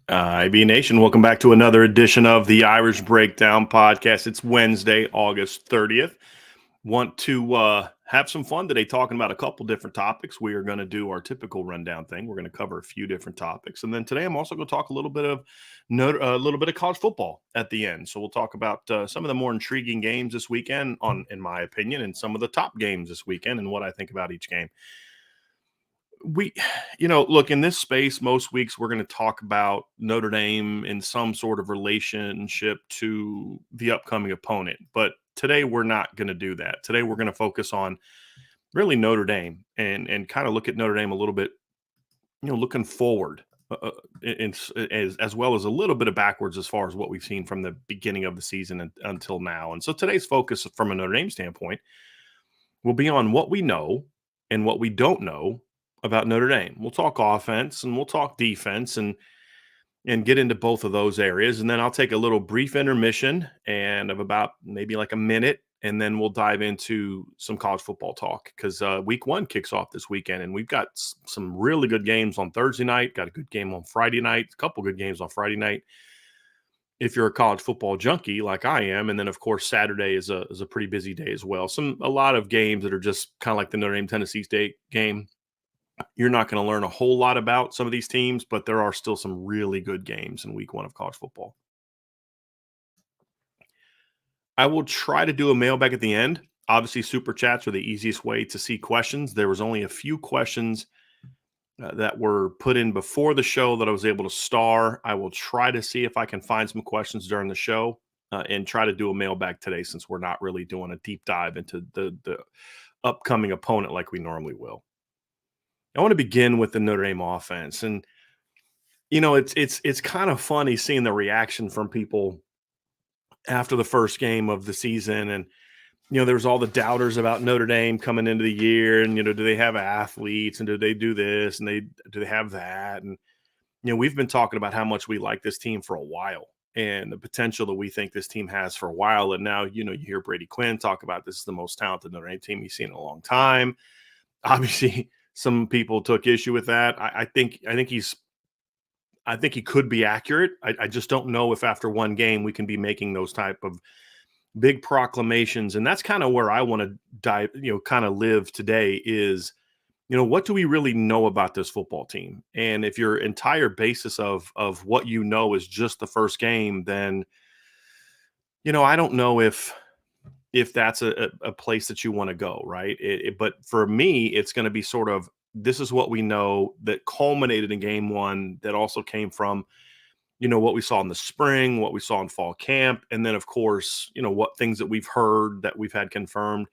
IB Nation, welcome back to another edition of the Irish Breakdown podcast. It's Wednesday, August 30th. Want to have some fun today talking about a couple different topics. We are going to do our typical rundown thing. We're going to cover a few different topics. And then today I'm also going to talk a little bit of college football at the end. So we'll talk about some of the more intriguing games this weekend, in my opinion, and some of the top games this weekend and what I think about each game. Look, in this space, most weeks we're going to talk about Notre Dame in some sort of relationship to the upcoming opponent. But today we're not going to do that. Today we're going to focus on really Notre Dame and kind of look at Notre Dame a little bit, looking forward as well as a little bit of backwards as far as what we've seen from the beginning of the season until now. And so today's focus from a Notre Dame standpoint will be on what we know and what we don't know about Notre Dame. We'll talk offense and we'll talk defense and get into both of those areas. And then I'll take a little brief intermission and of about maybe like a minute, and then we'll dive into some college football talk because week one kicks off this weekend, and we've got some really good games on Thursday night, got a good game on Friday night, a couple good games on Friday night if you're a college football junkie like I am. And then, of course, Saturday is a pretty busy day as well. A lot of games that are just kind of like the Notre Dame-Tennessee State game. You're not going to learn a whole lot about some of these teams, but there are still some really good games in week one of college football. I will try to do a mailbag at the end. Obviously, super chats are the easiest way to see questions. There was only a few questions that were put in before the show that I was able to star. I will try to see if I can find some questions during the show and try to do a mailbag today, since we're not really doing a deep dive into the upcoming opponent like we normally will. I want to begin with the Notre Dame offense. And, it's kind of funny seeing the reaction from people after the first game of the season. And, there's all the doubters about Notre Dame coming into the year. And, do they have athletes and do they do this and do they have that? And, we've been talking about how much we like this team for a while and the potential that we think this team has for a while. And now, you hear Brady Quinn talk about this is the most talented Notre Dame team he's seen in a long time. Obviously, some people took issue with that. I think he could be accurate. I just don't know if after one game we can be making those type of big proclamations. And that's kind of where I want to dive, kind of live today is, what do we really know about this football team? And if your entire basis of what you know is just the first game, then, I don't know if that's a place that you want to go, right? But for me, it's going to be sort of, this is what we know that culminated in game one, that also came from, what we saw in the spring, what we saw in fall camp. And then, of course, what things that we've heard that we've had confirmed,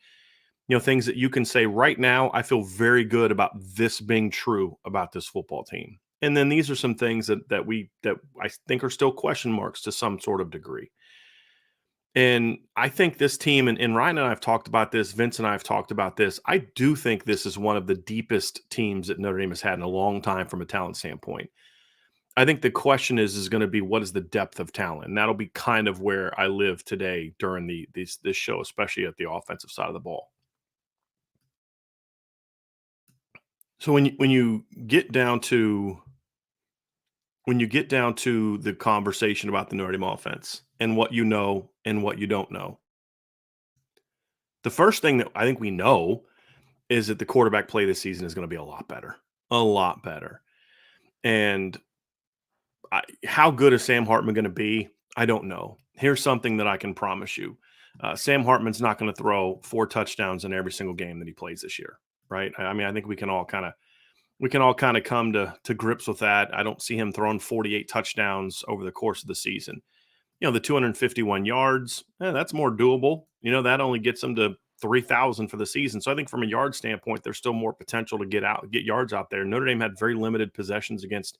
things that you can say right now, I feel very good about this being true about this football team. And then these are some things that I think are still question marks to some sort of degree. And I think this team, and Ryan and I have talked about this, Vince and I have talked about this, I do think this is one of the deepest teams that Notre Dame has had in a long time from a talent standpoint. I think the question is going to be, what is the depth of talent? And that'll be kind of where I live today during this show, especially at the offensive side of the ball. So when you get down to the conversation about the Notre Dame offense and what you know and what you don't know, the first thing that I think we know is that the quarterback play this season is going to be a lot better. And how good is Sam Hartman going to be? I don't know. Here's something that I can promise you. Sam Hartman's not going to throw 4 touchdowns in every single game that he plays this year, right? I mean, I think we can all kind of come to grips with that. I don't see him throwing 48 touchdowns over the course of the season. The 251 yards, that's more doable. That only gets him to 3,000 for the season. So I think from a yard standpoint, there's still more potential to get yards out there. Notre Dame had very limited possessions against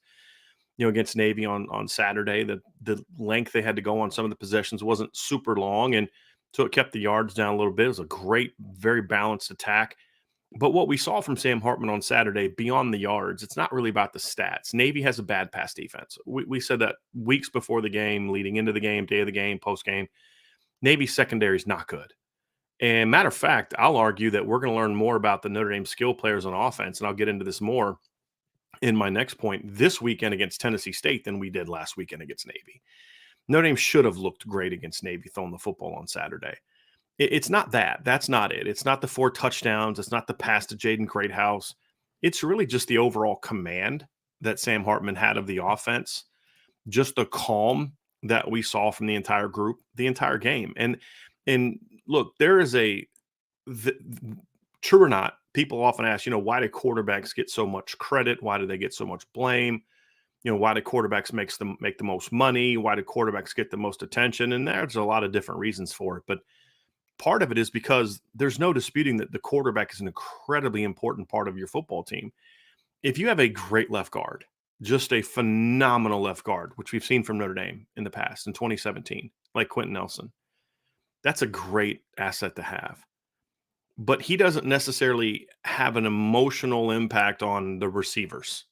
Navy on Saturday. The length they had to go on some of the possessions wasn't super long, and so it kept the yards down a little bit. It was a great, very balanced attack. But what we saw from Sam Hartman on Saturday, beyond the yards, it's not really about the stats. Navy has a bad pass defense. We said that weeks before the game, leading into the game, day of the game, post-game. Navy's secondary is not good. And matter of fact, I'll argue that we're going to learn more about the Notre Dame skill players on offense, and I'll get into this more in my next point, this weekend against Tennessee State than we did last weekend against Navy. Notre Dame should have looked great against Navy throwing the football on Saturday. It's not that. That's not it. It's not the 4 touchdowns. It's not the pass to Jaden Greathouse. It's really just the overall command that Sam Hartman had of the offense, just the calm that we saw from the entire group, the entire game. And look, there is true or not, people often ask, why do quarterbacks get so much credit? Why do they get so much blame? Why do quarterbacks make the most money? Why do quarterbacks get the most attention? And there's a lot of different reasons for it. But part of it is because there's no disputing that the quarterback is an incredibly important part of your football team. If you have a great left guard, just a phenomenal left guard, which we've seen from Notre Dame in the past in 2017, like Quentin Nelson, that's a great asset to have. But he doesn't necessarily have an emotional impact on the receivers,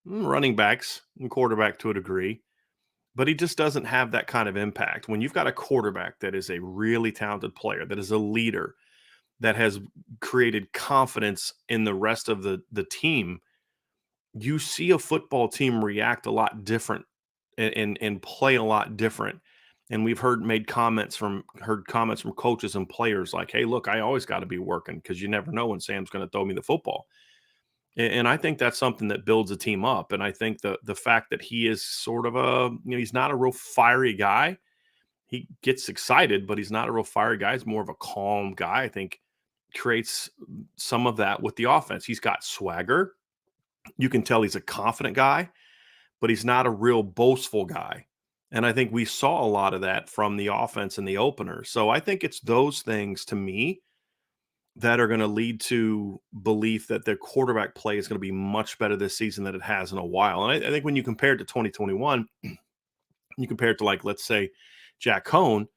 running backs, and quarterback to a degree, but he just doesn't have that kind of impact. When you've got a quarterback that is a really talented player, that is a leader, that has created confidence in the rest of the team, you see a football team react a lot different and play a lot different. And we've heard comments from coaches and players like, "Hey, look, I always got to be working because you never know when Sam's going to throw me the football." And I think that's something that builds a team up. And I think the fact that he is sort of he's not a real fiery guy. He gets excited, but he's not a real fiery guy. He's more of a calm guy. I think creates some of that with the offense. He's got swagger. You can tell he's a confident guy, but he's not a real boastful guy. And I think we saw a lot of that from the offense in the opener. So I think it's those things to me that are going to lead to belief that their quarterback play is going to be much better this season than it has in a while. And I think when you compare it to 2021, you compare it to, like, let's say Jack Cohn.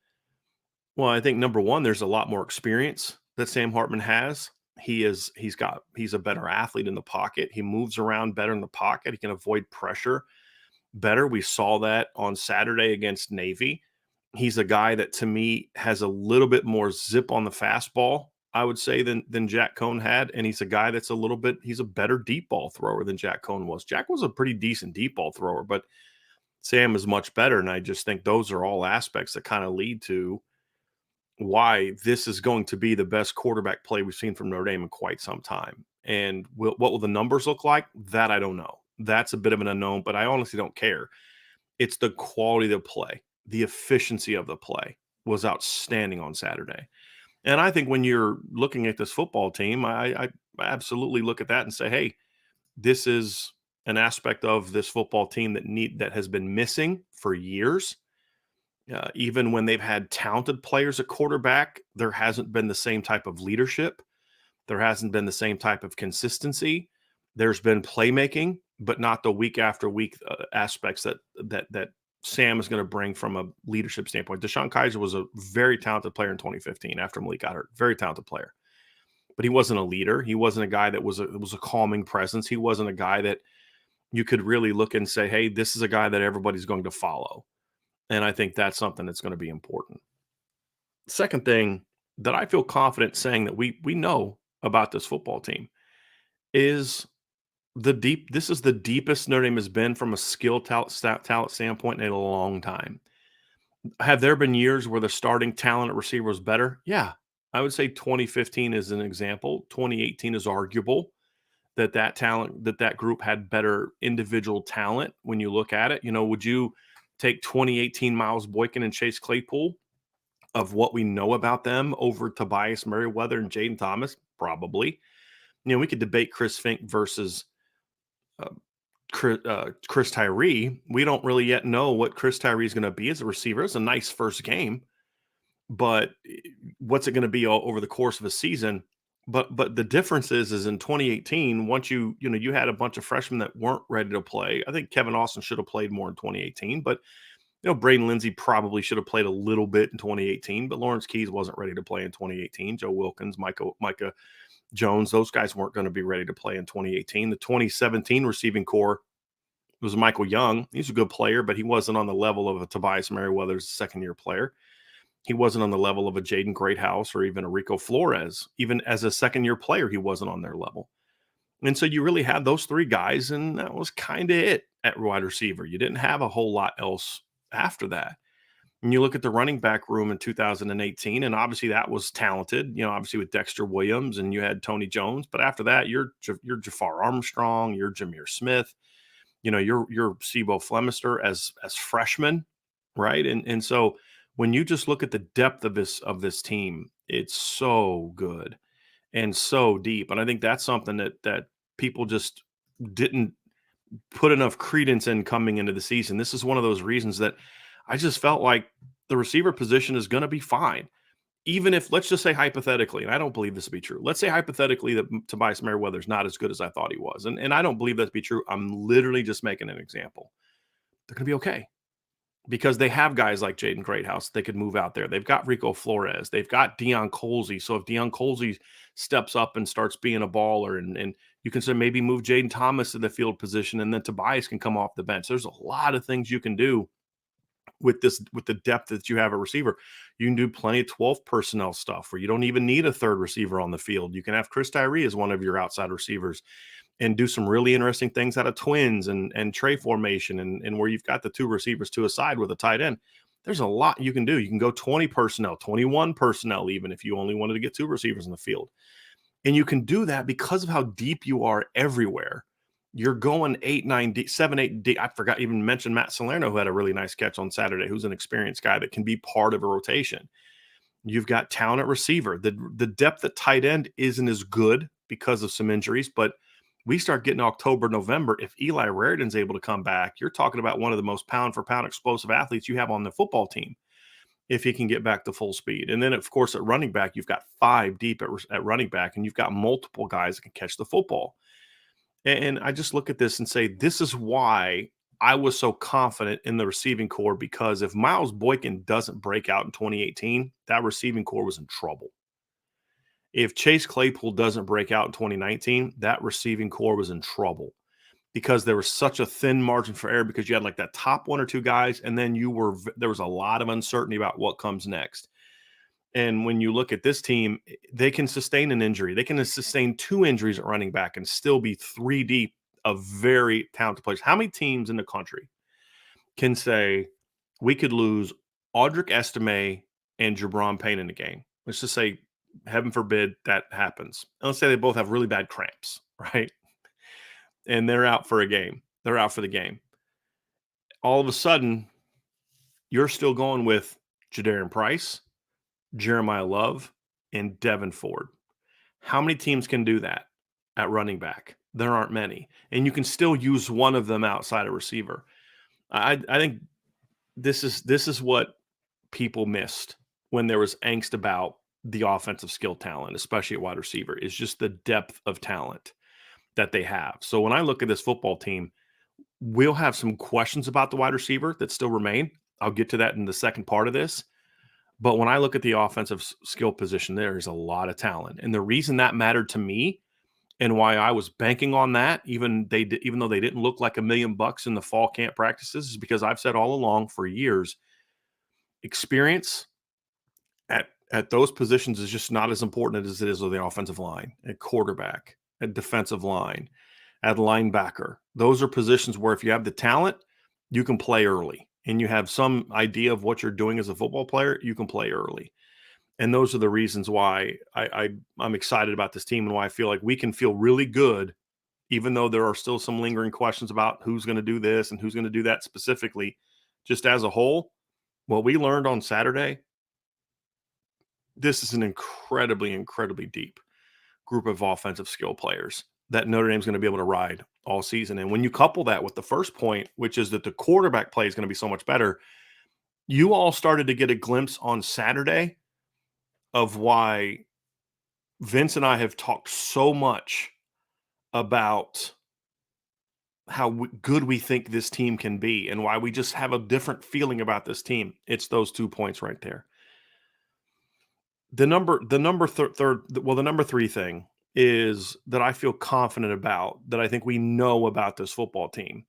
Well, I think number one, there's a lot more experience that Sam Hartman has. He's a better athlete in the pocket. He moves around better in the pocket. He can avoid pressure better. We saw that on Saturday against Navy. He's a guy that, to me, has a little bit more zip on the fastball, I would say, than Jack Cohn had. And he's a guy that's he's a better deep ball thrower than Jack Cohn was. Jack was a pretty decent deep ball thrower, but Sam is much better. And I just think those are all aspects that kind of lead to why this is going to be the best quarterback play we've seen from Notre Dame in quite some time. And what will the numbers look like? That I don't know. That's a bit of an unknown, but I honestly don't care. It's the quality of the play. The efficiency of the play was outstanding on Saturday. And I think when you're looking at this football team, I absolutely look at that and say, hey, this is an aspect of this football team that has been missing for years. Even when they've had talented players at quarterback, there hasn't been the same type of leadership. There hasn't been the same type of consistency. There's been playmaking, but not the week after week aspects that Sam is going to bring from a leadership standpoint. Deshaun Kaiser was a very talented player in 2015 after Malik got hurt. Very talented player. But he wasn't a leader. He wasn't a guy that was a calming presence. He wasn't a guy that you could really look and say, hey, this is a guy that everybody's going to follow. And I think that's something that's going to be important. Second thing that I feel confident saying that we know about this football team is this is the deepest Notre Dame has been from a skill talent standpoint in a long time. Have there been years where the starting talent at receiver was better? Yeah. I would say 2015 is an example. 2018 is arguable that group had better individual talent when you look at it. Would you take 2018 Miles Boykin and Chase Claypool of what we know about them over Tobias Merriweather and Jaden Thomas? Probably. We could debate Chris Fink versus Chris Tyree. We don't really yet know what Chris Tyree is going to be as a receiver. It's a nice first game, but what's it going to be over the course of a season? But the difference is in 2018, once you had a bunch of freshmen that weren't ready to play. I think Kevin Austin should have played more in 2018, but Braden Lindsey probably should have played a little bit in 2018, but Lawrence Keys wasn't ready to play in 2018. Joe Wilkins, Micah Jones, those guys weren't going to be ready to play in 2018. The 2017 receiving core was Michael Young. He's a good player, but he wasn't on the level of a Tobias Merriweather's second-year player. He wasn't on the level of a Jaden Greathouse or even a Rico Flores. Even as a second-year player, he wasn't on their level. And so you really had those three guys, and that was kind of it at wide receiver. You didn't have a whole lot else after that. And you look at the running back room in 2018, and obviously that was talented, obviously with Dexter Williams and you had Tony Jones. But after that, you're Jafar Armstrong, you're Jameer Smith, you're Sebo Flemister as freshmen, right? And so when you just look at the depth of this team, it's so good and so deep. And I think that's something that people just didn't put enough credence in coming into the season. This is one of those reasons that I just felt like the receiver position is going to be fine. Even if, let's just say hypothetically, and I don't believe this to be true. Let's say hypothetically that Tobias Merriweather is not as good as I thought he was. And I don't believe that to be true. I'm literally just making an example. They're going to be okay because they have guys like Jaden Greathouse. They could move out there. They've got Rico Flores. They've got Deion Colsey. So if Deion Colsey steps up and starts being a baller and you can say maybe move Jaden Thomas to the field position and then Tobias can come off the bench. There's a lot of things you can do with the depth that you have at receiver. You can do plenty of 12 personnel stuff where you don't even need a third receiver on the field. You can have Chris Tyree as one of your outside receivers and do some really interesting things out of twins and tray formation and where you've got the two receivers to a side with a tight end. There's a lot you can do. You can go 20 personnel, 21 personnel, even if you only wanted to get two receivers in the field. And you can do that because of how deep you are everywhere. You're going 8, 9, deep, 7, 8 deep. I forgot even mention Matt Salerno, who had a really nice catch on Saturday, who's an experienced guy that can be part of a rotation. You've got talent at receiver. The depth at tight end isn't as good because of some injuries, but we start getting October, November. If Eli Raridan's able to come back, you're talking about one of the most pound-for-pound explosive athletes you have on the football team if he can get back to full speed. And then, of course, at running back, you've got 5 deep at running back, and you've got multiple guys that can catch the football. And I just look at this and say, this is why I was so confident in the receiving core, because if Miles Boykin doesn't break out in 2018, that receiving core was in trouble. If Chase Claypool doesn't break out in 2019, that receiving core was in trouble because there was such a thin margin for error because you had like that top 1 or 2 guys, and then there was a lot of uncertainty about what comes next. And when you look at this team, they can sustain an injury. They can sustain 2 injuries at running back and still be 3 deep of very talented players. How many teams in the country can say we could lose Audric Estime and Jabron Payne in a game? Let's just say, heaven forbid, that happens. And let's say they both have really bad cramps, right? And they're out for a game. They're out for the game. All of a sudden, you're still going with Jadarian Price, Jeremiah Love, and Devin Ford. How many teams can do that at running back? There aren't many. And you can still use one of them outside a receiver. I think this is what people missed when there was angst about the offensive skill talent, especially at wide receiver, is just the depth of talent that they have. So when I look at this football team, we'll have some questions about the wide receiver that still remain. I'll get to that in the second part of this. But when I look at the offensive skill position, there is a lot of talent. And the reason that mattered to me and why I was banking on that, even though they didn't look like $1 million in the fall camp practices, is because I've said all along for years, experience at those positions is just not as important as it is with the offensive line, at quarterback, at defensive line, at linebacker. Those are positions where if you have the talent, you can play early. And you have some idea of what you're doing as a football player, you can play early. And those are the reasons why I'm excited about this team and why I feel like we can feel really good, even though there are still some lingering questions about who's going to do this and who's going to do that specifically. Just as a whole, what we learned on Saturday, this is an incredibly, incredibly deep group of offensive skill players that Notre Dame's going to be able to ride all season. And when you couple that with the first point, which is that the quarterback play is going to be so much better, you all started to get a glimpse on Saturday of why Vince and I have talked so much about how good we think this team can be and why we just have a different feeling about this team. It's those 2 points right there. The number 3 thing is that I feel confident about, that I think we know about this football team,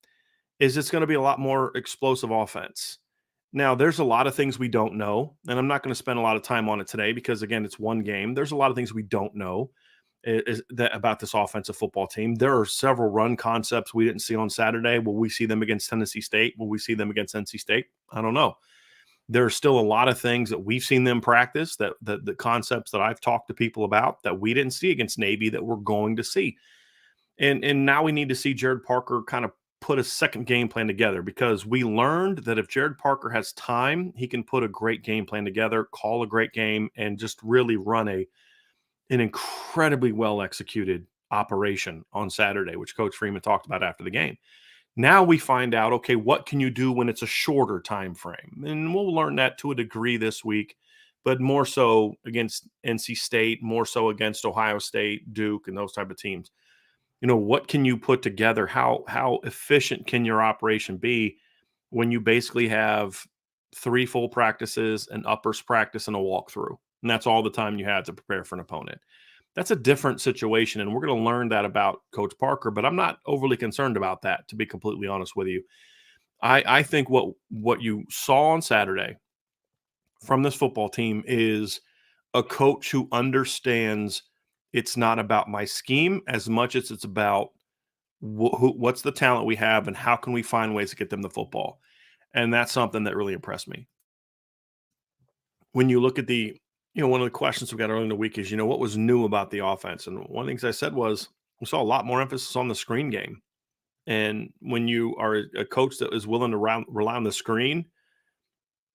is it's going to be a lot more explosive offense. Now, there's a lot of things we don't know, and I'm not going to spend a lot of time on it today because, again, it's one game. There's a lot of things we don't know. is that about this offensive football team. There are several run concepts we didn't see on Saturday. Will we see them against Tennessee State? Will we see them against NC State? I don't know. There are still a lot of things that we've seen them practice, that the concepts that I've talked to people about that we didn't see against Navy that we're going to see. And now we need to see Jared Parker kind of put a second game plan together, because we learned that if Jared Parker has time, he can put a great game plan together, call a great game, and just really run an incredibly well executed operation on Saturday, which Coach Freeman talked about after the game. Now we find out, okay, what can you do when it's a shorter time frame? And we'll learn that to a degree this week, but more so against NC State, more so against Ohio State, Duke, and those type of teams. What can you put together? How efficient can your operation be when you basically have 3 full practices, an uppers practice, and a walkthrough? And that's all the time you had to prepare for an opponent. That's a different situation, and we're going to learn that about Coach Parker, but I'm not overly concerned about that, to be completely honest with you. I think what you saw on Saturday from this football team is a coach who understands it's not about my scheme as much as it's about what's the talent we have and how can we find ways to get them the football. And that's something that really impressed me. When you look at one of the questions we got early in the week is, what was new about the offense? And one of the things I said was we saw a lot more emphasis on the screen game. And when you are a coach that is willing to rely on the screen,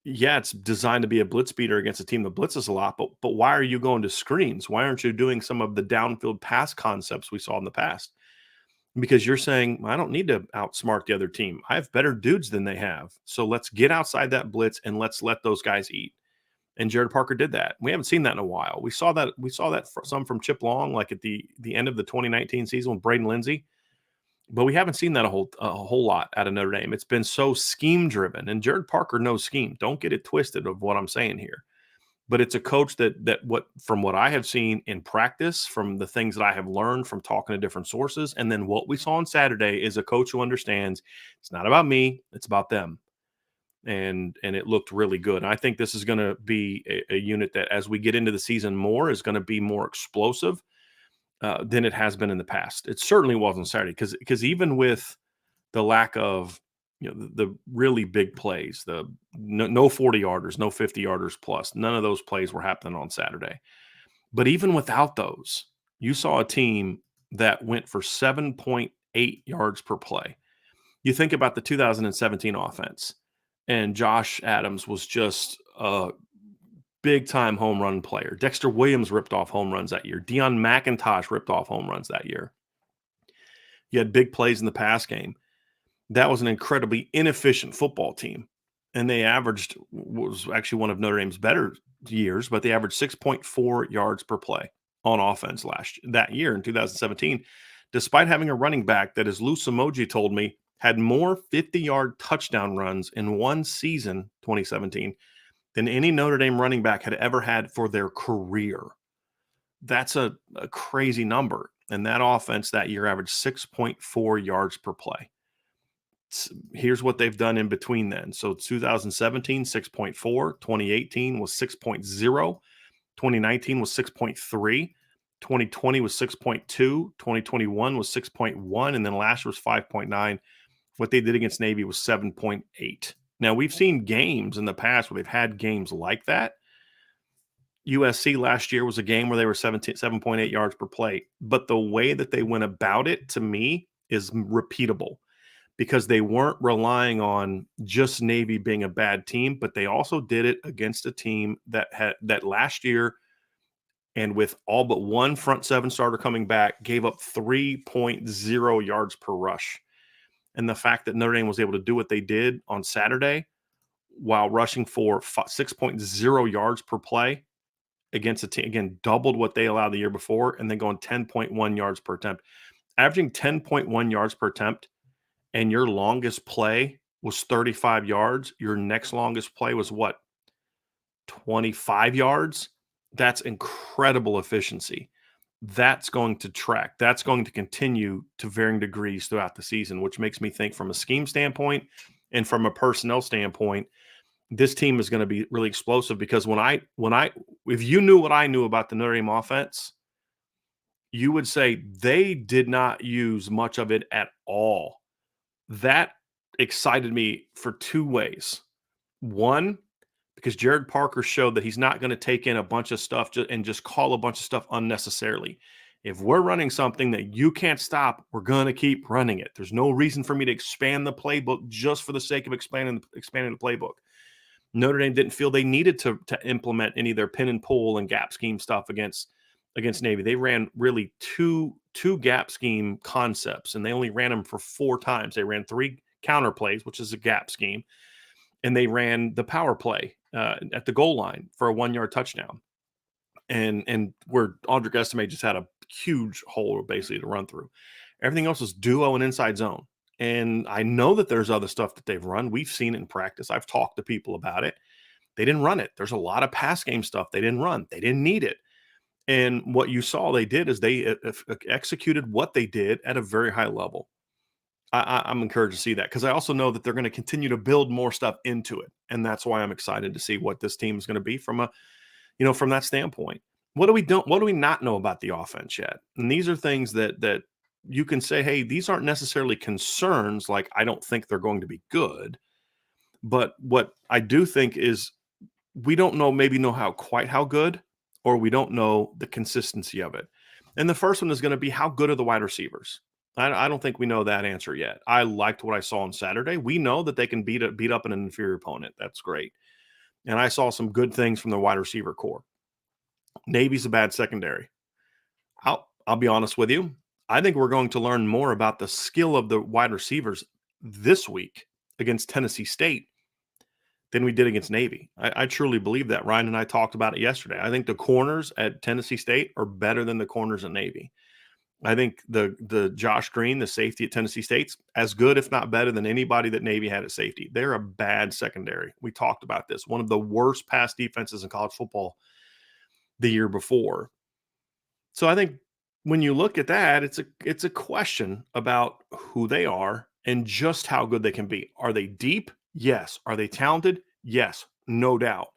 yeah, it's designed to be a blitz beater against a team that blitzes a lot, but why are you going to screens? Why aren't you doing some of the downfield pass concepts we saw in the past? Because you're saying, I don't need to outsmart the other team. I have better dudes than they have. So let's get outside that blitz and let's let those guys eat. And Jared Parker did that. We haven't seen that in a while. We saw that some from Chip Long, like at the end of the 2019 season with Braden Lindsey. But we haven't seen that a whole lot out of Notre Dame. It's been so scheme driven, and Jared Parker knows scheme. Don't get it twisted of what I'm saying here. But it's a coach from what I have seen in practice, from the things that I have learned from talking to different sources, and then what we saw on Saturday is a coach who understands it's not about me, it's about them. And it looked really good. And I think this is going to be a unit that, as we get into the season more, is going to be more explosive than it has been in the past. It certainly wasn't Saturday, because even with the lack of the really big plays, the no 40-yarders, no 50-yarders plus, none of those plays were happening on Saturday. But even without those, you saw a team that went for 7.8 yards per play. You think about the 2017 offense, and Josh Adams was just a big-time home run player. Dexter Williams ripped off home runs that year. Deion McIntosh ripped off home runs that year. You had big plays in the pass game. That was an incredibly inefficient football team. And they was actually one of Notre Dame's better years, but they averaged 6.4 yards per play on offense that year in 2017, despite having a running back that, as Lou Samoji told me, had more 50-yard touchdown runs in one season, 2017, than any Notre Dame running back had ever had for their career. That's a crazy number. And that offense that year averaged 6.4 yards per play. Here's what they've done in between then. So 2017, 6.4. 2018 was 6.0. 2019 was 6.3. 2020 was 6.2. 2021 was 6.1. And then last year was 5.9. What they did against Navy was 7.8. Now, we've seen games in the past where they've had games like that. USC last year was a game where they were 7.8 yards per play. But the way that they went about it, to me, is repeatable, because they weren't relying on just Navy being a bad team, but they also did it against a team that last year, and with all but one front seven starter coming back, gave up 3.0 yards per rush. And the fact that Notre Dame was able to do what they did on Saturday while rushing for 6.0 yards per play against a team, again, doubled what they allowed the year before, and then going 10.1 yards per attempt. Averaging 10.1 yards per attempt, and your longest play was 35 yards. Your next longest play was what? 25 yards? That's incredible efficiency. That's going to track. That's going to continue to varying degrees throughout the season, which makes me think, from a scheme standpoint and from a personnel standpoint, this team is going to be really explosive. Because if you knew what I knew about the Notre Dame offense, you would say they did not use much of it at all. That excited me for two ways. One, because Jared Parker showed that he's not going to take in a bunch of stuff and just call a bunch of stuff unnecessarily. If we're running something that you can't stop, we're going to keep running it. There's no reason for me to expand the playbook just for the sake of expanding the playbook. Notre Dame didn't feel they needed to implement any of their pin and pull and gap scheme stuff against Navy. They ran really two gap scheme concepts, and they only ran them for 4 times. They ran 3 counter plays, which is a gap scheme, and they ran the power play at the goal line for a 1-yard touchdown. And where Audric Estime just had a huge hole basically to run through. Everything else was duo and inside zone. And I know that there's other stuff that they've run. We've seen it in practice. I've talked to people about it. They didn't run it. There's a lot of pass game stuff they didn't run. They didn't need it. And what you saw they did is they executed what they did at a very high level. I'm encouraged to see that because I also know that they're going to continue to build more stuff into it. And that's why I'm excited to see what this team is going to be from from that standpoint. What do we not know about the offense yet? And these are things that you can say, hey, these aren't necessarily concerns. Like, I don't think they're going to be good. But what I do think is we don't know quite how good, or we don't know the consistency of it. And the first one is going to be, how good are the wide receivers? I don't think we know that answer yet. I liked what I saw on Saturday. We know that they can beat up an inferior opponent. That's great. And I saw some good things from the wide receiver core. Navy's a bad secondary. I'll be honest with you. I think we're going to learn more about the skill of the wide receivers this week against Tennessee State than we did against Navy. I truly believe that. Ryan and I talked about it yesterday. I think the corners at Tennessee State are better than the corners at Navy. I think the Josh Green, the safety at Tennessee State's as good, if not better, than anybody that Navy had at safety. They're a bad secondary. We talked about this. One of the worst pass defenses in college football the year before. So I think when you look at that, it's a question about who they are and just how good they can be. Are they deep? Yes. Are they talented? Yes, no doubt.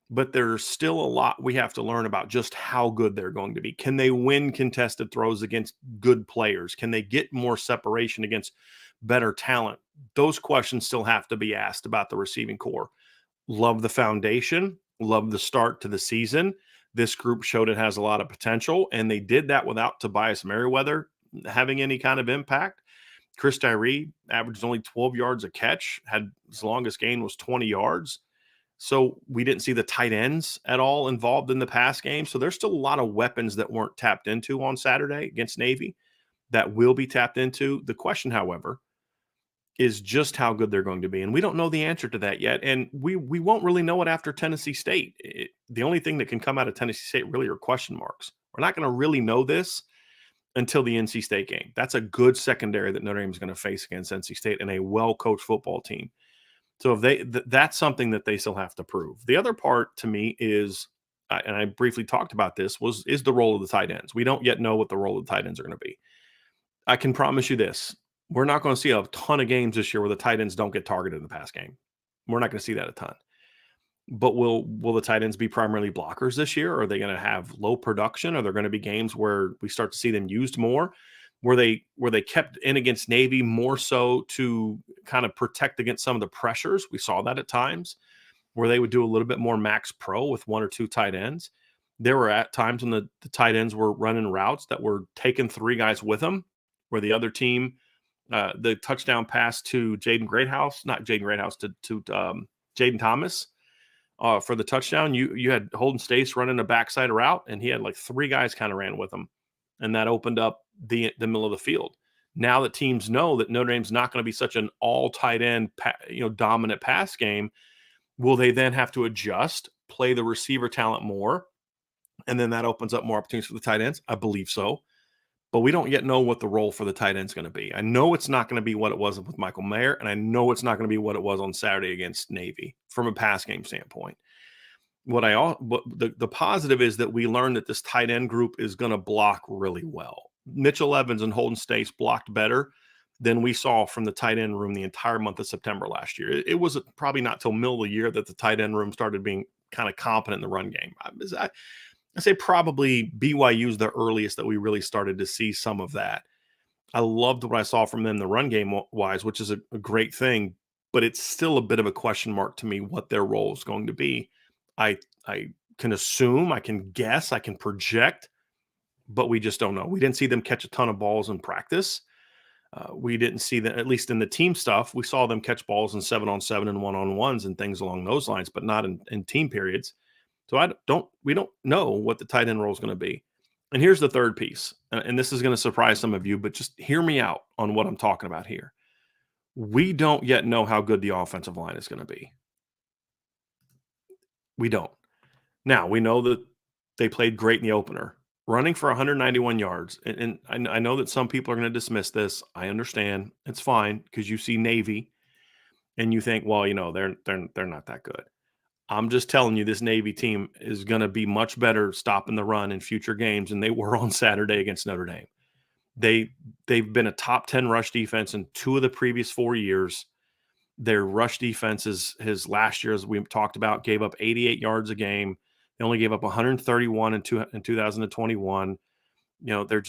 But there's still a lot we have to learn about just how good they're going to be. Can they win contested throws against good players? Can they get more separation against better talent? Those questions still have to be asked about the receiving core. Love the foundation. Love the start to the season. This group showed it has a lot of potential, and they did that without Tobias Merriweather having any kind of impact. Chris Tyree averaged only 12 yards a catch, had his longest gain was 20 yards. So we didn't see the tight ends at all involved in the pass game. So there's still a lot of weapons that weren't tapped into on Saturday against Navy that will be tapped into. The question, however, is just how good they're going to be. And we don't know the answer to that yet. And we won't really know it after Tennessee State. The only thing that can come out of Tennessee State really are question marks. We're not going to really know this until the NC State game. That's a good secondary that Notre Dame is going to face against NC State and a well-coached football team. So if that's something that they still have to prove. The other part to me is, and I briefly talked about this, is the role of the tight ends. We don't yet know what the role of the tight ends are going to be. I can promise you this. We're not going to see a ton of games this year where the tight ends don't get targeted in the pass game. We're not going to see that a ton. But will the tight ends be primarily blockers this year? Or are they going to have low production? Are there going to be games where we start to see them used more? Were they kept in against Navy more so to kind of protect against some of the pressures? We saw that at times where they would do a little bit more max pro with 1 or 2 tight ends. There were at times when the tight ends were running routes that were taking 3 guys with them, where the other team, the touchdown pass to Jaden Thomas for the touchdown. You had Holden Stace running a backside route, and he had like 3 guys kind of ran with him, and that opened up the middle of the field. Now that teams know that Notre Dame's not going to be such an all tight end, dominant pass game, will they then have to adjust, play the receiver talent more, and then that opens up more opportunities for the tight ends? I believe so, but we don't yet know what the role for the tight end is going to be. I know it's not going to be what it was with Michael Mayer, and I know it's not going to be what it was on Saturday against Navy from a pass game standpoint. The positive is that we learned that this tight end group is going to block really well. Mitchell Evans and Holden Stace blocked better than we saw from the tight end room the entire month of September last year. It was probably not till middle of the year that the tight end room started being kind of competent in the run game. I say probably BYU is the earliest that we really started to see some of that. I loved what I saw from them the run game wise, which is a great thing, but it's still a bit of a question mark to me what their role is going to be. I can assume, I can guess, I can project, but we just don't know. We didn't see them catch a ton of balls in practice. We didn't see that, at least in the team stuff. We saw them catch balls in 7-on-7 and 1-on-1s and things along those lines, but not in team periods. So we don't know what the tight end role is going to be. And here's the third piece, and this is going to surprise some of you, but just hear me out on what I'm talking about here. We don't yet know how good the offensive line is going to be. We don't. Now, we know that they played great in the opener, running for 191 yards. And I know that some people are going to dismiss this. I understand. It's fine because you see Navy and you think, well, they're not that good. I'm just telling you, this Navy team is going to be much better stopping the run in future games than they were on Saturday against Notre Dame. They've been a top 10 rush defense in 2 of the previous 4 years. Their rush defense his last year, as we talked about, gave up 88 yards a game. They only gave up 131 in 2021. They're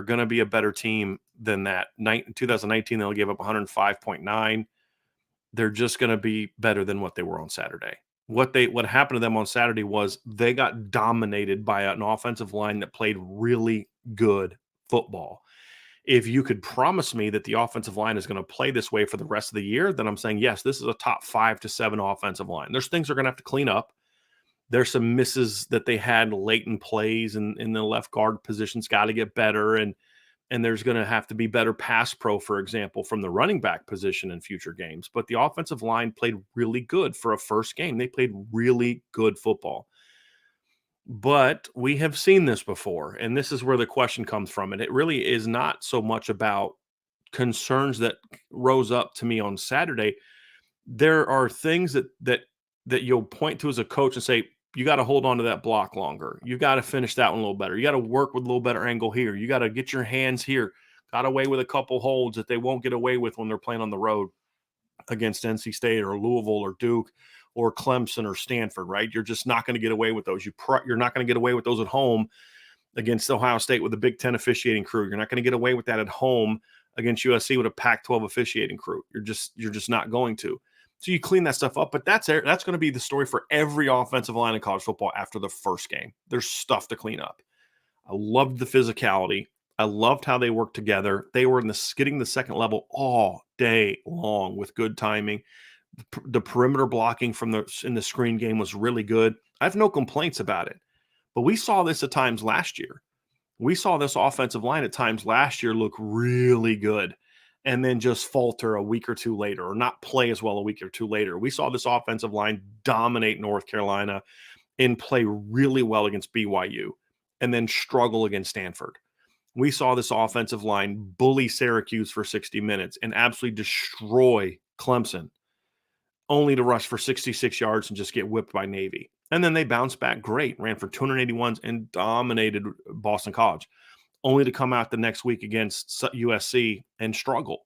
going to be a better team than that. In 2019, they only gave up 105.9. They're just going to be better than what they were on Saturday. What happened to them on Saturday was they got dominated by an offensive line that played really good football. If you could promise me that the offensive line is going to play this way for the rest of the year, then I'm saying, yes, this is a top 5 to 7 offensive line. There's things they're going to have to clean up. There's some misses that they had late in plays in the left guard positions, got to get better. And there's going to have to be better pass pro, for example, from the running back position in future games. But the offensive line played really good for a first game. They played really good football. But we have seen this before, and this is where the question comes from. And it really is not so much about concerns that rose up to me on Saturday. There are things that you'll point to as a coach and say, you got to hold on to that block longer. You got to finish that one a little better. You got to work with a little better angle here. You got to get your hands here. Got away with a couple holds that they won't get away with when they're playing on the road against NC State or Louisville or Duke or Clemson or Stanford, right? You're just not going to get away with those. You're not going to get away with those at home against Ohio State with a Big Ten officiating crew. You're not going to get away with that at home against USC with a Pac-12 officiating crew. You're just not going to. So you clean that stuff up, but that's going to be the story for every offensive line in college football after the first game. There's stuff to clean up. I loved the physicality. I loved how they worked together. They were getting the second level all day long with good timing. The perimeter blocking in the screen game was really good. I have no complaints about it. But we saw this at times last year. We saw this offensive line at times last year look really good and then just falter a week or two later or not play as well a week or two later. We saw this offensive line dominate North Carolina and play really well against BYU and then struggle against Stanford. We saw this offensive line bully Syracuse for 60 minutes and absolutely destroy Clemson, only to rush for 66 yards and just get whipped by Navy. And then they bounced back great, ran for 281s and dominated Boston College, only to come out the next week against USC and struggle.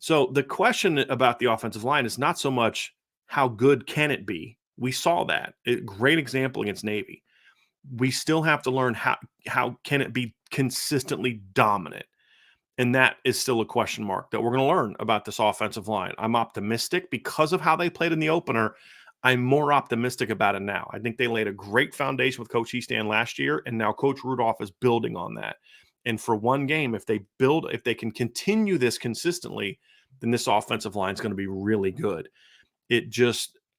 So the question about the offensive line is not so much how good can it be. We saw that. Great example against Navy. We still have to learn how can it be consistently dominant. And that is still a question mark that we're going to learn about this offensive line. I'm optimistic because of how they played in the opener. I'm more optimistic about it now. I think they laid a great foundation with Coach Easton last year, and now Coach Rudolph is building on that. And for one game, if they can continue this consistently, then this offensive line is going to be really good.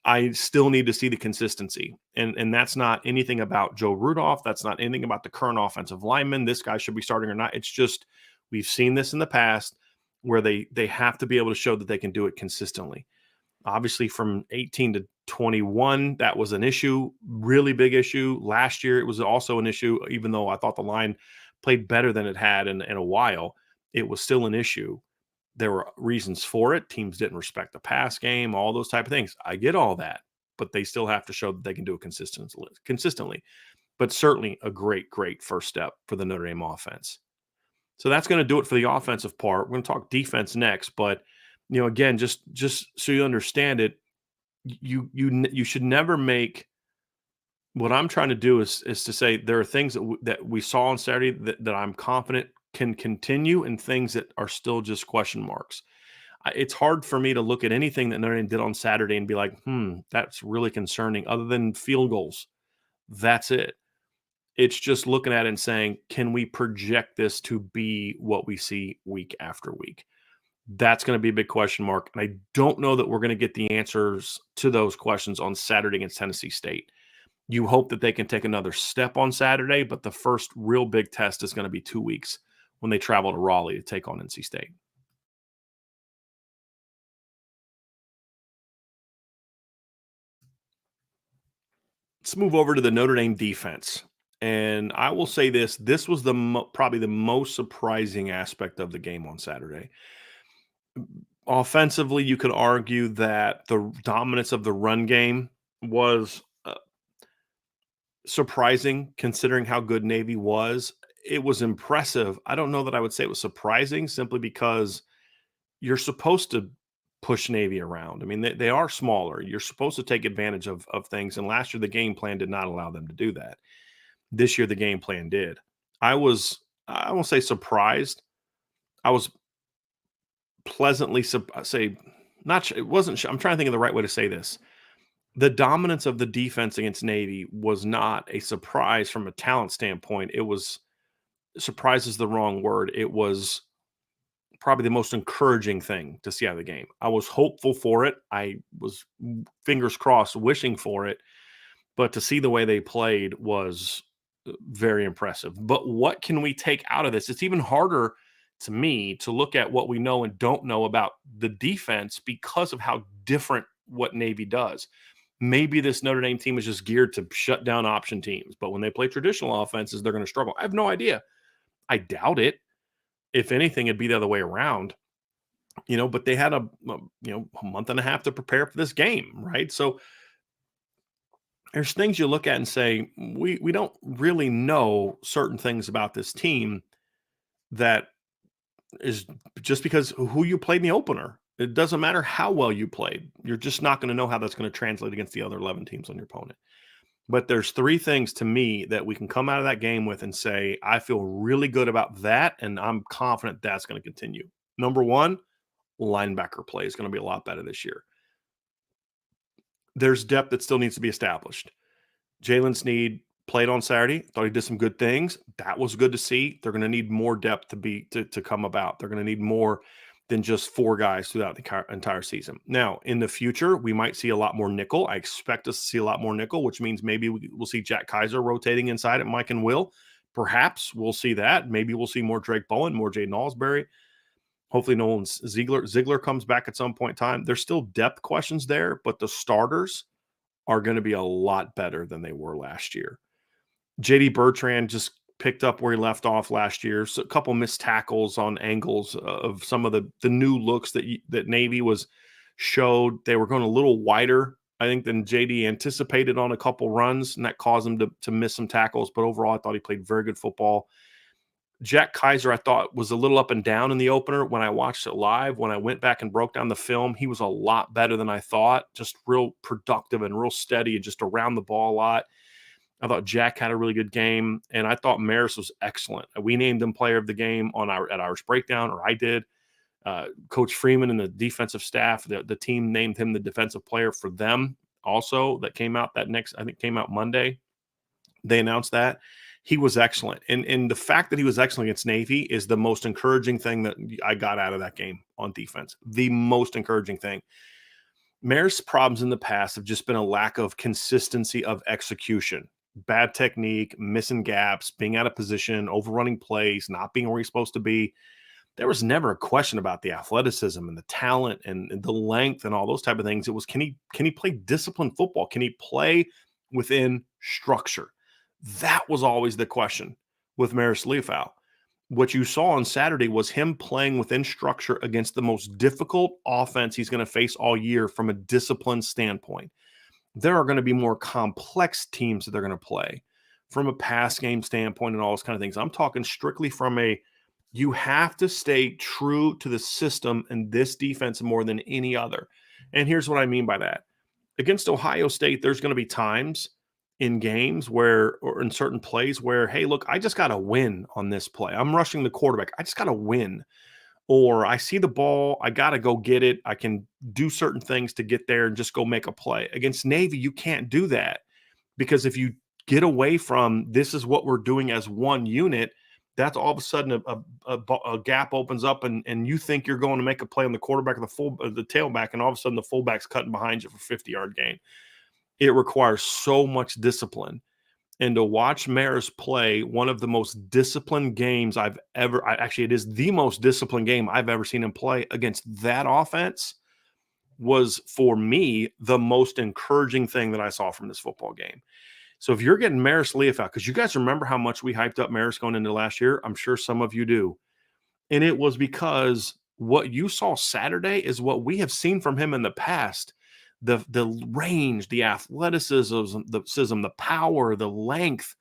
I still need to see the consistency. And that's not anything about Joe Rudolph. That's not anything about the current offensive lineman. This guy should be starting or not. It's just we've seen this in the past where they have to be able to show that they can do it consistently. Obviously, from 18 to 21, that was an issue, really big issue. Last year, it was also an issue, even though I thought the line played better than it had in a while. It was still an issue. There were reasons for it. Teams didn't respect the pass game, all those type of things. I get all that, but they still have to show that they can do it consistently. But certainly a great, great first step for the Notre Dame offense. So that's going to do it for the offensive part. We're going to talk defense next, but again, just so you understand it, you should never make What I'm trying to do is to say there are things that we saw on Saturday that I'm confident can continue, and things that are still just question marks. It's hard for me to look at anything that Notre Dame did on Saturday and be like, that's really concerning. Other than field goals, that's it. It's just looking at it and saying, can we project this to be what we see week after week? That's going to be a big question mark. And I don't know that we're going to get the answers to those questions on Saturday against Tennessee State. You hope that they can take another step on Saturday, but the first real big test is going to be 2 weeks when they travel to Raleigh to take on NC State. Let's move over to the Notre Dame defense. And I will say this was probably the most surprising aspect of the game on Saturday. Offensively, you could argue that the dominance of the run game was surprising considering how good Navy was. It was impressive. I don't know that I would say it was surprising simply because you're supposed to push Navy around. I mean, they are smaller. You're supposed to take advantage of things. And last year, the game plan did not allow them to do that. This year, the game plan did. I won't say surprised. I was pleasantly, say, not, it wasn't, I'm trying to think of the right way to say this. The dominance of the defense against Navy was not a surprise from a talent standpoint. It was, surprise is the wrong word. It was probably the most encouraging thing to see out of the game. I was hopeful for it. I was fingers crossed wishing for it, but to see the way they played was very impressive. But what can we take out of this? It's even harder to me to look at what we know and don't know about the defense because of how different what Navy does. Maybe this Notre Dame team is just geared to shut down option teams, but when they play traditional offenses, they're going to struggle. I have no idea. I doubt it. If anything, it'd be the other way around, but they had a month and a half to prepare for this game, right? So there's things you look at and say, we don't really know certain things about this team that is just because who you played in the opener. It doesn't matter how well you played. You're just not going to know how that's going to translate against the other 11 teams on your opponent. But there's three things to me that we can come out of that game with and say, I feel really good about that, and I'm confident that's going to continue. Number one, linebacker play is going to be a lot better this year. There's depth that still needs to be established. Jalen Sneed played on Saturday. Thought he did some good things. That was good to see. They're going to need more depth to come about. They're going to need more than just four guys throughout the entire season. Now, in the future, we might see a lot more nickel. I expect us to see a lot more nickel, which means maybe we'll see Jack Kaiser rotating inside at Mike and Will. Perhaps we'll see that. Maybe we'll see more Drake Bowen, more Jaden Alsbury. Hopefully Nolan Ziegler comes back at some point in time. There's still depth questions there, but the starters are going to be a lot better than they were last year. JD Bertrand just picked up where he left off last year. So a couple missed tackles on angles of some of the new looks that Navy showed. They were going a little wider, I think, than JD anticipated on a couple runs, and that caused him to miss some tackles. But overall, I thought he played very good football. Jack Kaiser, I thought, was a little up and down in the opener when I watched it live. When I went back and broke down the film, he was a lot better than I thought, just real productive and real steady and just around the ball a lot. I thought Jack had a really good game, and I thought Maris was excellent. We named him player of the game at Irish Breakdown, or I did. Coach Freeman and the defensive staff, the team named him the defensive player for them also. That came out I think came out Monday. They announced that. He was excellent. And the fact that he was excellent against Navy is the most encouraging thing that I got out of that game on defense. The most encouraging thing. Maris' problems in the past have just been a lack of consistency of execution. Bad technique, missing gaps, being out of position, overrunning plays, not being where he's supposed to be. There was never a question about the athleticism and the talent and the length and all those type of things. It was, can he play disciplined football? Can he play within structure? That was always the question with Maris Leofau. What you saw on Saturday was him playing within structure against the most difficult offense he's going to face all year from a discipline standpoint. There are going to be more complex teams that they're going to play from a pass game standpoint and all those kind of things. I'm talking strictly from you have to stay true to the system and this defense more than any other. And here's what I mean by that. Against Ohio State, there's going to be times in games where, or in certain plays where, hey, look, I just got to win on this play. I'm rushing the quarterback. I just got to win. Or I see the ball, I got to go get it. I can do certain things to get there and just go make a play. Against Navy, you can't do that, because if you get away from this is what we're doing as one unit, that's all of a sudden a gap opens up, and you think you're going to make a play on the quarterback or the tailback, and all of a sudden the fullback's cutting behind you for 50-yard gain. It requires so much discipline. And to watch Marist play one of the most disciplined games I've ever, actually, it is the most disciplined game I've ever seen him play against that offense, was for me the most encouraging thing that I saw from this football game. So if you're getting Marist Liufau, because you guys remember how much we hyped up Marist going into last year, I'm sure some of you do. And it was because what you saw Saturday is what we have seen from him in the past. The range, the athleticism, the power, the length,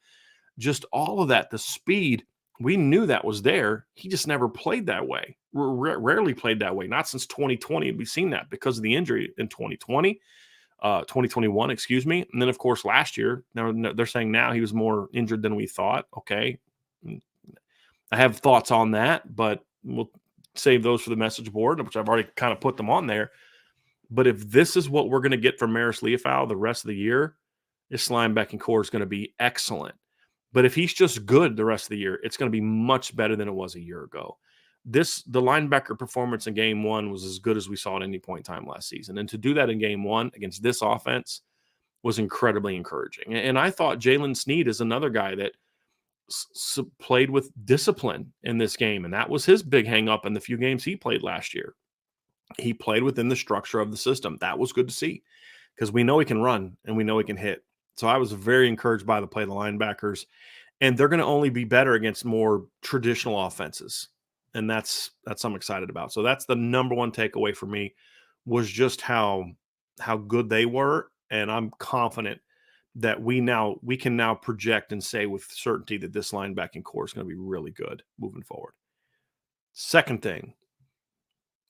just all of that, the speed, we knew that was there. He just never played that way. Rarely played that way. Not since 2020. We've seen that because of the injury in 2021, excuse me. And then, of course, last year, they're saying now he was more injured than we thought. Okay. I have thoughts on that, but we'll save those for the message board, which I've already kind of put them on there. But if this is what we're going to get from Marist Liufau the rest of the year, this linebacking core is going to be excellent. But if he's just good the rest of the year, it's going to be much better than it was a year ago. The linebacker performance in game one was as good as we saw at any point in time last season. And to do that in game one against this offense was incredibly encouraging. And I thought Jalen Sneed is another guy that played with discipline in this game. And that was his big hang up in the few games he played last year. He played within the structure of the system. That was good to see, because we know he can run and we know he can hit. So I was very encouraged by the play of the linebackers, and they're going to only be better against more traditional offenses. And that's I'm excited about. So that's the number one takeaway for me, was just how good they were. And I'm confident that we can now project and say with certainty that this linebacking core is going to be really good moving forward. Second thing,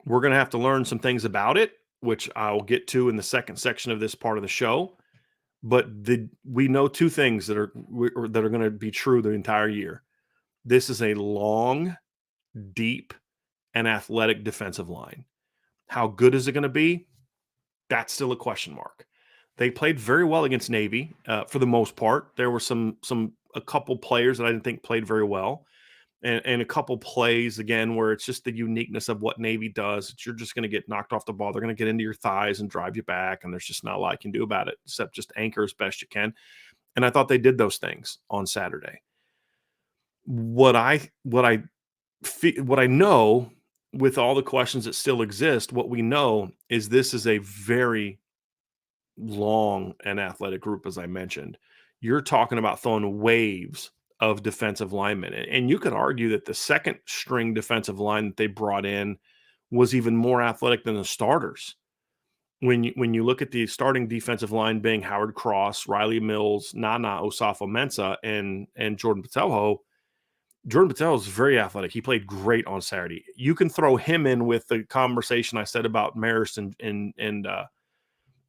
we're going to have to learn some things about it, which I'll get to in the second section of this part of the show. But we know two things that are going to be true the entire year. This is a long, deep, and athletic defensive line. How good is it going to be? That's still a question mark. They played very well against Navy for the most part. There were a couple players that I didn't think played very well. And a couple plays, again, where it's just the uniqueness of what Navy does. You're just going to get knocked off the ball. They're going to get into your thighs and drive you back, and there's just not a lot you can do about it except just anchor as best you can. And I thought they did those things on Saturday. What I know, with all the questions that still exist, what we know is this is a very long and athletic group, as I mentioned. You're talking about throwing waves of defensive linemen. And you could argue that the second string defensive line that they brought in was even more athletic than the starters. When you look at the starting defensive line being Howard Cross, Riley Mills, Nana Osafo-Mensah, and Jordan Patelho, Jordan Patelho is very athletic. He played great on Saturday. You can throw him in with the conversation I said about Marist and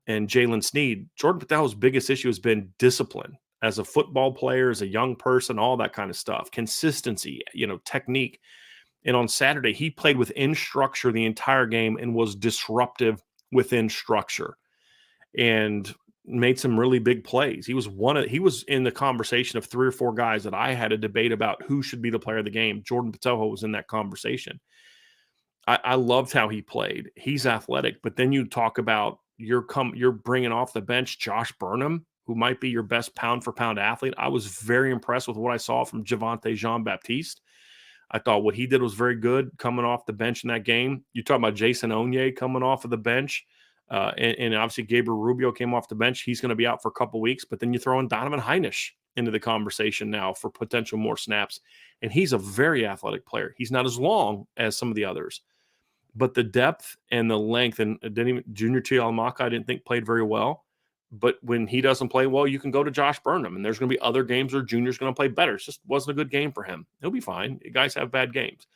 Jalen Sneed. Jordan Patelho's biggest issue has been discipline. As a football player, as a young person, all that kind of stuff, consistency, technique. And on Saturday, he played within structure the entire game and was disruptive within structure and made some really big plays. He was in the conversation of 3 or 4 guys that I had a debate about who should be the player of the game. Jordan Patelho was in that conversation. I loved how he played. He's athletic, but then you talk about you're bringing off the bench Josh Burnham, who might be your best pound-for-pound athlete. I was very impressed with what I saw from Javonte Jean-Baptiste. I thought what he did was very good coming off the bench in that game. You talk about Jason Onye coming off of the bench, and obviously Gabriel Rubio came off the bench. He's going to be out for a couple weeks, but then you throw in Donovan Heinisch into the conversation now for potential more snaps, and he's a very athletic player. He's not as long as some of the others, but the depth and the length, and Junior Tuihalamaka I didn't think played very well. But when he doesn't play well, you can go to Josh Burnham, and there's going to be other games where Junior's going to play better. It just wasn't a good game for him. He'll be fine. You guys have bad games.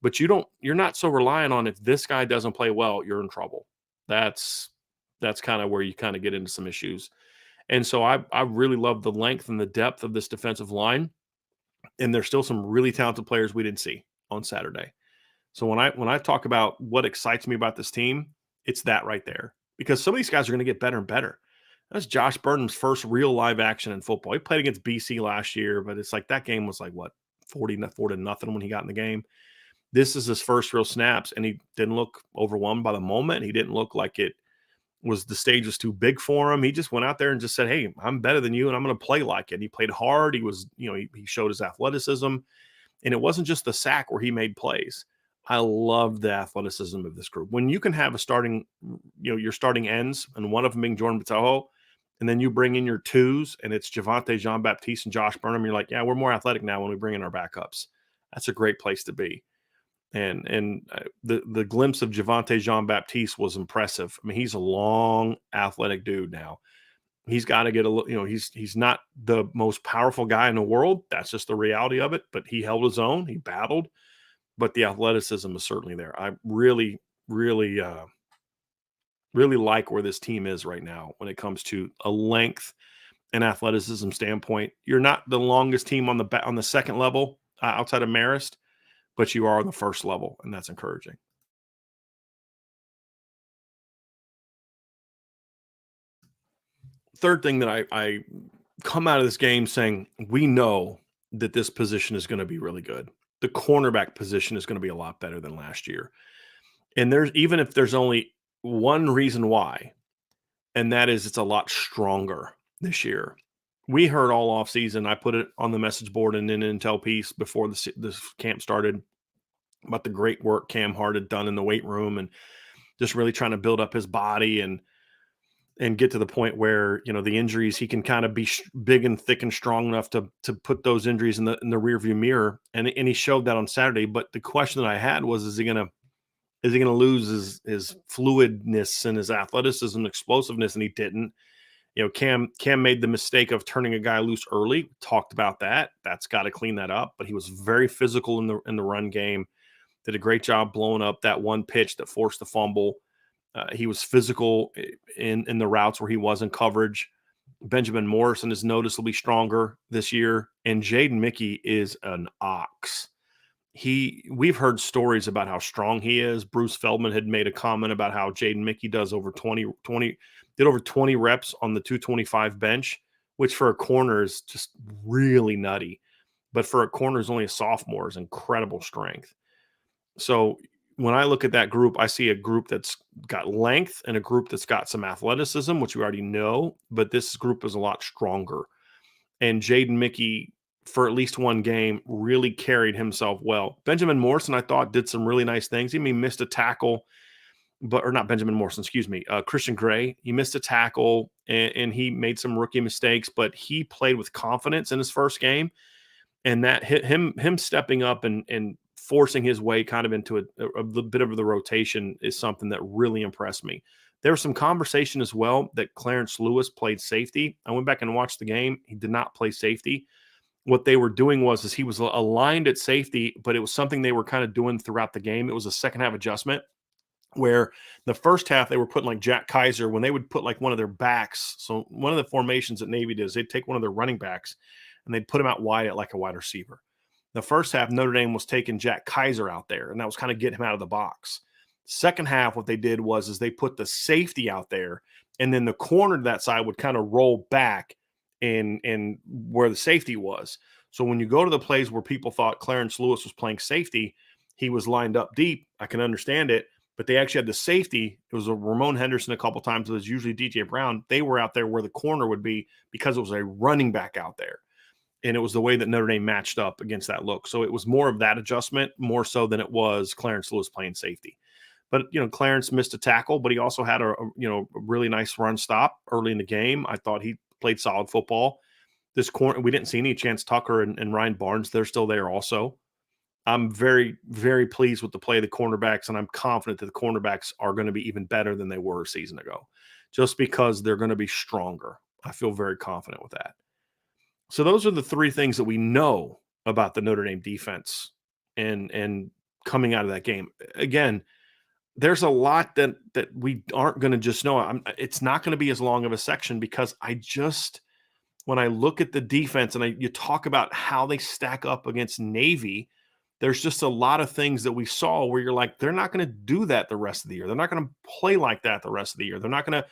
But you're not so reliant on if this guy doesn't play well, you're in trouble. That's kind of where you kind of get into some issues. And so I really love the length and the depth of this defensive line. And there's still some really talented players we didn't see on Saturday. So when I talk about what excites me about this team, it's that right there. Because some of these guys are going to get better and better. That's Josh Burnham's first real live action in football. He played against BC last year, but it's like that game was like what 44 to nothing when he got in the game. This is his first real snaps, and he didn't look overwhelmed by the moment. He didn't look like it was the stage was too big for him. He just went out there and just said, "Hey, I'm better than you, and I'm going to play like it." And he played hard. He was, he showed his athleticism, and it wasn't just the sack where he made plays. I love the athleticism of this group. When you can have a starting, your starting ends, and one of them being Jordan Botelho, and then you bring in your twos, and it's Javonte Jean-Baptiste and Josh Burnham. You're like, yeah, we're more athletic now when we bring in our backups. That's a great place to be. And the glimpse of Javonte Jean-Baptiste was impressive. I mean, he's a long, athletic dude now. He's got to get a little, he's not the most powerful guy in the world. That's just the reality of it. But he held his own. He battled. But the athleticism is certainly there. I really, really, really like where this team is right now when it comes to a length and athleticism standpoint. You're not the longest team on the second level outside of Marist, but you are on the first level, and that's encouraging. Third thing that I come out of this game saying, we know that this position is going to be really good. The cornerback position is going to be a lot better than last year. And even if there's only one reason why, and that is it's a lot stronger this year. We heard all off season. I put it on the message board in an intel piece before this camp started about the great work Cam Hart had done in the weight room and just really trying to build up his body and get to the point where, the injuries, he can kind of be big and thick and strong enough to put those injuries in the rearview mirror. And he showed that on Saturday. But the question that I had was, is he going to lose his fluidness and his athleticism and explosiveness? And he didn't. Cam made the mistake of turning a guy loose early. Talked about that. That's got to clean that up. But he was very physical in the run game. Did a great job blowing up that one pitch that forced the fumble. He was physical in the routes where he was in coverage. Benjamin Morrison is noticeably stronger this year, and Jaden Mickey is an ox. We've heard stories about how strong he is. Bruce Feldman had made a comment about how Jaden Mickey does over 20 reps on the 225 bench, which for a corner is just really nutty. But for a corner is only a sophomore is incredible strength. So when I look at that group, I see a group that's got length and a group that's got some athleticism, which we already know, but this group is a lot stronger. And Jaden Mickey, for at least one game, really carried himself well. Benjamin Morrison, I thought, did some really nice things. He missed a tackle, or not Benjamin Morrison, excuse me, Christian Gray. He missed a tackle, and he made some rookie mistakes, but he played with confidence in his first game. And that hit him stepping up and forcing his way kind of into a bit of the rotation is something that really impressed me. There was some conversation as well that Clarence Lewis played safety. I went back and watched the game. He did not play safety. What they were doing was he was aligned at safety, but it was something they were kind of doing throughout the game. It was a second half adjustment where the first half they were putting like Jack Kaiser when they would put like one of their backs. So one of the formations that Navy does, they'd take one of their running backs and they'd put him out wide at like a wide receiver. The first half, Notre Dame was taking Jack Kaiser out there, and that was kind of getting him out of the box. Second half, what they did was they put the safety out there, and then the corner to that side would kind of roll back in where the safety was. So when you go to the plays where people thought Clarence Lewis was playing safety, he was lined up deep. I can understand it, but they actually had the safety. It was a Ramon Henderson a couple times. It was usually DJ Brown. They were out there where the corner would be because it was a running back out there. And it was the way that Notre Dame matched up against that look. So it was more of that adjustment, more so than it was Clarence Lewis playing safety. But, Clarence missed a tackle, but he also had a really nice run stop early in the game. I thought he played solid football. This corner, we didn't see any Chance Tucker and Ryan Barnes. They're still there also. I'm very, very pleased with the play of the cornerbacks, and I'm confident that the cornerbacks are going to be even better than they were a season ago, just because they're going to be stronger. I feel very confident with that. So those are the three things that we know about the Notre Dame defense and coming out of that game. Again, there's a lot that we aren't going to just know. It's not going to be as long of a section because when I look at the defense and you talk about how they stack up against Navy, there's just a lot of things that we saw where you're like, they're not going to do that the rest of the year. They're not going to play like that the rest of the year. They're not going to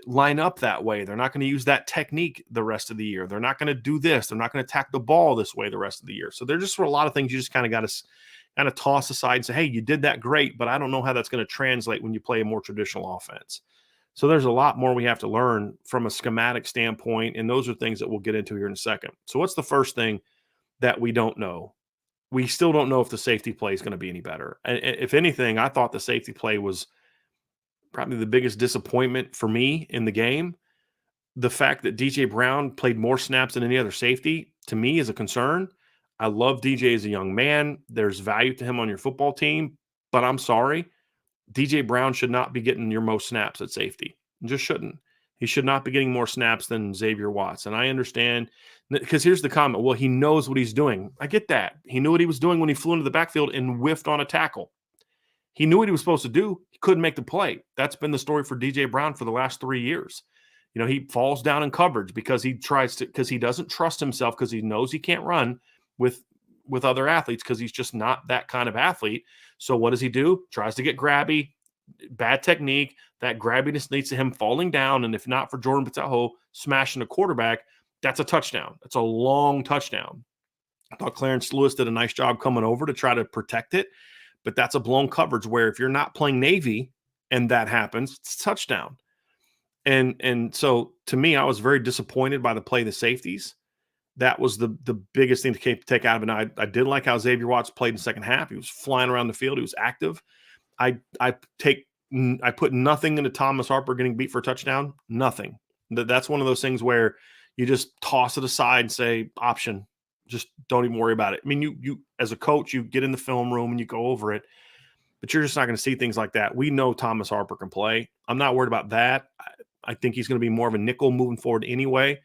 line up that way. They're not going to use that technique the rest of the year. They're not going to do this. They're not going to attack the ball this way the rest of the year. So there just were a lot of things you just kind of got to kind of toss aside and say, hey, you did that great, but I don't know how that's going to translate when you play a more traditional offense. So there's a lot more we have to learn from a schematic standpoint, and those are things that we'll get into here in a second. So what's the first thing that we don't know? We still don't know if the safety play is going to be any better. And if anything, I thought the safety play was probably the biggest disappointment for me in the game. The fact that DJ Brown played more snaps than any other safety, to me, is a concern. I love DJ as a young man. There's value to him on your football team, but I'm sorry. DJ Brown should not be getting your most snaps at safety. Just shouldn't. He should not be getting more snaps than Xavier Watts. And I understand, because here's the comment. Well, he knows what he's doing. I get that. He knew what he was doing when he flew into the backfield and whiffed on a tackle. He knew what he was supposed to do. He couldn't make the play. That's been the story for DJ Brown for the last 3 years. He falls down in coverage because he doesn't trust himself, because he knows he can't run with other athletes, because he's just not that kind of athlete. So what does he do? Tries to get grabby, bad technique. That grabbiness leads to him falling down, and if not for Jordan Pataho smashing the quarterback, that's a touchdown. That's a long touchdown. I thought Clarence Lewis did a nice job coming over to try to protect it, but that's a blown coverage where if you're not playing Navy and that happens, it's a touchdown. And so to me, I was very disappointed by the play of the safeties. That was the biggest thing to take out of it. I did like how Xavier Watts played in the second half. He was flying around the field. He was active. I put nothing into Thomas Harper getting beat for a touchdown. Nothing. That's one of those things where you just toss it aside and say, option. Just don't even worry about it. I mean, you as a coach, you get in the film room and you go over it, but you're just not going to see things like that. We know Thomas Harper can play. I'm not worried about that. I think he's going to be more of a nickel moving forward anyway.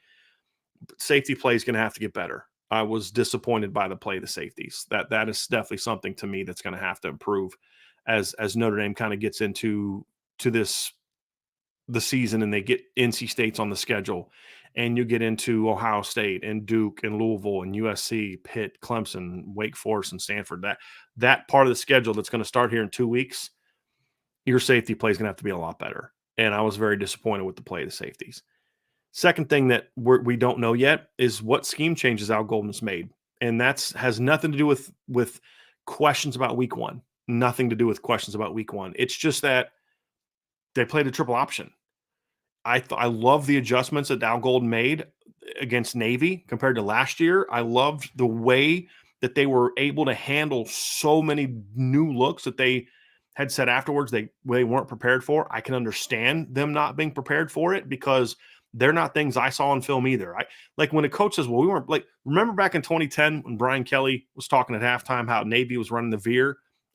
But safety play is going to have to get better. I was disappointed by the play of the safeties. That is definitely something to me that's going to have to improve as Notre Dame kind of gets into the season and they get NC State's on the schedule, and you get into Ohio State and Duke and Louisville and USC, Pitt, Clemson, Wake Forest, and Stanford. That part of the schedule that's going to start here in 2 weeks, your safety play is going to have to be a lot better. And I was very disappointed with the play of the safeties. Second thing that we don't know yet is what scheme changes Al Golden has made. And that has nothing to do with questions about week one. Nothing to do with questions about week one. It's just that they played a triple option. I love the adjustments that Al Golden made against Navy compared to last year. I loved the way that they were able to handle so many new looks that they had said afterwards they weren't prepared for. I can understand them not being prepared for it because they're not things I saw on film either. Like when a coach says, well, we weren't like, remember back in 2010 when Brian Kelly was talking at halftime how Navy was running the veer,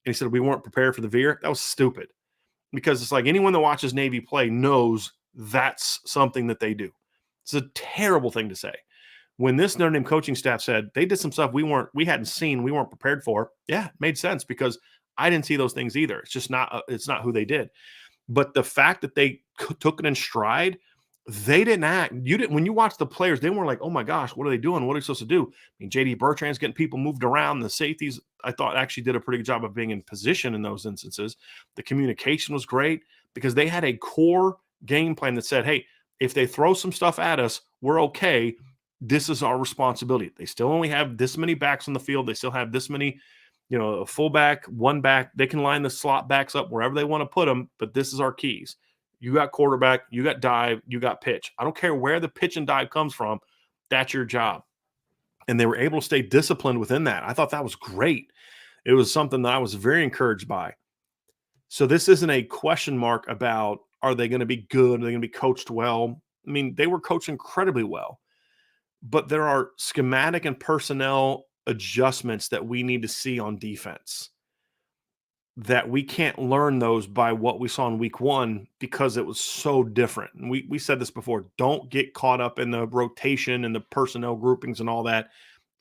and he said we weren't prepared for the veer? That was stupid, because it's like anyone that watches Navy play knows that's something that they do. It's a terrible thing to say. When this Notre Dame coaching staff said they did some stuff we hadn't seen, we weren't prepared for, yeah, it made sense because I didn't see those things either. It's just it's not who they did. But the fact that they took it in stride, they didn't act. When you watch the players, they weren't like, oh my gosh, what are they doing? What are they supposed to do? I mean, JD Bertrand's getting people moved around. The safeties, I thought, actually did a pretty good job of being in position in those instances. The communication was great because they had a core game plan that said, hey, if they throw some stuff at us, we're okay. This is our responsibility. They still only have this many backs on the field. They still have this many, a fullback, one back. They can line the slot backs up wherever they want to put them, but this is our keys. You got quarterback, you got dive, you got pitch. I don't care where the pitch and dive comes from. That's your job. And they were able to stay disciplined within that. I thought that was great. It was something that I was very encouraged by. So this isn't a question mark about, are they going to be good? Are they going to be coached well? I mean, they were coached incredibly well. But there are schematic and personnel adjustments that we need to see on defense that we can't learn those by what we saw in week one because it was so different. And we said this before, don't get caught up in the rotation and the personnel groupings and all that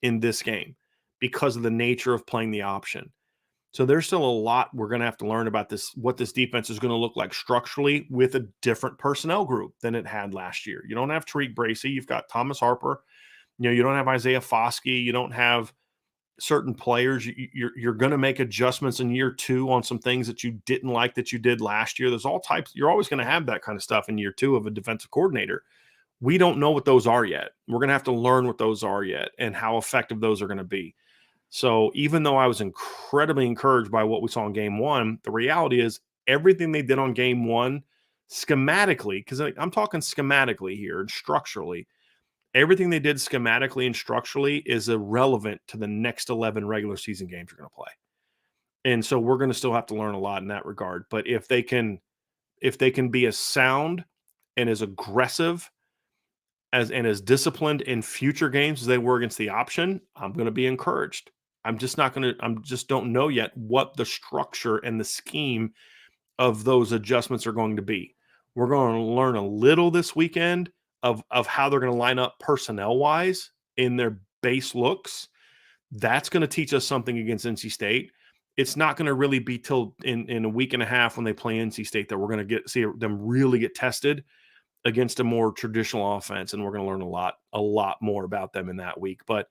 in this game because of the nature of playing the option. So there's still a lot we're going to have to learn about this, what this defense is going to look like structurally with a different personnel group than it had last year. You don't have Tariq Bracy. You've got Thomas Harper. You don't have Isaiah Foskey. You don't have certain players. You're going to make adjustments in year 2 on some things that you didn't like that you did last year. There's all types. You're always going to have that kind of stuff in year 2 of a defensive coordinator. We don't know what those are yet. We're going to have to learn what those are yet and how effective those are going to be. So even though I was incredibly encouraged by what we saw in game 1, the reality is everything they did on game 1 schematically, because I'm talking schematically here and structurally, everything they did schematically and structurally is irrelevant to the next 11 regular season games you're going to play. And so we're going to still have to learn a lot in that regard. But if they can be as sound and as aggressive and as disciplined in future games as they were against the option, I'm going to be encouraged. I'm just don't know yet what the structure and the scheme of those adjustments are going to be. We're going to learn a little this weekend of how they're going to line up personnel-wise in their base looks. That's going to teach us something against NC State. It's not going to really be till in a week and a half when they play NC State that we're going to see them really get tested against a more traditional offense, and we're going to learn a lot more about them in that week. But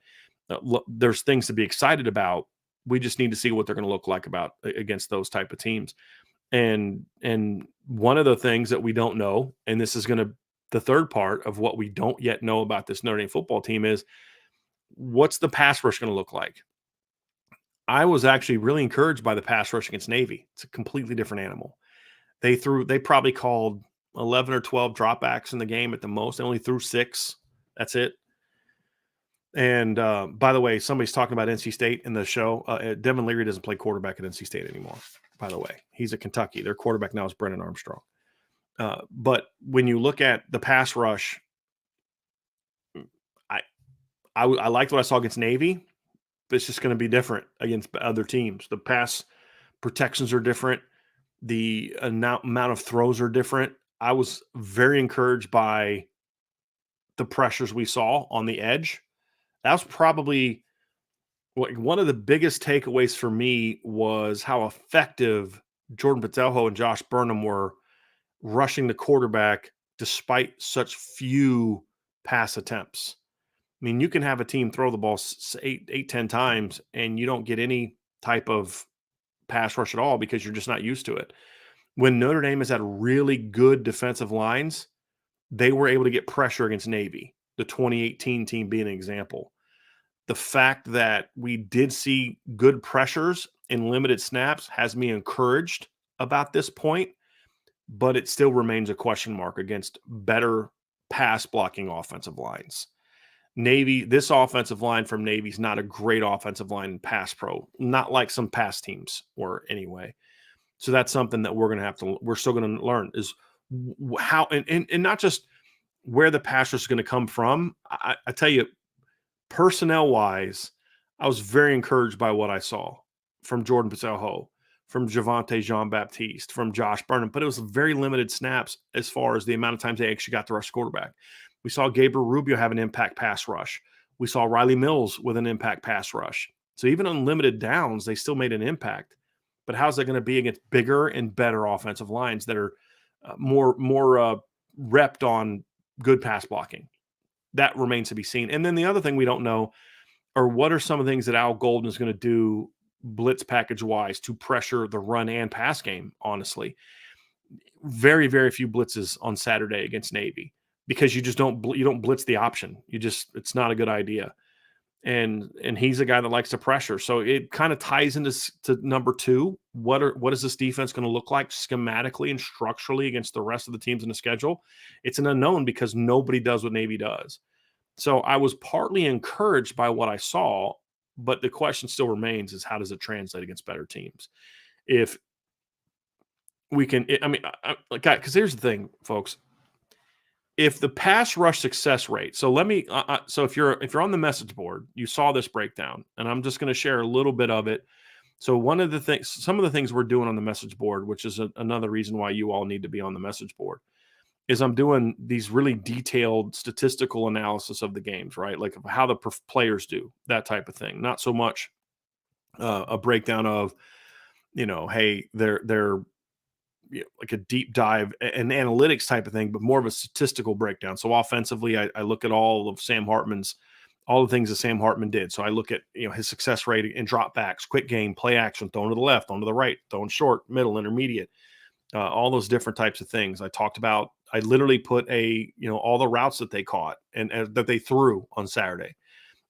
there's things to be excited about. We just need to see what they're going to look like against those type of teams. And one of the things that we don't know, and this is the third part of what we don't yet know about this Notre Dame football team, is what's the pass rush going to look like? I was actually really encouraged by the pass rush against Navy. It's a completely different animal. They probably called 11 or 12 dropbacks in the game at the most. They only threw 6. That's it. And by the way, somebody's talking about NC State in the show. Devin Leary doesn't play quarterback at NC State anymore, by the way. He's at Kentucky. Their quarterback now is Brennan Armstrong. But when you look at the pass rush, I liked what I saw against Navy, but it's just going to be different against other teams. The pass protections are different. The amount of throws are different. I was very encouraged by the pressures we saw on the edge. That was probably one of the biggest takeaways for me was how effective Jordan Patelho and Josh Burnham were rushing the quarterback despite such few pass attempts. I mean, you can have a team throw the ball 10 times and you don't get any type of pass rush at all because you're just not used to it. When Notre Dame has had really good defensive lines, they were able to get pressure against Navy, the 2018 team being an example. The fact that we did see good pressures in limited snaps has me encouraged about this point, but it still remains a question mark against better pass blocking offensive lines. Navy, this offensive line from Navy is not a great offensive line in pass pro, not like some pass teams were anyway. So that's something that we're still going to learn is how, and not just where the pass rush is going to come from. I tell you, personnel wise, I was very encouraged by what I saw from Jordan Patelho, from Javonte Jean-Baptiste, from Josh Burnham, but it was very limited snaps as far as the amount of times they actually got to rush quarterback. We saw Gabriel Rubio have an impact pass rush. We saw Riley Mills with an impact pass rush. So even on limited downs, they still made an impact. But how's that going to be against bigger and better offensive lines that are more repped on good pass blocking? That remains to be seen. And then the other thing we don't know are what are some of the things that Al Golden is going to do blitz package-wise to pressure the run and pass game, honestly. Very, very few blitzes on Saturday against Navy because you don't blitz the option. It's not a good idea. And he's a guy that likes to pressure. So it kind of ties into number 2. What is this defense going to look like schematically and structurally against the rest of the teams in the schedule? It's an unknown because nobody does what Navy does. So I was partly encouraged by what I saw, but the question still remains is how does it translate against better teams? If we can, because here's the thing, folks. If the pass rush success rate, so if you're on the message board, you saw this breakdown, and I'm just going to share a little bit of it. So some of the things we're doing on the message board, which is another reason why you all need to be on the message board, is I'm doing these really detailed statistical analysis of the games, right? Like how the players do, that type of thing. Not so much a breakdown of hey, they're like a deep dive, an analytics type of thing, but more of a statistical breakdown. So offensively, I look at all the things that Sam Hartman did. So I look at his success rate in dropbacks, quick game, play action, throwing to the left, throwing to the right, throwing short, middle, intermediate, all those different types of things. I literally put all the routes that they caught and that they threw on Saturday,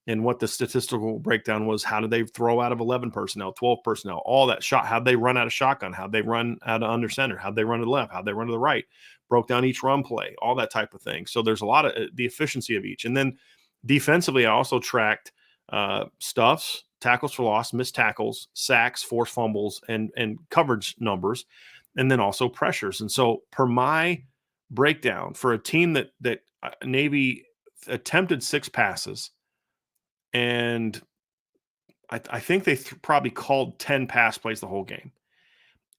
and what the statistical breakdown was. How did they throw out of 11 personnel, 12 personnel, all that shot? How'd they run out of shotgun? How'd they run out of under center? How'd they run to the left? How'd they run to the right? Broke down each run play, all that type of thing. So there's a lot of the efficiency of each. And then defensively, I also tracked stuffs, tackles for loss, missed tackles, sacks, forced fumbles, and coverage numbers, and then also pressures. And so per my breakdown, for a team that Navy attempted 6 passes, and I think they probably called 10 pass plays the whole game.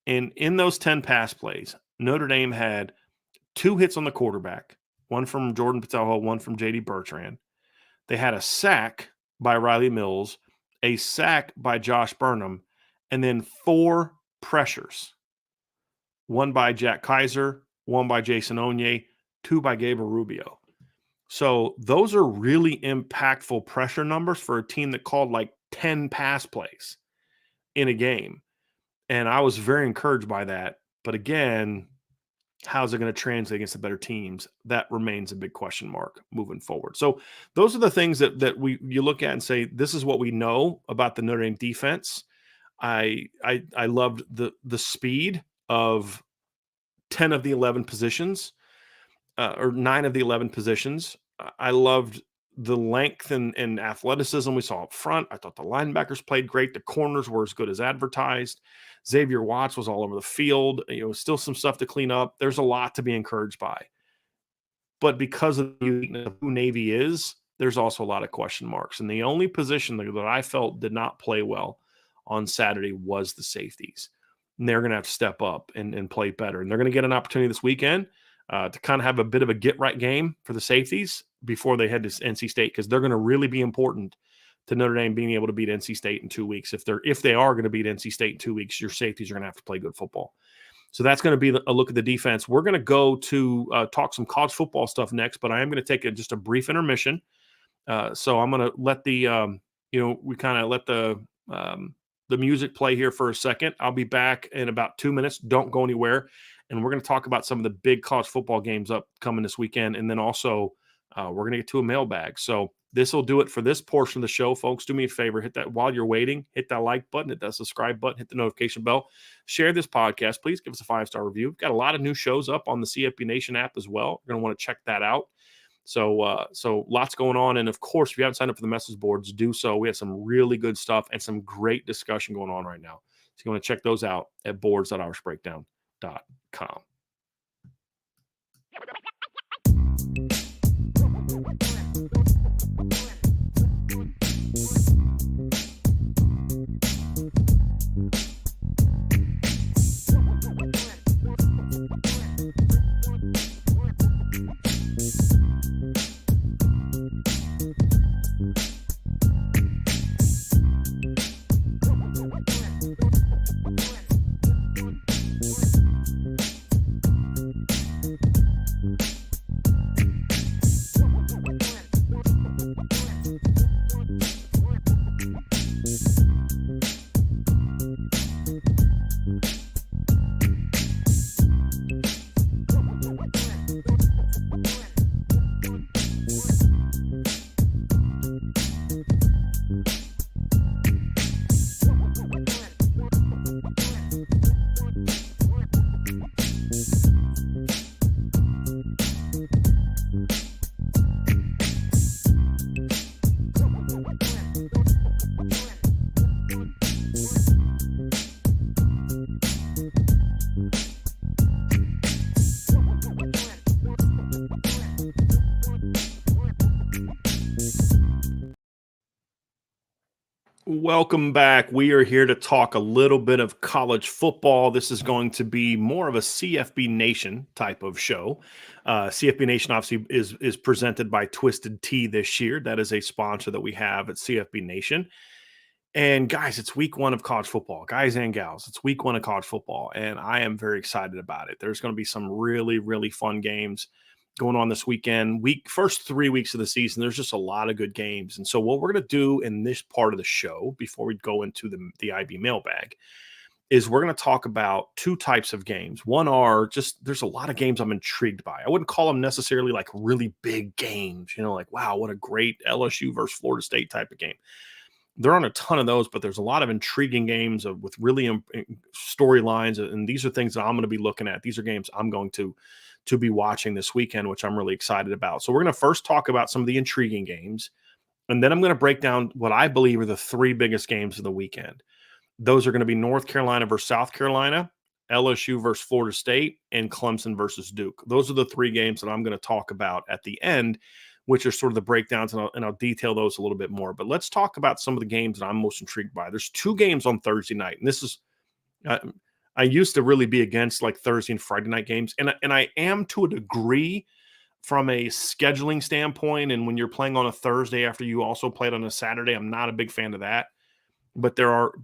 And in those 10 pass plays, Notre Dame had 2 hits on the quarterback, one from Jordan Patelho, one from J.D. Bertrand. They had a sack by Riley Mills, a sack by Josh Burnham, and then 4 pressures. One by Jack Kaiser, one by Jason Onye, 2 by Gabriel Rubio. So those are really impactful pressure numbers for a team that called like 10 pass plays in a game. And I was very encouraged by that. But again, how's it going to translate against the better teams? That remains a big question mark moving forward. So those are the things that you look at and say, this is what we know about the Notre Dame defense. I loved the speed of 10 of the 11 positions, or 9 of the 11 positions. I loved the length and athleticism we saw up front. I thought the linebackers played great. The corners were as good as advertised. Xavier Watts was all over the field. Still some stuff to clean up. There's a lot to be encouraged by. But because of the uniqueness of who Navy is, there's also a lot of question marks. And the only position that I felt did not play well on Saturday was the safeties. And they're going to have to step up and play better. And they're going to get an opportunity this weekend to kind of have a bit of a get-right game for the safeties before they head to NC State, because they're going to really be important to Notre Dame being able to beat NC State in 2 weeks. If they are going to beat NC State in 2 weeks, your safeties are going to have to play good football. So that's going to be a look at the defense. We're going to go to talk some college football stuff next, but I am going to take just a brief intermission. So I'm going to let we kind of let the music play here for a second. I'll be back in about 2 minutes. Don't go anywhere. And we're going to talk about some of the big college football games coming this weekend. And then also we're going to get to a mailbag. So this will do it for this portion of the show, folks. Do me a favor. Hit that while you're waiting. Hit that like button. Hit that subscribe button. Hit the notification bell. Share this podcast. Please give us a 5-star review. We've got a lot of new shows up on the CFB Nation app as well. You're going to want to check that out. So lots going on. And, of course, if you haven't signed up for the message boards, do so. We have some really good stuff and some great discussion going on right now. So you want to check those out at boards.irishbreakdown.com. Welcome back. We are here to talk a little bit of college football. This is going to be more of a CFB Nation type of show. CFB Nation obviously is presented by Twisted Tea this year. That is a sponsor that we have at CFB Nation. And guys, it's week 1 of college football. Guys and gals, it's week 1 of college football, and I am very excited about it. There's going to be some really, really fun games going on this weekend. First 3 weeks of the season, there's just a lot of good games. And so what we're going to do in this part of the show before we go into the IB mailbag is we're going to talk about 2 types of games. One are just there's a lot of games I'm intrigued by. I wouldn't call them necessarily like really big games, like, wow, what a great LSU versus Florida State type of game. There aren't a ton of those, but there's a lot of intriguing games with really storylines, and these are things that I'm going to be looking at. These are games I'm going to be watching this weekend, which I'm really excited about. So we're going to first talk about some of the intriguing games, and then I'm going to break down what I believe are the 3 biggest games of the weekend. Those are going to be North Carolina versus South Carolina, LSU versus Florida State, and Clemson versus Duke. Those are the 3 games that I'm going to talk about at the end, which are sort of the breakdowns, and I'll detail those a little bit more. But let's talk about some of the games that I'm most intrigued by. There's 2 games on Thursday night, and this is I used to really be against like Thursday and Friday night games, and I am to a degree from a scheduling standpoint. And when you're playing on a Thursday after you also played on a Saturday, I'm not a big fan of that. But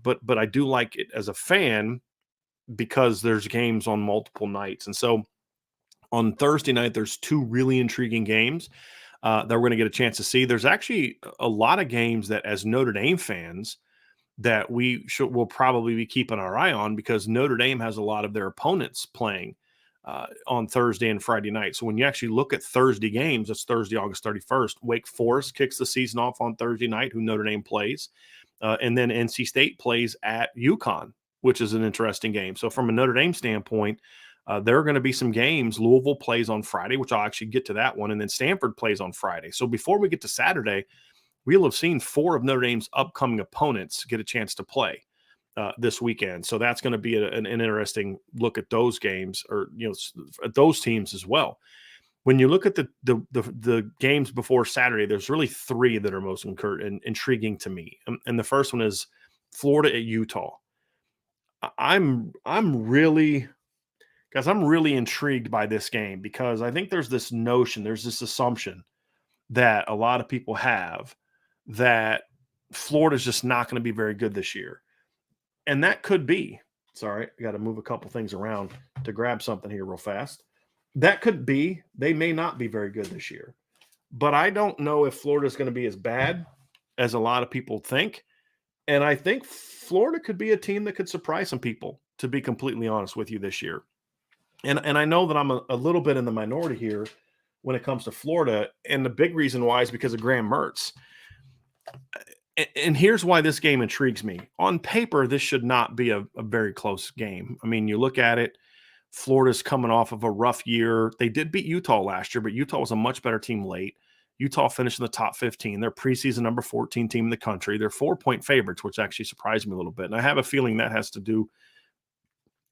but I do like it as a fan because there's games on multiple nights, and so on Thursday night there's 2 really intriguing games that we're going to get a chance to see. There's actually a lot of games that, as Notre Dame fans, that will probably be keeping our eye on because Notre Dame has a lot of their opponents playing on Thursday and Friday night. So when you actually look at Thursday games, that's Thursday, August 31st. Wake Forest kicks the season off on Thursday night, who Notre Dame plays, and then NC State plays at UConn, which is an interesting game. So from a Notre Dame standpoint, there are going to be some games. Louisville plays on Friday, which I'll actually get to that one, and then Stanford plays on Friday. So before we get to Saturday, we'll have seen 4 of Notre Dame's upcoming opponents get a chance to play this weekend. So that's going to be an interesting look at those games, or at those teams as well. When you look at the games before Saturday, there's really 3 that are most intriguing to me, and the first one is Florida at Utah. I'm really intrigued by this game because I think there's this assumption that a lot of people have that Florida's just not going to be very good this year. And that could be. Sorry, I got to move a couple things around to grab something here real fast. That could be. They may not be very good this year. But I don't know if Florida's going to be as bad as a lot of people think. And I think Florida could be a team that could surprise some people, to be completely honest with you, this year. And I know that I'm a little bit in the minority here when it comes to Florida. And the big reason why is because of Graham Mertz. And here's why this game intrigues me. On paper, this should not be a very close game. I mean, you look at it, Florida's coming off of a rough year. They did beat Utah last year, but Utah was a much better team late. Utah finished in the top 15. They're preseason number 14 team in the country. They're 4-point favorites, which actually surprised me a little bit. And I have a feeling that has to do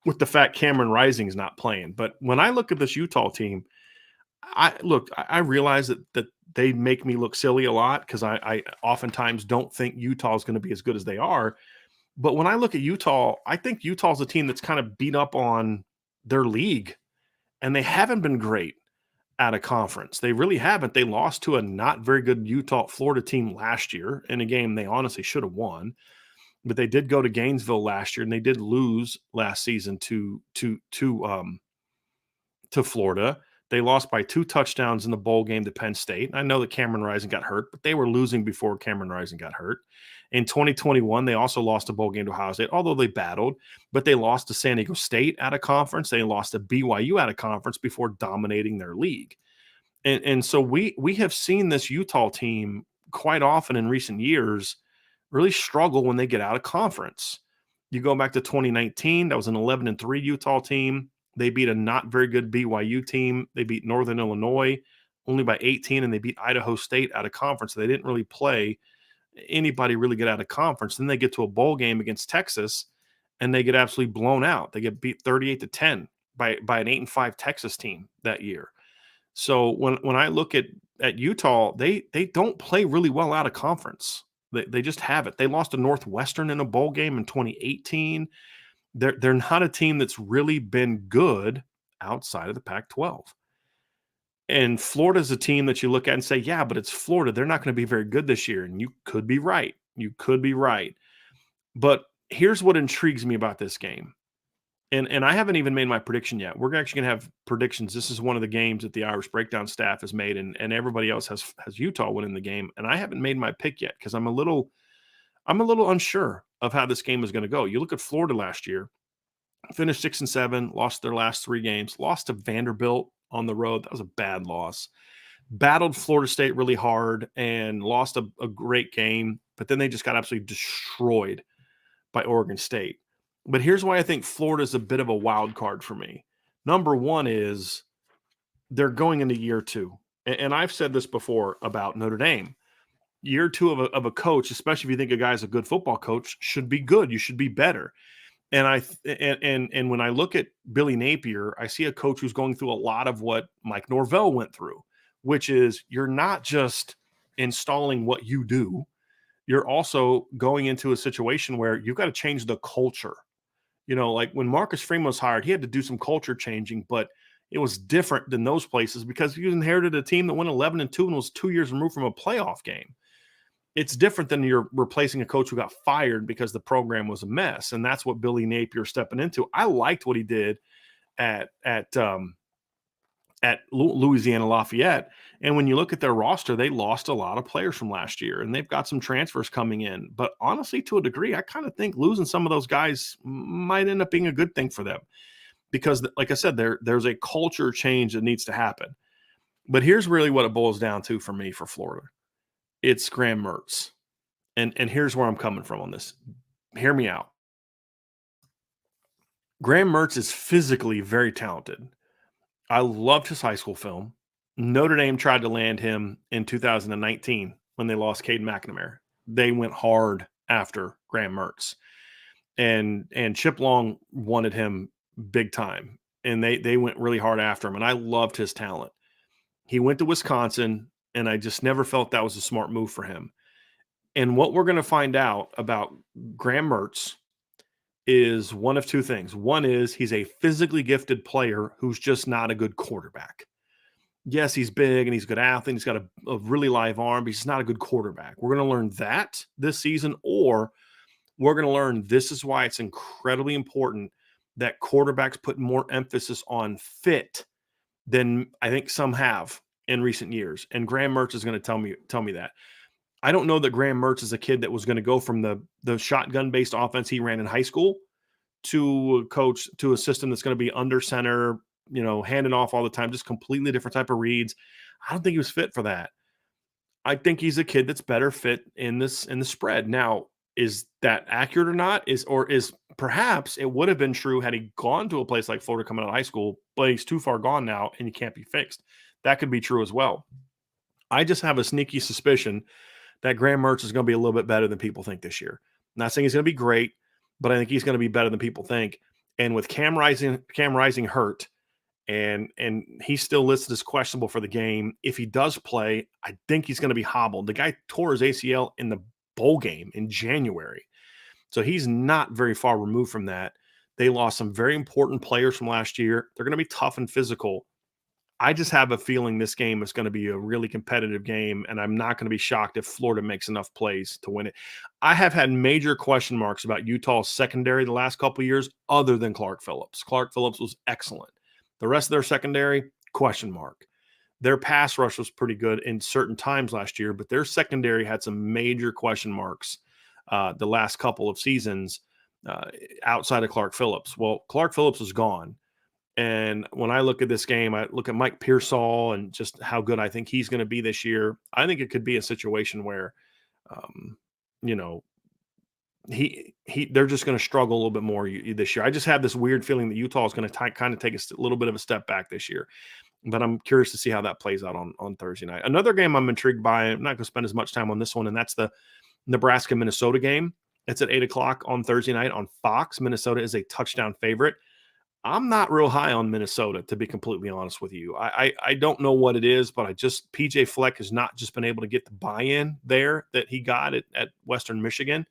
with the fact Cameron Rising is not playing. But when I look at this Utah team, I realize that they make me look silly a lot because I oftentimes don't think Utah is going to be as good as they are. But when I look at Utah, I think Utah's a team that's kind of beat up on their league, and they haven't been great at a conference. They really haven't. They lost to a not very good Florida team last year in a game they honestly should have won. But they did go to Gainesville last year, and they did lose last season to Florida. They lost by 2 touchdowns in the bowl game to Penn State. I know that Cameron Rising got hurt, but they were losing before Cameron Rising got hurt. In 2021, they also lost a bowl game to Ohio State, although they battled, but they lost to San Diego State at a conference. They lost to BYU at a conference before dominating their league. And so we have seen this Utah team quite often in recent years really struggle when they get out of conference. You go back to 2019, that was an 11-3 Utah team. They beat a not very good BYU team. They beat Northern Illinois only by 18, and they beat Idaho State out of conference. They didn't really play anybody really get out of conference. Then they get to a bowl game against Texas, and they get absolutely blown out. They get beat 38-10 by an 8-5 Texas team that year. So when I look at Utah, they don't play really well out of conference. They just have it. They lost to Northwestern in a bowl game in 2018. They're not a team that's really been good outside of the Pac-12. And Florida's a team that you look at and say, yeah, but it's Florida. They're not going to be very good this year. And you could be right. You could be right. But here's what intrigues me about this game. And I haven't even made my prediction yet. We're actually going to have predictions. This is one of the games that the Irish Breakdown staff has made, and everybody else has Utah winning the game. And I haven't made my pick yet because I'm a little unsure of how this game is going to go. You look at Florida last year, finished 6-7, lost their last 3 games, lost to Vanderbilt on the road. That was a bad loss. Battled Florida State really hard and lost a great game, but then they just got absolutely destroyed by Oregon State. But here's why I think Florida is a bit of a wild card for me. Number one is they're going into year 2. And I've said this before about Notre Dame. Year 2 of a coach, especially if you think a guy's a good football coach, should be good. You should be better. And when I look at Billy Napier, I see a coach who's going through a lot of what Mike Norvell went through, which is you're not just installing what you do. You're also going into a situation where you've got to change the culture. Like when Marcus Freeman was hired, he had to do some culture changing, but it was different than those places because he inherited a team that went 11-2 and was 2 years removed from a playoff game. It's different than you're replacing a coach who got fired because the program was a mess, and that's what Billy Napier stepping into. I liked what he did at Louisiana Lafayette. And when you look at their roster, they lost a lot of players from last year, and they've got some transfers coming in. But honestly, to a degree, I kind of think losing some of those guys might end up being a good thing for them because, like I said, there's a culture change that needs to happen. But here's really what it boils down to for me for Florida. It's Graham Mertz. And here's where I'm coming from on this. Hear me out. Graham Mertz is physically very talented. I loved his high school film. Notre Dame tried to land him in 2019 when they lost Cade McNamara. They went hard after Graham Mertz. And Chip Long wanted him big time. And they went really hard after him. And I loved his talent. He went to Wisconsin, and I just never felt that was a smart move for him. And what we're going to find out about Graham Mertz is one of two things. One is he's a physically gifted player who's just not a good quarterback. Yes, he's big and he's a good athlete. He's got a really live arm, but he's not a good quarterback. We're going to learn that this season, or we're going to learn this is why it's incredibly important that quarterbacks put more emphasis on fit than I think some have in recent years. And Graham Mertz is going to tell me that. I don't know that Graham Mertz is a kid that was going to go from the shotgun-based offense he ran in high school to a system that's going to be under center, handing off all the time, just completely different type of reads. I don't think he was fit for that. I think he's a kid that's better fit in the spread. Now, is that accurate or not? Is perhaps it would have been true had he gone to a place like Florida coming out of high school, but he's too far gone now and he can't be fixed. That could be true as well. I just have a sneaky suspicion that Graham Mertz is going to be a little bit better than people think this year. I'm not saying he's going to be great, but I think he's going to be better than people think. And with Cam Rising hurt, and he's still listed as questionable for the game. If he does play, I think he's going to be hobbled. The guy tore his ACL in the bowl game in January. So he's not very far removed from that. They lost some very important players from last year. They're going to be tough and physical. I just have a feeling this game is going to be a really competitive game, and I'm not going to be shocked if Florida makes enough plays to win it. I have had major question marks about Utah's secondary the last couple of years other than Clark Phillips. Clark Phillips was excellent. The rest of their secondary, question mark. Their pass rush was pretty good in certain times last year, but their secondary had some major question marks the last couple of seasons outside of Clark Phillips. Well, Clark Phillips is gone. And when I look at this game, I look at Mike Pearsall and just how good I think he's going to be this year. I think it could be a situation where, they're just going to struggle a little bit more this year. I just have this weird feeling that Utah is going to kind of take a little bit of a step back this year. But I'm curious to see how that plays out on Thursday night. Another game I'm intrigued by, I'm not going to spend as much time on this one, and that's the Nebraska-Minnesota game. It's at 8 o'clock on Thursday night on Fox. Minnesota is a touchdown favorite. I'm not real high on Minnesota, to be completely honest with you. I don't know what it is, but PJ Fleck has not just been able to get the buy-in there that he got at Western Michigan.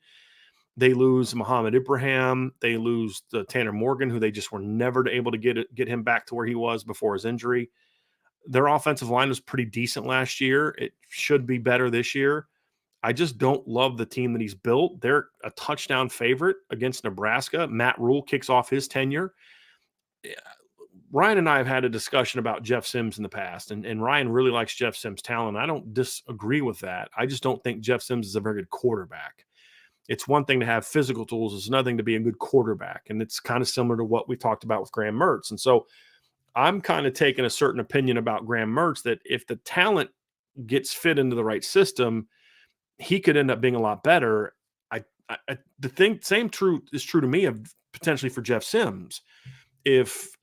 They lose Muhammad Ibrahim. They lose Tanner Morgan, who they just were never able to get him back to where he was before his injury. Their offensive line was pretty decent last year. It should be better this year. I just don't love the team that he's built. They're a touchdown favorite against Nebraska. Matt Rule kicks off his tenure. Ryan and I have had a discussion about Jeff Sims in the past, and Ryan really likes Jeff Sims' talent. I don't disagree with that. I just don't think Jeff Sims is a very good quarterback. It's one thing to have physical tools. It's another thing to be a good quarterback. And it's kind of similar to what we talked about with Graham Mertz. And so I'm kind of taking a certain opinion about Graham Mertz that if the talent gets fit into the right system, he could end up being a lot better. Same true is true to me of potentially for Jeff Sims. If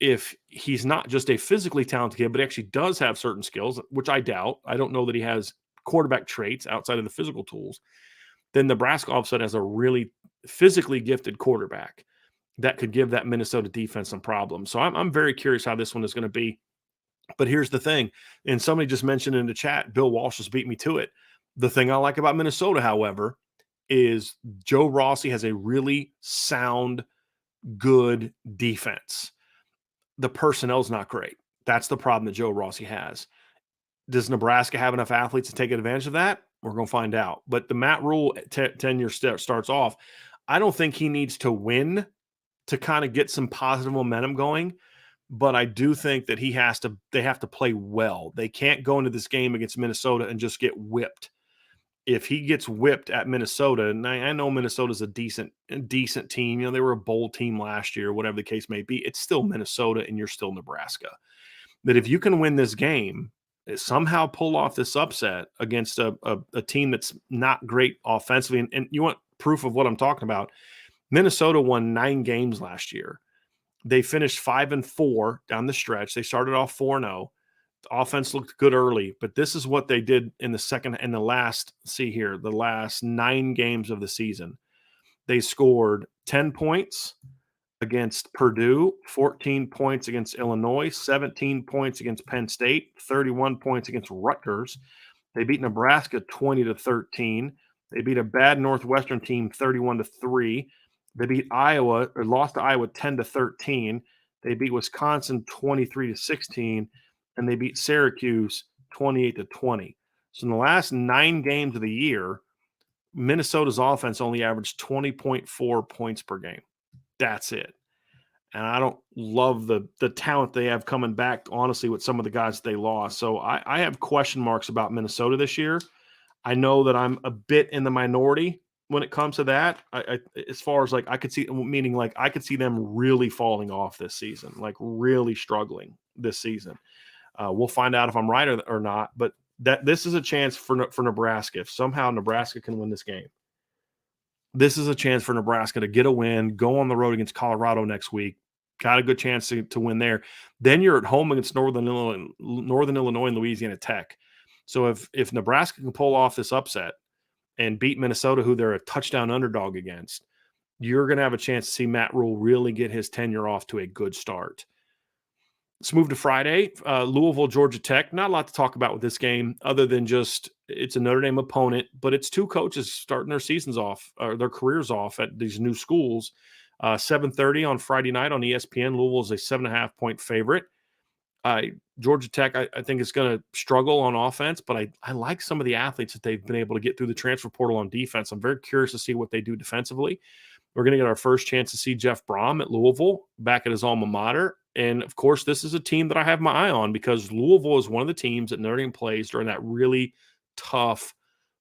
he's not just a physically talented kid, but actually does have certain skills, which I doubt. I don't know that he has quarterback traits outside of the physical tools. Then Nebraska all of a sudden has a really physically gifted quarterback that could give that Minnesota defense some problems. So I'm very curious how this one is going to be. But here's the thing, and somebody just mentioned in the chat, Bill Walsh just beat me to it. The thing I like about Minnesota, however, is Joe Rossi has a really sound, good defense. The personnel's not great. That's the problem that Joe Rossi has. Does Nebraska have enough athletes to take advantage of that? We're going to find out. But the Matt Rule tenure starts off. I don't think he needs to win to kind of get some positive momentum going. But I do think that they have to play well. They can't go into this game against Minnesota and just get whipped. If he gets whipped at Minnesota, and I know Minnesota's a decent team. You know, they were a bowl team last year, whatever the case may be. It's still Minnesota, and you're still Nebraska. That if you can win this game, somehow pull off this upset against a team that's not great offensively, and you want proof of what I'm talking about, Minnesota won 9 games last year. They finished 5-4 down the stretch. They started off 4-0. The offense looked good early, but this is what they did in the last 9 games of the season. They scored 10 points against Purdue, 14 points against Illinois, 17 points against Penn State, 31 points against Rutgers. They beat Nebraska 20-13. They beat a bad Northwestern team 31-3. They beat lost to Iowa 10-13. They beat Wisconsin 23-16, and they beat Syracuse 28-20. So in the last 9 games of the year, Minnesota's offense only averaged 20.4 points per game. That's it. And I don't love the talent they have coming back, honestly, with some of the guys that they lost. So I have question marks about Minnesota this year. I know that I'm a bit in the minority when it comes to that. As far as I could see them really falling off this season, like really struggling this season. We'll find out if I'm right or not, but this is a chance for Nebraska. If somehow Nebraska can win this game, this is a chance for Nebraska to get a win, go on the road against Colorado next week. Got a good chance to win there. Then you're at home against Northern Illinois and Louisiana Tech. So if Nebraska can pull off this upset and beat Minnesota, who they're a touchdown underdog against, you're going to have a chance to see Matt Rule really get his tenure off to a good start. Let's move to Friday. Louisville, Georgia Tech. Not a lot to talk about with this game other than just it's a Notre Dame opponent, but it's 2 coaches starting their seasons off, or their careers off at these new schools. 7:30 on Friday night on ESPN. Louisville is a 7.5-point favorite. Georgia Tech, I think, is going to struggle on offense, but I like some of the athletes that they've been able to get through the transfer portal on defense. I'm very curious to see what they do defensively. We're going to get our first chance to see Jeff Brom at Louisville, back at his alma mater. And, of course, this is a team that I have my eye on because Louisville is one of the teams that Notre Dame plays during that really tough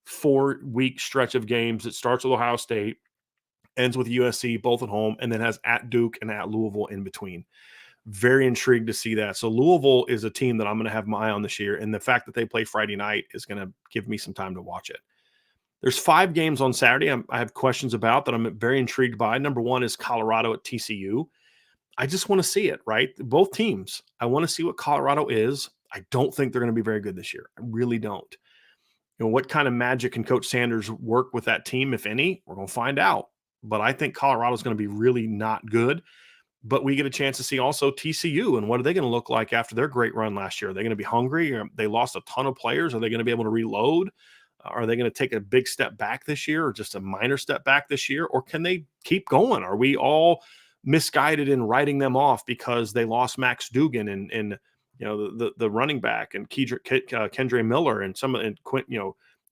4-week stretch of games. It starts with Ohio State, ends with USC, both at home, and then has at Duke and at Louisville in between. Very intrigued to see that. So Louisville is a team that I'm going to have my eye on this year, and the fact that they play Friday night is going to give me some time to watch it. There's 5 games on Saturday I have questions about that I'm very intrigued by. Number 1 is Colorado at TCU. I just want to see it, right? Both teams. I want to see what Colorado is. I don't think they're going to be very good this year. I really don't. You know, what kind of magic can Coach Sanders work with that team, if any? We're going to find out. But I think Colorado is going to be really not good. But we get a chance to see also TCU, and what are they going to look like after their great run last year? Are they going to be hungry? They lost a ton of players. Are they going to be able to reload? Are they going to take a big step back this year or just a minor step back this year? Or can they keep going? Are we all misguided in writing them off because they lost Max Duggan and you know the running back and Kendre Miller and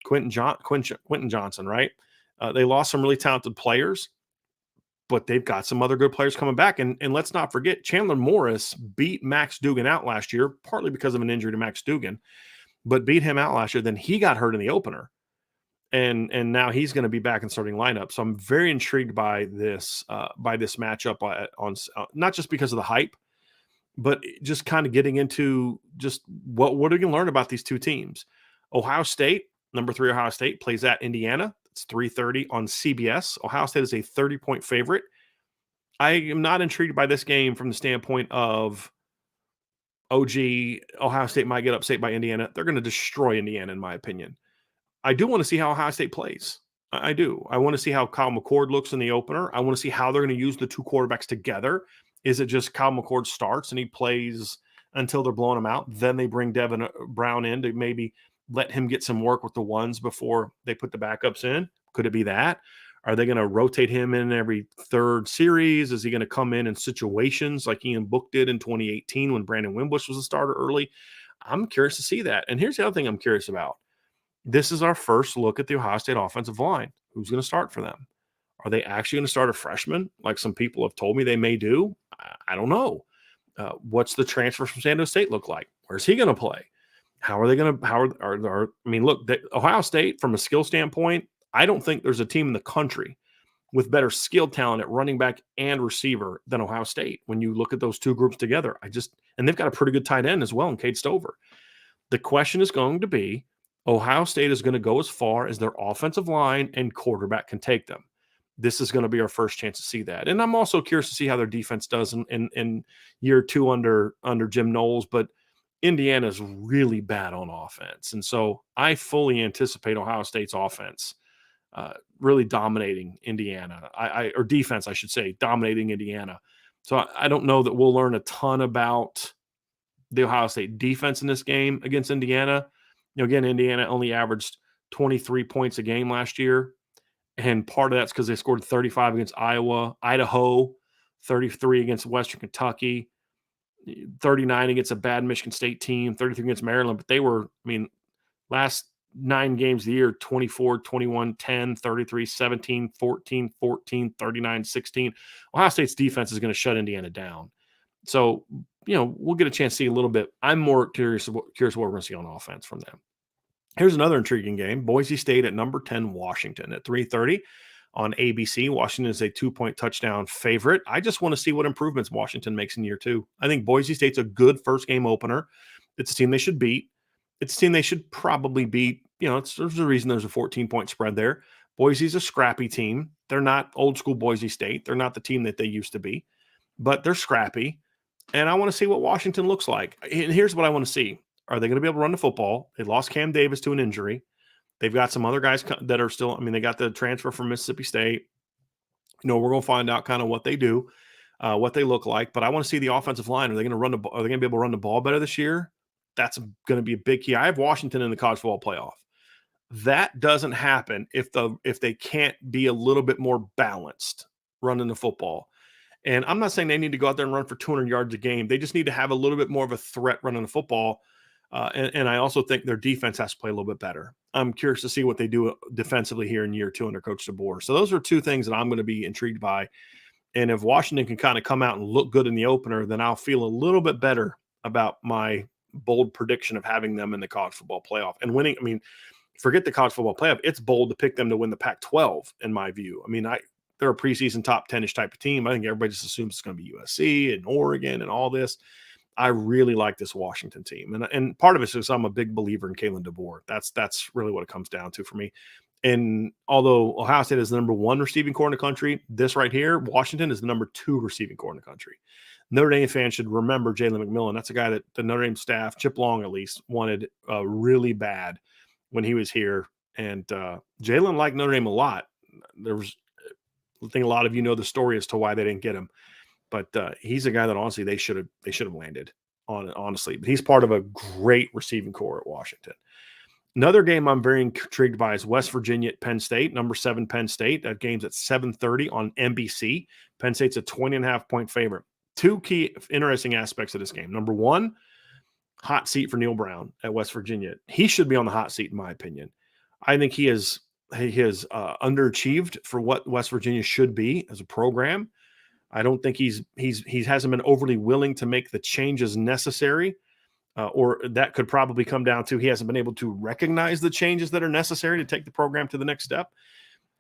Quentin Johnson, right? They lost some really talented players, but they've got some other good players coming back. And let's not forget, Chandler Morris beat Max Dugan out last year, partly because of an injury to Max Dugan, but beat him out last year. Then he got hurt in the opener. And now he's going to be back in starting lineup. So I'm very intrigued by this matchup on not just because of the hype, but just kind of getting into just what are we going to learn about these two teams. Ohio State, number 3 Ohio State, plays at Indiana. It's 3:30 on CBS. Ohio State is a 30-point favorite. I am not intrigued by this game from the standpoint of, oh, gee, Ohio State might get upset by Indiana. They're going to destroy Indiana, in my opinion. I do want to see how Ohio State plays. I do. I want to see how Kyle McCord looks in the opener. I want to see how they're going to use the two quarterbacks together. Is it just Kyle McCord starts and he plays until they're blowing him out? Then they bring Devin Brown in to maybe let him get some work with the ones before they put the backups in. Could it be that? Are they going to rotate him in every third series? Is he going to come in situations like Ian Book did in 2018 when Brandon Wimbush was a starter early? I'm curious to see that. And here's the other thing I'm curious about. This is our first look at the Ohio State offensive line. Who's going to start for them? Are they actually going to start a freshman like some people have told me they may do? I don't know. What's the transfer from San Diego State look like? Where's he going to play? How are they going to – I mean, look, Ohio State, from a skill standpoint, I don't think there's a team in the country with better skill talent at running back and receiver than Ohio State. When you look at those two groups together, and they've got a pretty good tight end as well in Cade Stover. The question is going to be, Ohio State is going to go as far as their offensive line and quarterback can take them. This is going to be our first chance to see that. And I'm also curious to see how their defense does in year 2 under Jim Knowles, but Indiana is really bad on offense. And so I fully anticipate Ohio State's offense really dominating Indiana, or defense, I should say, dominating Indiana. So I don't know that we'll learn a ton about the Ohio State defense in this game against Indiana. Again, Indiana only averaged 23 points a game last year, and part of that's because they scored 35 against Iowa, Idaho, 33 against Western Kentucky, 39 against a bad Michigan State team, 33 against Maryland. But they were, last 9 games of the year, 24, 21, 10, 33, 17, 14, 14, 39, 16. Ohio State's defense is going to shut Indiana down. So, we'll get a chance to see a little bit. I'm more curious what we're going to see on offense from them. Here's another intriguing game. Boise State at number 10, Washington at 3:30 on ABC. Washington is a 2-point touchdown favorite. I just want to see what improvements Washington makes in year 2. I think Boise State's a good first game opener. It's a team they should beat. It's a team they should probably beat. There's a reason there's a 14-point spread there. Boise's a scrappy team. They're not old school Boise State. They're not the team that they used to be, but they're scrappy. And I want to see what Washington looks like. And here's what I want to see. Are they going to be able to run the football? They lost Cam Davis to an injury. They've got some other guys that are still – they got the transfer from Mississippi State. We're going to find out kind of what they do, what they look like. But I want to see the offensive line. Are they going to are they going to be able to run the ball better this year? That's going to be a big key. I have Washington in the college football playoff. That doesn't happen if they can't be a little bit more balanced running the football. And I'm not saying they need to go out there and run for 200 yards a game. They just need to have a little bit more of a threat running the football. And I also think their defense has to play a little bit better. I'm curious to see what they do defensively here in year 2 under Coach DeBoer. So those are 2 things that I'm going to be intrigued by. And if Washington can kind of come out and look good in the opener, then I'll feel a little bit better about my bold prediction of having them in the college football playoff and winning. Forget the college football playoff. It's bold to pick them to win the Pac-12 in my view. They're a preseason top 10-ish type of team. I think everybody just assumes it's going to be USC and Oregon and all this. I really like this Washington team. And part of it is because I'm a big believer in Kalen DeBoer. That's really what it comes down to for me. And although Ohio State is the number 1 receiving corps in the country, this right here, Washington is the number 2 receiving corps in the country. Notre Dame fans should remember Jalen McMillan. That's a guy that the Notre Dame staff, Chip Long at least, wanted really bad when he was here. And Jalen liked Notre Dame a lot. I think a lot of you know the story as to why they didn't get him, but he's a guy that honestly they should have landed on. Honestly, but he's part of a great receiving corps at Washington. Another game I'm very intrigued by is West Virginia at Penn State, number 7 Penn State. That game's at 7:30 on NBC. Penn State's a 20.5-point favorite. 2 key interesting aspects of this game. Number 1, hot seat for Neil Brown at West Virginia. He should be on the hot seat in my opinion. I think he has underachieved for what West Virginia should be as a program. I don't think he hasn't been overly willing to make the changes necessary, or that could probably come down to he hasn't been able to recognize the changes that are necessary to take the program to the next step,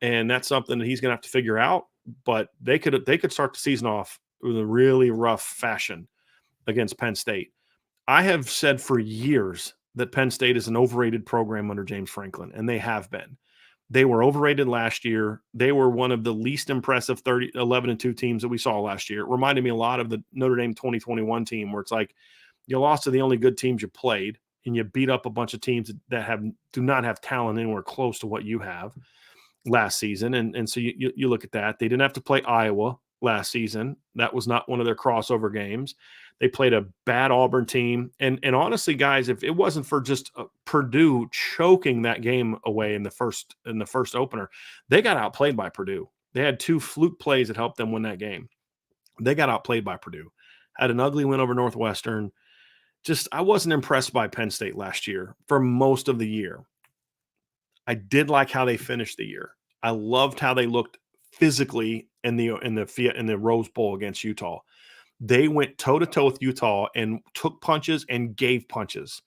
and that's something that he's going to have to figure out. But they could start the season off with a really rough fashion against Penn State. I have said for years that Penn State is an overrated program under James Franklin, and they have been. They were overrated last year. They were one of the least impressive 11-2 teams that we saw last year. It reminded me a lot of the Notre Dame 2021 team, where it's like you lost to the only good teams you played, and you beat up a bunch of teams that do not have talent anywhere close to what you have last season. And so you look at that. They didn't have to play Iowa last season. That was not one of their crossover games. They played a bad Auburn team. And honestly, guys, if it wasn't for just Purdue choking that game away in the first opener, they got outplayed by Purdue. They had 2 fluke plays that helped them win that game. They got outplayed by Purdue. Had an ugly win over Northwestern. I wasn't impressed by Penn State last year for most of the year. I did like how they finished the year. I loved how they looked physically in the Rose Bowl against Utah. They went toe-to-toe with Utah and took punches and gave punches.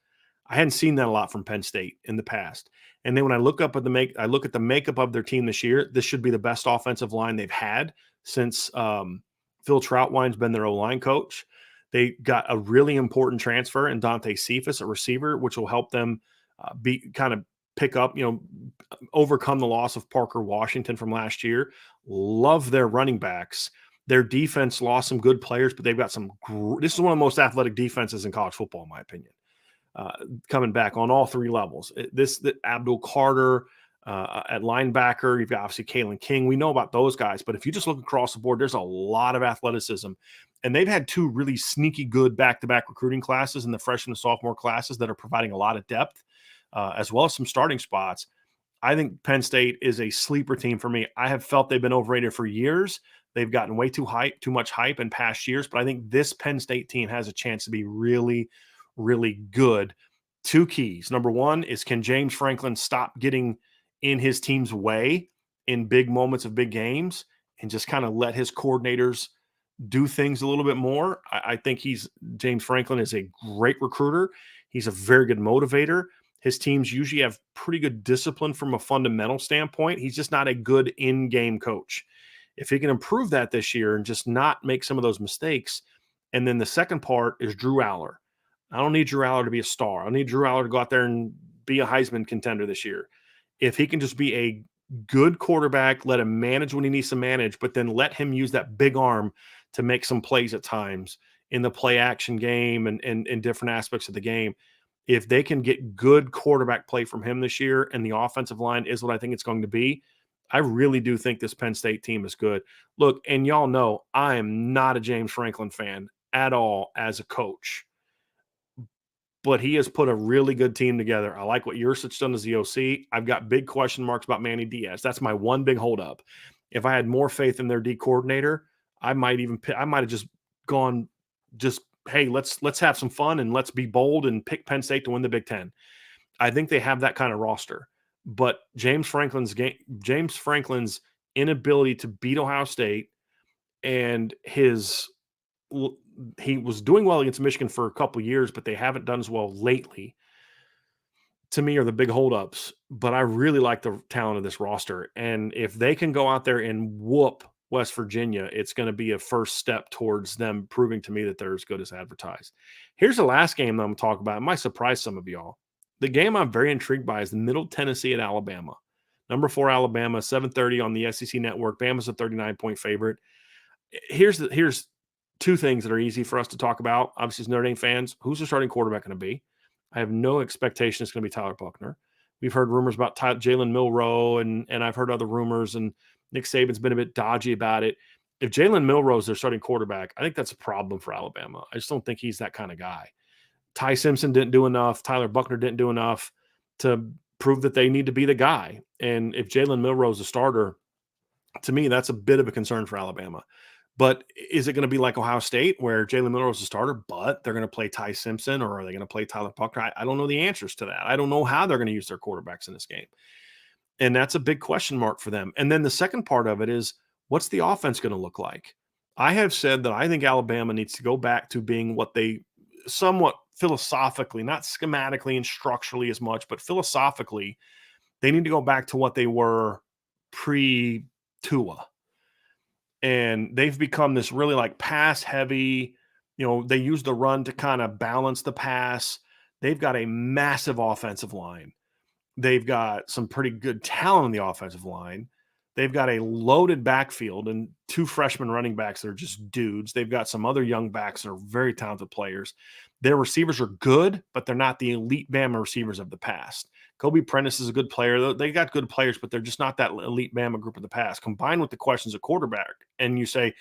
I hadn't seen that a lot from Penn State in the past. And then when I look at the makeup of their team this year, this should be the best offensive line they've had since Phil Troutwine's been their O-line coach. They got a really important transfer in Dante Cephas, a receiver, which will help them pick up, overcome the loss of Parker Washington from last year. Love their running backs. Their defense lost some good players, but they've got this is one of the most athletic defenses in college football, in my opinion, coming back on all 3 levels. Abdul Carter at linebacker, you've got obviously Kalen King. We know about those guys, but if you just look across the board, there's a lot of athleticism. And they've had 2 really sneaky good back-to-back recruiting classes in the freshman and sophomore classes that are providing a lot of depth, as well as some starting spots. I think Penn State is a sleeper team for me. I have felt they've been overrated for years. They've gotten way too much hype in past years, but I think this Penn State team has a chance to be really, really good. 2 keys. Number 1 is, can James Franklin stop getting in his team's way in big moments of big games and just kind of let his coordinators do things a little bit more? I think James Franklin is a great recruiter. He's a very good motivator. His teams usually have pretty good discipline from a fundamental standpoint. He's just not a good in-game coach. If he can improve that this year and just not make some of those mistakes. And then the second part is Drew Aller. I don't need Drew Aller to be a star. I need Drew Aller to go out there and be a Heisman contender this year. If he can just be a good quarterback, let him manage when he needs to manage, but then let him use that big arm to make some plays at times in the play action game and in different aspects of the game. If they can get good quarterback play from him this year and the offensive line is what I think it's going to be, I really do think this Penn State team is good. Look, and y'all know I am not a James Franklin fan at all as a coach, but he has put a really good team together. I like what Yursic's done as the OC. I've got big question marks about Manny Diaz. That's my one big holdup. If I had more faith in their D coordinator, I might have just gone, hey, let's have some fun and let's be bold and pick Penn State to win the Big Ten. I think they have that kind of roster. But James Franklin's inability to beat Ohio State, and he was doing well against Michigan for a couple of years, but they haven't done as well lately, to me, are the big holdups. But I really like the talent of this roster. And if they can go out there and whoop West Virginia, it's going to be a first step towards them proving to me that they're as good as advertised. Here's the last game that I'm going to talk about. It might surprise some of y'all. The game I'm very intrigued by is the Middle Tennessee at Alabama. Number 4 Alabama, 7:30 on the SEC Network. Bama's a 39-point favorite. Here's 2 things that are easy for us to talk about. Obviously, as Notre Dame fans, who's the starting quarterback going to be? I have no expectation it's going to be Tyler Buchner. We've heard rumors about Jalen Milroe, and I've heard other rumors, and Nick Saban's been a bit dodgy about it. If Jalen Milroe is their starting quarterback, I think that's a problem for Alabama. I just don't think he's that kind of guy. Ty Simpson didn't do enough. Tyler Buchner didn't do enough to prove that they need to be the guy. And if Jalen Milroe is a starter, to me, that's a bit of a concern for Alabama. But is it going to be like Ohio State where Jalen Miller was a starter, but they're going to play Ty Simpson, or are they going to play Tyler Buckner? I don't know the answers to that. I don't know how they're going to use their quarterbacks in this game. And that's a big question mark for them. And then the second part of it is, what's the offense going to look like? I have said that I think Alabama needs to go back to being what they somewhat philosophically, not schematically and structurally as much, but philosophically, they need to go back to what they were pre-Tua. And they've become this really like pass heavy, they use the run to kind of balance the pass. They've got a massive offensive line. They've got some pretty good talent on the offensive line. They've got a loaded backfield and 2 freshman running backs that are just dudes. They've got some other young backs that are very talented players. Their receivers are good, but they're not the elite Bama receivers of the past. Kobe Prentice is a good player. They got good players, but they're just not that elite Bama group of the past. Combined with the questions of quarterback, and you say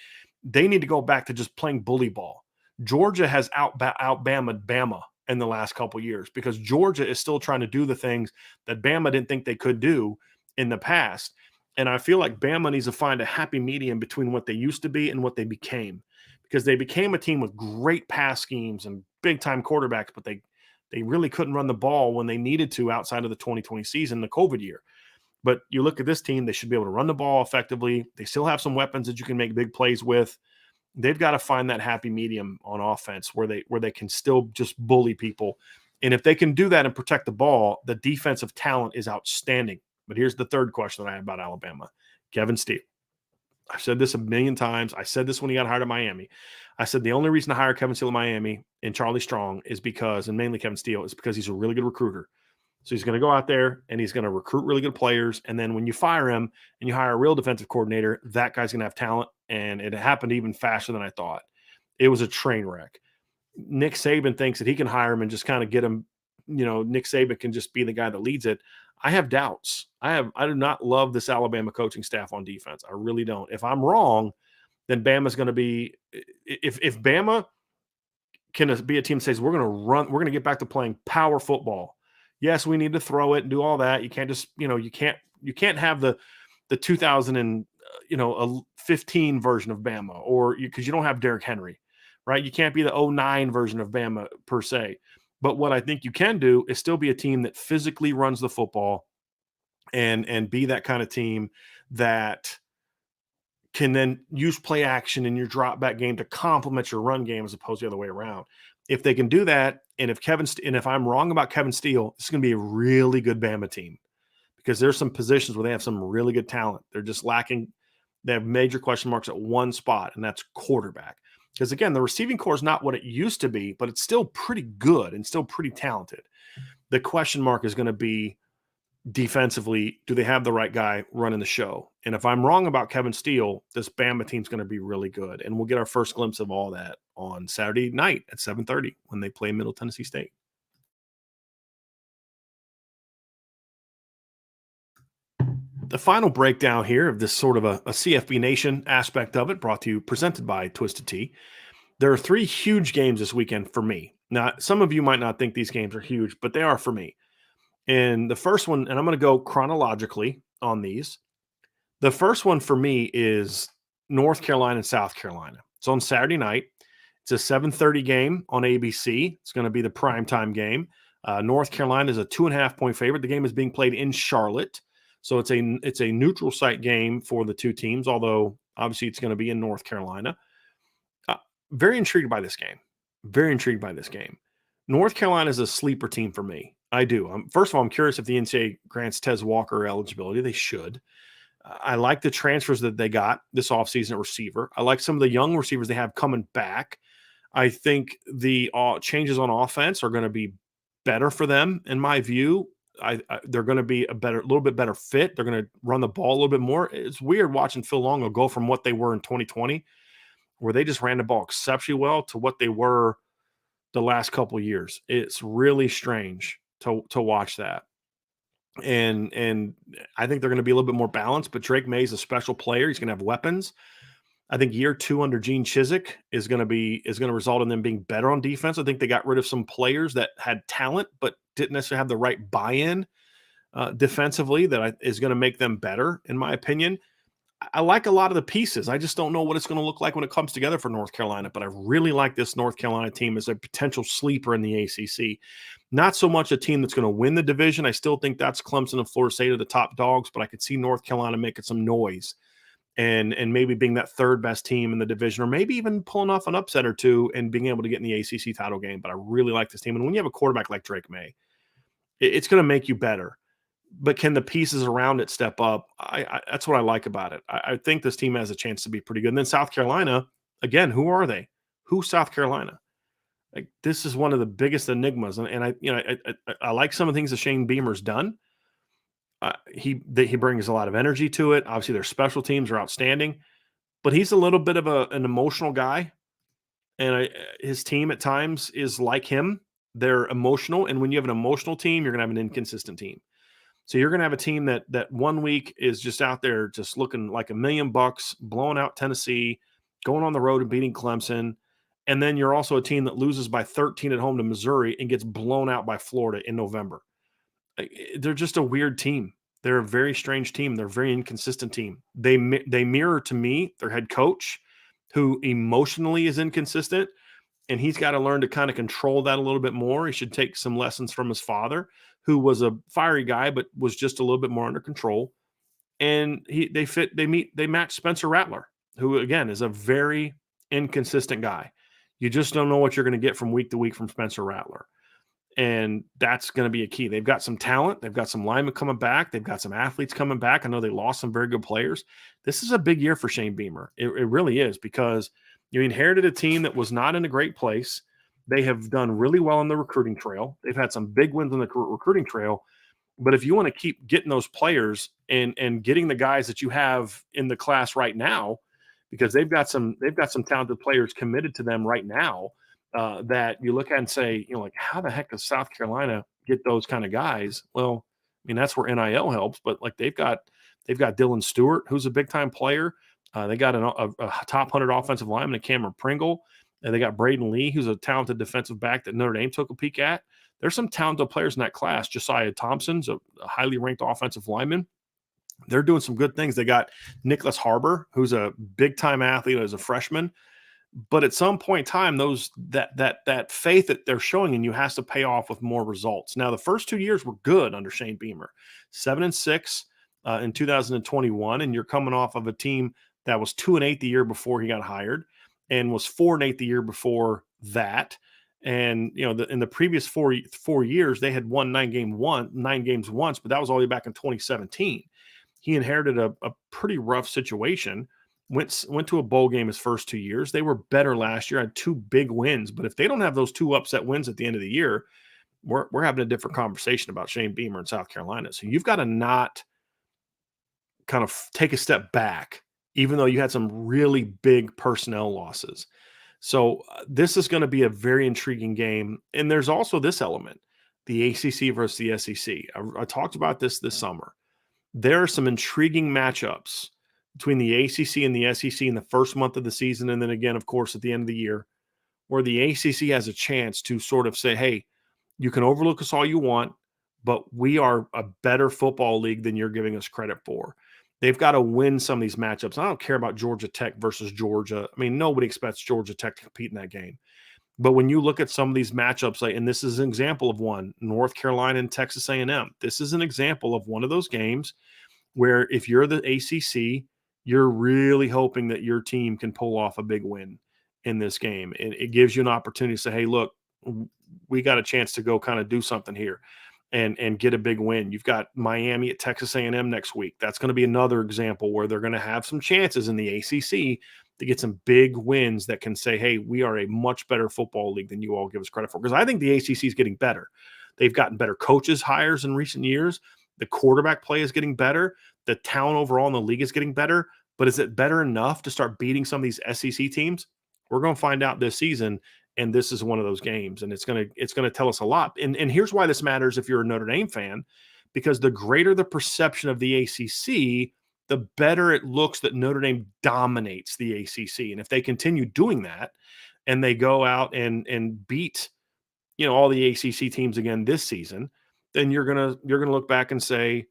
they need to go back to just playing bully ball. Georgia has out-Bama'd Bama in the last couple of years because Georgia is still trying to do the things that Bama didn't think they could do in the past. And I feel like Bama needs to find a happy medium between what they used to be and what they became, because they became a team with great pass schemes and big-time quarterbacks, but they really couldn't run the ball when they needed to outside of the 2020 season, the COVID year. But you look at this team, they should be able to run the ball effectively. They still have some weapons that you can make big plays with. They've got to find that happy medium on offense where they can still just bully people. And if they can do that and protect the ball, the defensive talent is outstanding. But here's the third question that I have about Alabama. Kevin Steele. I've said this a million times. I said this when he got hired at Miami. I said the only reason to hire Kevin Steele at Miami and Charlie Strong is because, and mainly Kevin Steele, is because he's a really good recruiter. So he's going to go out there and he's going to recruit really good players. And then when you fire him and you hire a real defensive coordinator, that guy's going to have talent. And it happened even faster than I thought. It was a train wreck. Nick Saban thinks that he can hire him and just kind of get him, Nick Saban can just be the guy that leads it. I have doubts. I do not love this Alabama coaching staff on defense. I really don't. If I'm wrong, then Bama's going to be – if Bama can be a team that says we're going to get back to playing power football. Yes, we need to throw it and do all that. You can't just, you can't have the 2015 version of Bama, or because you don't have Derrick Henry, right? You can't be the 2009 version of Bama per se. But what I think you can do is still be a team that physically runs the football and be that kind of team that can then use play action in your drop back game to complement your run game as opposed to the other way around. If they can do that, and if I'm wrong about Kevin Steele, this is going to be a really good Bama team, because there's some positions where they have some really good talent. They're just lacking. They have major question marks at one spot, and that's quarterback. Because, again, the receiving core is not what it used to be, but it's still pretty good and still pretty talented. The question mark is going to be defensively, do they have the right guy running the show? And if I'm wrong about Kevin Steele, this Bama team's going to be really good. And we'll get our first glimpse of all that on Saturday night at 7:30 when they play Middle Tennessee State. The final breakdown here of this sort of a CFB Nation aspect of it, presented by Twisted Tea. There are 3 huge games this weekend for me. Now, some of you might not think these games are huge, but they are for me. And the first one, and I'm going to go chronologically on these. The first one for me is North Carolina and South Carolina. It's on Saturday night. It's a 7:30 game on ABC. It's going to be the primetime game. North Carolina is a 2.5-point favorite. The game is being played in Charlotte. So it's a neutral site game for the two teams, although obviously it's going to be in North Carolina. Very intrigued by this game. Very intrigued by this game. North Carolina is a sleeper team for me. I do. First of all, I'm curious if the NCAA grants Tez Walker eligibility. They should. I like the transfers that they got this offseason at receiver. I like some of the young receivers they have coming back. I think the changes on offense are going to be better for them, in my view. They're going to be a little bit better fit. They're going to run the ball a little bit more. It's weird watching Phil Longo go from what they were in 2020, where they just ran the ball exceptionally well, to what they were the last couple of years. It's really strange to watch that. And I think they're going to be a little bit more balanced, but Drake May is a special player. He's going to have weapons. I think year 2 under Gene Chizik is going to result in them being better on defense. I think they got rid of some players that had talent but didn't necessarily have the right buy-in defensively that is going to make them better, in my opinion. I like a lot of the pieces. I just don't know what it's going to look like when it comes together for North Carolina. But I really like this North Carolina team as a potential sleeper in the ACC. Not so much a team that's going to win the division. I still think that's Clemson and Florida State are the top dogs, but I could see North Carolina making some noise and maybe being that third best team in the division, or maybe even pulling off an upset or two and being able to get in the ACC title game. But I really like this team. And when you have a quarterback like Drake May, it's going to make you better. But can the pieces around it step up? That's what I like about it. I think this team has a chance to be pretty good. And then South Carolina, again, who are they? Who's South Carolina? Like, this is one of the biggest enigmas. And I like some of the things that Shane Beamer's done. He brings a lot of energy to it. Obviously, their special teams are outstanding, but he's a little bit of an emotional guy, and his team at times is like him. They're emotional, and when you have an emotional team, you're going to have an inconsistent team. So you're going to have a team that 1 week is just out there just looking like $1,000,000, blowing out Tennessee, going on the road and beating Clemson, and then you're also a team that loses by 13 at home to Missouri and gets blown out by Florida in November. They're just a weird team. They're a very strange team. They're a very inconsistent team. They mirror to me their head coach, who emotionally is inconsistent, and he's got to learn to kind of control that a little bit more. He should take some lessons from his father, who was a fiery guy but was just a little bit more under control. And they match Spencer Rattler, who again is a very inconsistent guy. You just don't know what you're going to get from week to week from Spencer Rattler. And that's going to be a key. They've got some talent. They've got some linemen coming back. They've got some athletes coming back. I know they lost some very good players. This is a big year for Shane Beamer. It really is, because you inherited a team that was not in a great place. They have done really well on the recruiting trail. They've had some big wins on the recruiting trail. But if you want to keep getting those players and getting the guys that you have in the class right now, because they've got some talented players committed to them right now, that you look at and say, like, how the heck does South Carolina get those kind of guys? Well, I mean, that's where NIL helps, but like they've got Dylan Stewart, who's a big time player. They got a top 100 offensive lineman, Cameron Pringle, and they got Braden Lee, who's a talented defensive back that Notre Dame took a peek at. There's some talented players in that class. Josiah Thompson's a highly ranked offensive lineman. They're doing some good things. They got Nicholas Harbor, who's a big time athlete as a freshman. But at some point in time, that faith that they're showing in you has to pay off with more results. Now, the first 2 years were good under Shane Beamer, 7-6 in 2021, and you're coming off of a team that was 2-8 the year before he got hired, and was 4-8 the year before that. And in the previous four years, they had won 9 games once, but that was all the way back in 2017. He inherited a pretty rough situation. Went to a bowl game his first 2 years. They were better last year, had 2 big wins. But if they don't have those 2 upset wins at the end of the year, we're having a different conversation about Shane Beamer in South Carolina. So you've got to not kind of take a step back, even though you had some really big personnel losses. So this is going to be a very intriguing game. And there's also this element, the ACC versus the SEC. I talked about this summer. There are some intriguing matchups between the ACC and the SEC in the first month of the season, and then again, of course, at the end of the year, where the ACC has a chance to sort of say, hey, you can overlook us all you want, but we are a better football league than you're giving us credit for. They've got to win some of these matchups. I don't care about Georgia Tech versus Georgia. I mean, nobody expects Georgia Tech to compete in that game. But when you look at some of these matchups, and this is an example of one, North Carolina and Texas A&M, this is an example of one of those games where if you're the ACC, you're really hoping that your team can pull off a big win in this game. And it gives you an opportunity to say, hey, look, we got a chance to go kind of do something here and get a big win. You've got Miami at Texas A&M next week. That's going to be another example where they're going to have some chances in the ACC to get some big wins that can say, hey, we are a much better football league than you all give us credit for. Because I think the ACC is getting better. They've gotten better coaches hires in recent years. The quarterback play is getting better. The talent overall in the league is getting better. But is it better enough to start beating some of these SEC teams? We're going to find out this season, and this is one of those games, and it's going to tell us a lot. And here's why this matters if you're a Notre Dame fan, because the greater the perception of the ACC, the better it looks that Notre Dame dominates the ACC. And if they continue doing that, and they go out and beat all the ACC teams again this season, then you're gonna look back and say,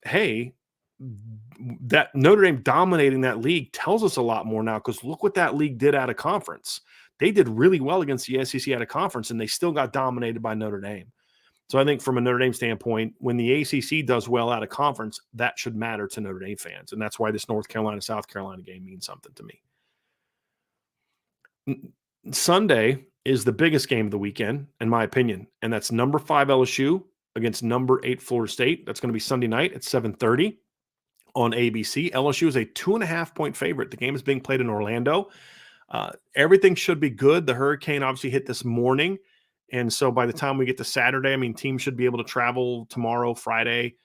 hey, that Notre Dame dominating that league tells us a lot more now, because look what that league did out of conference. They did really well against the SEC out of conference, and they still got dominated by Notre Dame. So I think from a Notre Dame standpoint, when the ACC does well out of conference, that should matter to Notre Dame fans. And that's why this North Carolina-South Carolina game means something to me. Sunday is the biggest game of the weekend, in my opinion, and that's number 5 LSU against number 8 Florida State. That's going to be Sunday night at 7:30 on ABC. LSU is a 2.5-point favorite. The game is being played in Orlando. Everything should be good. The hurricane obviously hit this morning, and so by the time we get to Saturday, I mean, teams should be able to travel tomorrow, Friday,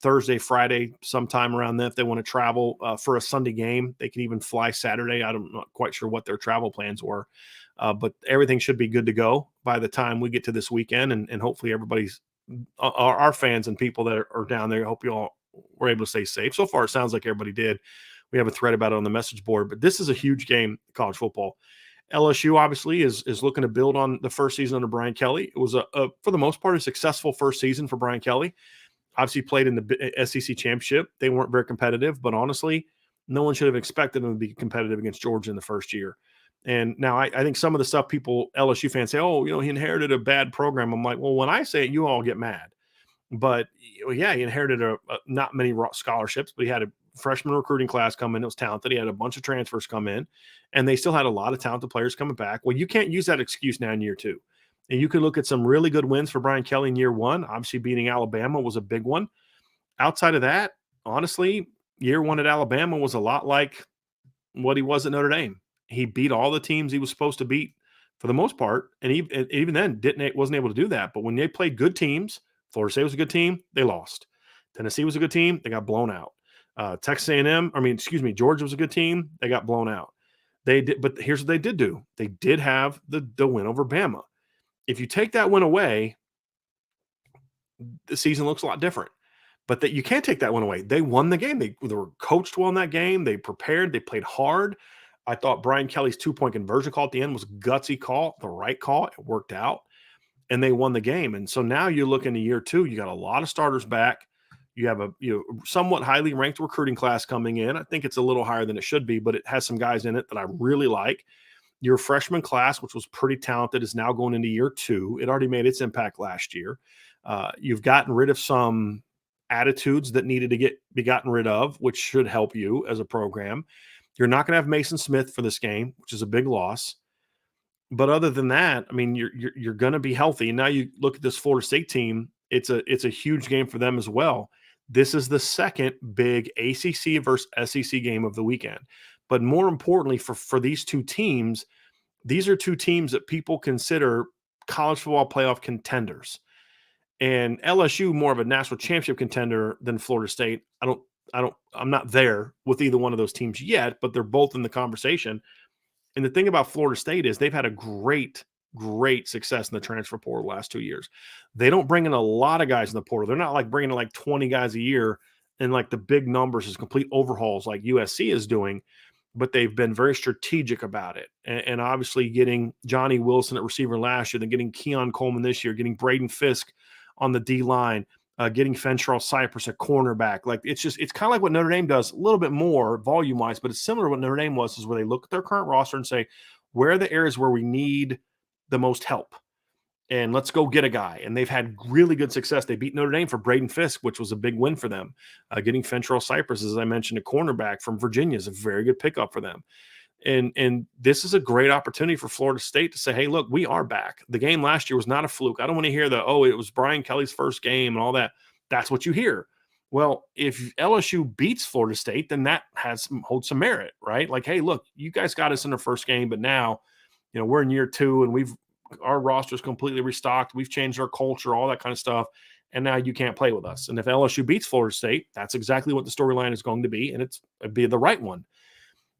Thursday, Friday, sometime around then. If they want to travel for a Sunday game, they can even fly Saturday. I'm not quite sure what their travel plans were, but everything should be good to go by the time we get to this weekend, and hopefully everybody's our fans and people that are down there. I hope you all were able to stay safe. So far, it sounds like everybody did. We have a thread about it on the message board, but this is a huge game, college football. LSU obviously is looking to build on the first season under Brian Kelly. It was for the most part, a successful first season for Brian Kelly. Obviously played in the SEC championship. They weren't very competitive, but honestly, no one should have expected them to be competitive against Georgia in the first year. And now I think some of the stuff LSU fans say, oh, he inherited a bad program. I'm like, well, when I say it, you all get mad. But yeah, he inherited not many scholarships, but he had a freshman recruiting class come in. It was talented. He had a bunch of transfers come in, and they still had a lot of talented players coming back. Well, you can't use that excuse now in year 2. And you can look at some really good wins for Brian Kelly in year 1. Obviously, beating Alabama was a big one. Outside of that, honestly, year 1 at Alabama was a lot like what he was at Notre Dame. He beat all the teams he was supposed to beat for the most part, and even then wasn't able to do that. But when they played good teams, Florida State was a good team, they lost. Tennessee was a good team, they got blown out. Georgia was a good team, they got blown out. But here's what they did do. They did have the win over Bama. If you take that win away, the season looks a lot different. But that you can't take that one away. They won the game. They were coached well in that game. They prepared. They played hard. I thought Brian Kelly's 2-point conversion call at the end was a gutsy call, the right call. It worked out, and they won the game. And so now you look into year 2. You got a lot of starters back. You have a somewhat highly ranked recruiting class coming in. I think it's a little higher than it should be, but it has some guys in it that I really like. Your freshman class, which was pretty talented, is now going into year 2. It already made its impact last year. You've gotten rid of some attitudes that needed to be gotten rid of, which should help you as a program. You're not going to have Mason Smith for this game, which is a big loss. But other than that, I mean, you're going to be healthy. And now you look at this Florida State team; it's a huge game for them as well. This is the second big ACC versus SEC game of the weekend. But more importantly, for these two teams, these are two teams that people consider college football playoff contenders. And LSU more of a national championship contender than Florida State. I'm not there with either one of those teams yet, but they're both in the conversation. And the thing about Florida State is they've had a great success in the transfer portal the last 2 years. They don't bring in a lot of guys in the portal. They're not like bringing in like 20 guys a year and like the big numbers as complete overhauls like USC is doing, but they've been very strategic about it. And obviously getting Johnny Wilson at receiver last year, then getting Keon Coleman this year, getting Braden Fisk on the D-line, getting Fentrell Cypress at cornerback. Like it's kind of like what Notre Dame does, a little bit more volume-wise, but it's similar to what Notre Dame was, is where they look at their current roster and say, where are the areas where we need the most help? And let's go get a guy. And they've had really good success. They beat Notre Dame for Braden Fisk, which was a big win for them. Getting Fentrell Cypress, as I mentioned, a cornerback from Virginia is a very good pickup for them. And this is a great opportunity for Florida State to say, hey, look, we are back. The game last year was not a fluke. I don't want to hear it was Brian Kelly's first game and all that. That's what you hear. Well, if LSU beats Florida State, then that holds some merit, right? Like, hey, look, you guys got us in the first game, but now, we're in year 2 and our roster is completely restocked. We've changed our culture, all that kind of stuff. And now you can't play with us. And if LSU beats Florida State, that's exactly what the storyline is going to be. And it'd be the right one.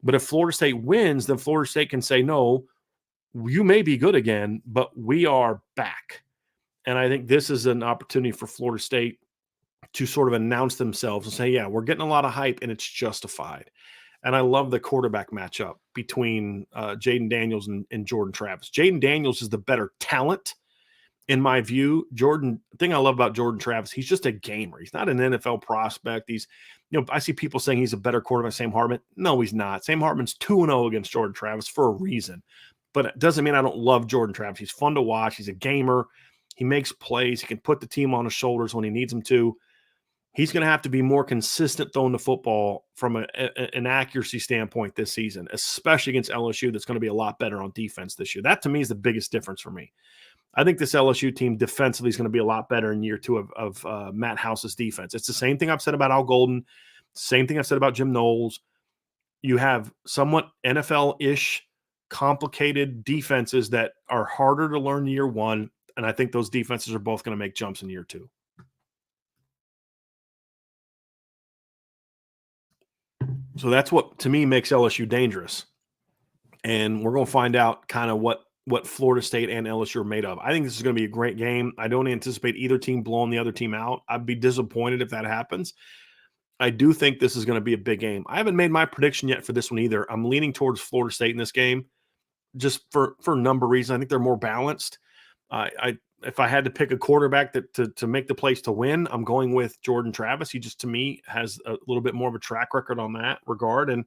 But if Florida State wins, then Florida State can say, no, you may be good again, but we are back. And I think this is an opportunity for Florida State to sort of announce themselves and say, yeah, we're getting a lot of hype and it's justified. And I love the quarterback matchup between Jaden Daniels and Jordan Travis. Jaden Daniels is the better talent, in my view, the thing I love about Jordan Travis, he's just a gamer. He's not an NFL prospect. I see people saying he's a better quarterback than Sam Hartman. No, he's not. Sam Hartman's 2-0 against Jordan Travis for a reason. But it doesn't mean I don't love Jordan Travis. He's fun to watch. He's a gamer. He makes plays. He can put the team on his shoulders when he needs them to. He's going to have to be more consistent throwing the football from an accuracy standpoint this season, especially against LSU. That's going to be a lot better on defense this year. That, to me, is the biggest difference for me. I think this LSU team defensively is going to be a lot better in year two of Matt House's defense. It's the same thing I've said about Al Golden, same thing I've said about Jim Knowles. You have somewhat NFL-ish complicated defenses that are harder to learn year one, and I think those defenses are both going to make jumps in year two. So that's what, to me, makes LSU dangerous. And we're going to find out kind of what Florida State and LSU are made of. I think this is going to be a great game. I don't anticipate either team blowing the other team out. I'd be disappointed if that happens. I do think this is going to be a big game. I haven't made my prediction yet for this one either. I'm leaning towards Florida State in this game just for a number of reasons. I think they're more balanced. If I had to pick a quarterback to make the place to win, I'm going with Jordan Travis. He just, to me, has a little bit more of a track record on that regard. And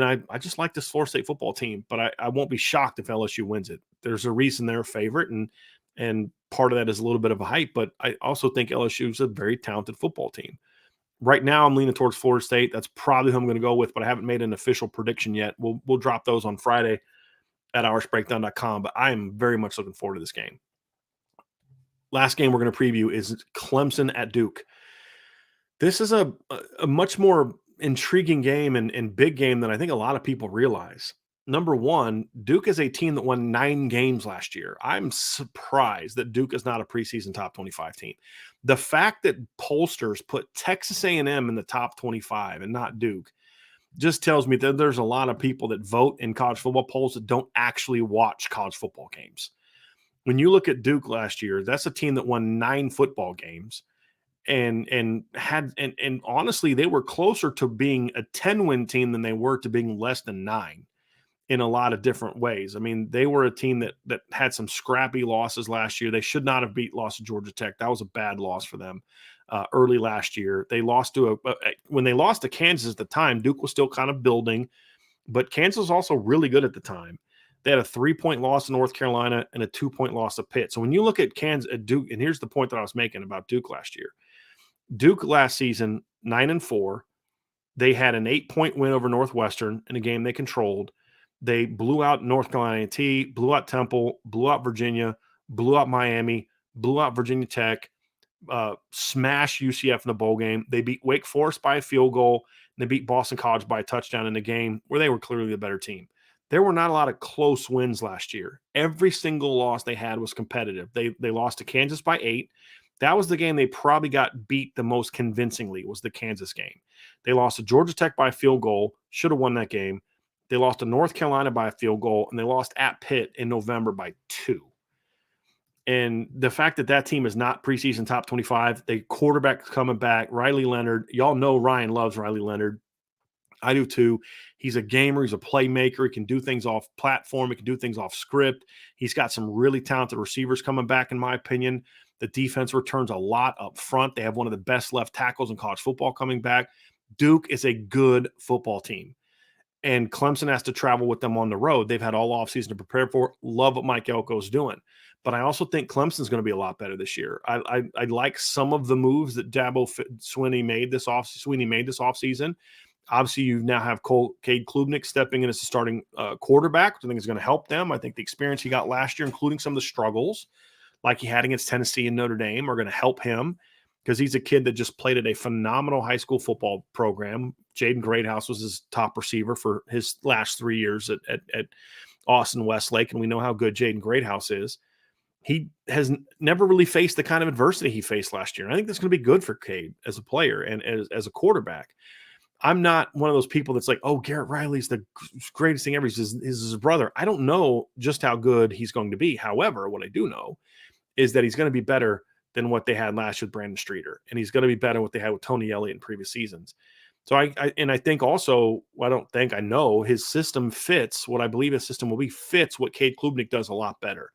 I just like this Florida State football team, but I won't be shocked if LSU wins it. There's a reason they're a favorite, and part of that is a little bit of a hype, but I also think LSU is a very talented football team. Right now, I'm leaning towards Florida State. That's probably who I'm going to go with, but I haven't made an official prediction yet. We'll drop those on Friday at irishbreakdown.com, but I am very much looking forward to this game. Last game we're going to preview is Clemson at Duke. This is a much more intriguing game and big game than I think a lot of people realize. Number one, Duke is a team that won 9 games last year. I'm surprised that Duke is not a preseason top 25 team. The fact that pollsters put Texas A&M in the top 25 and not Duke just tells me that there's a lot of people that vote in college football polls that don't actually watch college football games. When you look at Duke last year, that's a team that won 9 football games and honestly, they were closer to being a 10-win team than they were to being less than 9 in a lot of different ways. I mean, they were a team that had some scrappy losses last year. They should not have lost to Georgia Tech. That was a bad loss for them early last year. They lost when they lost to Kansas at the time, Duke was still kind of building, but Kansas was also really good at the time. They had a 3-point loss to North Carolina and a 2-point loss to Pitt. So when you look at Duke, and here's the point that I was making about Duke last year. Duke last season, 9-4. They had an 8-point win over Northwestern in a game they controlled. They blew out North Carolina A&T, blew out Temple, blew out Virginia, blew out Miami, blew out Virginia Tech, smashed UCF in the bowl game. They beat Wake Forest by a field goal, and they beat Boston College by a touchdown in a game where they were clearly the better team. There were not a lot of close wins last year. Every single loss they had was competitive. They lost to Kansas by 8. That was the game they probably got beat the most convincingly, was the Kansas game. They lost to Georgia Tech by a field goal, should have won that game. They lost to North Carolina by a field goal, and they lost at Pitt in November by 2. And the fact that team is not preseason top 25, the quarterback coming back, Riley Leonard. Y'all know Ryan loves Riley Leonard. I do too. He's a gamer. He's a playmaker. He can do things off platform. He can do things off script. He's got some really talented receivers coming back, in my opinion. The defense returns a lot up front. They have one of the best left tackles in college football coming back. Duke is a good football team. And Clemson has to travel with them on the road. They've had all offseason to prepare for it. Love what Mike Elko's doing. But I also think Clemson's going to be a lot better this year. I like some of the moves that Sweeney made this offseason. Obviously, you now have Cade Klubnik stepping in as the starting quarterback, which I think is going to help them. I think the experience he got last year, including some of the struggles like he had against Tennessee and Notre Dame, are going to help him because he's a kid that just played at a phenomenal high school football program. Jaden Greathouse was his top receiver for his last 3 years at Austin Westlake, and we know how good Jaden Greathouse is. He has never really faced the kind of adversity he faced last year. And I think that's going to be good for Cade as a player and as a quarterback. I'm not one of those people that's like, oh, Garrett Riley's the greatest thing ever. He's his brother. I don't know just how good he's going to be. However, what I do know is that he's going to be better than what they had last year with Brandon Streeter. And he's going to be better than what they had with Tony Elliott in previous seasons. So I think also, I know his system fits what I believe his system will be, fits what Cade Klubnik does a lot better.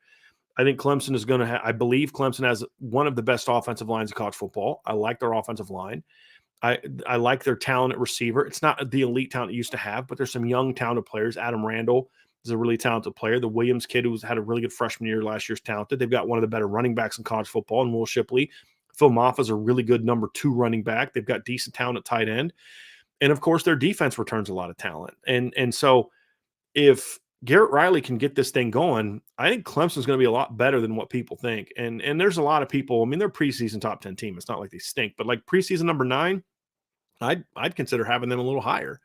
I think Clemson is going to have, I believe Clemson has one of the best offensive lines in college football. I like their offensive line. I like their talent at receiver. It's not the elite talent it used to have, but there's some young, talented players. Adam Randall is a really talented player. The Williams kid who's had a really good freshman year last year's talented. They've got one of the better running backs in college football, and Will Shipley. Phil Maffa's a really good number 2 running back. They've got decent talent at tight end. And, of course, their defense returns a lot of talent. And so if Garrett Riley can get this thing going, I think Clemson's going to be a lot better than what people think. And there's a lot of people, I mean, they're preseason top 10 team. It's not like they stink, but like preseason number 9, I'd consider having them a little higher,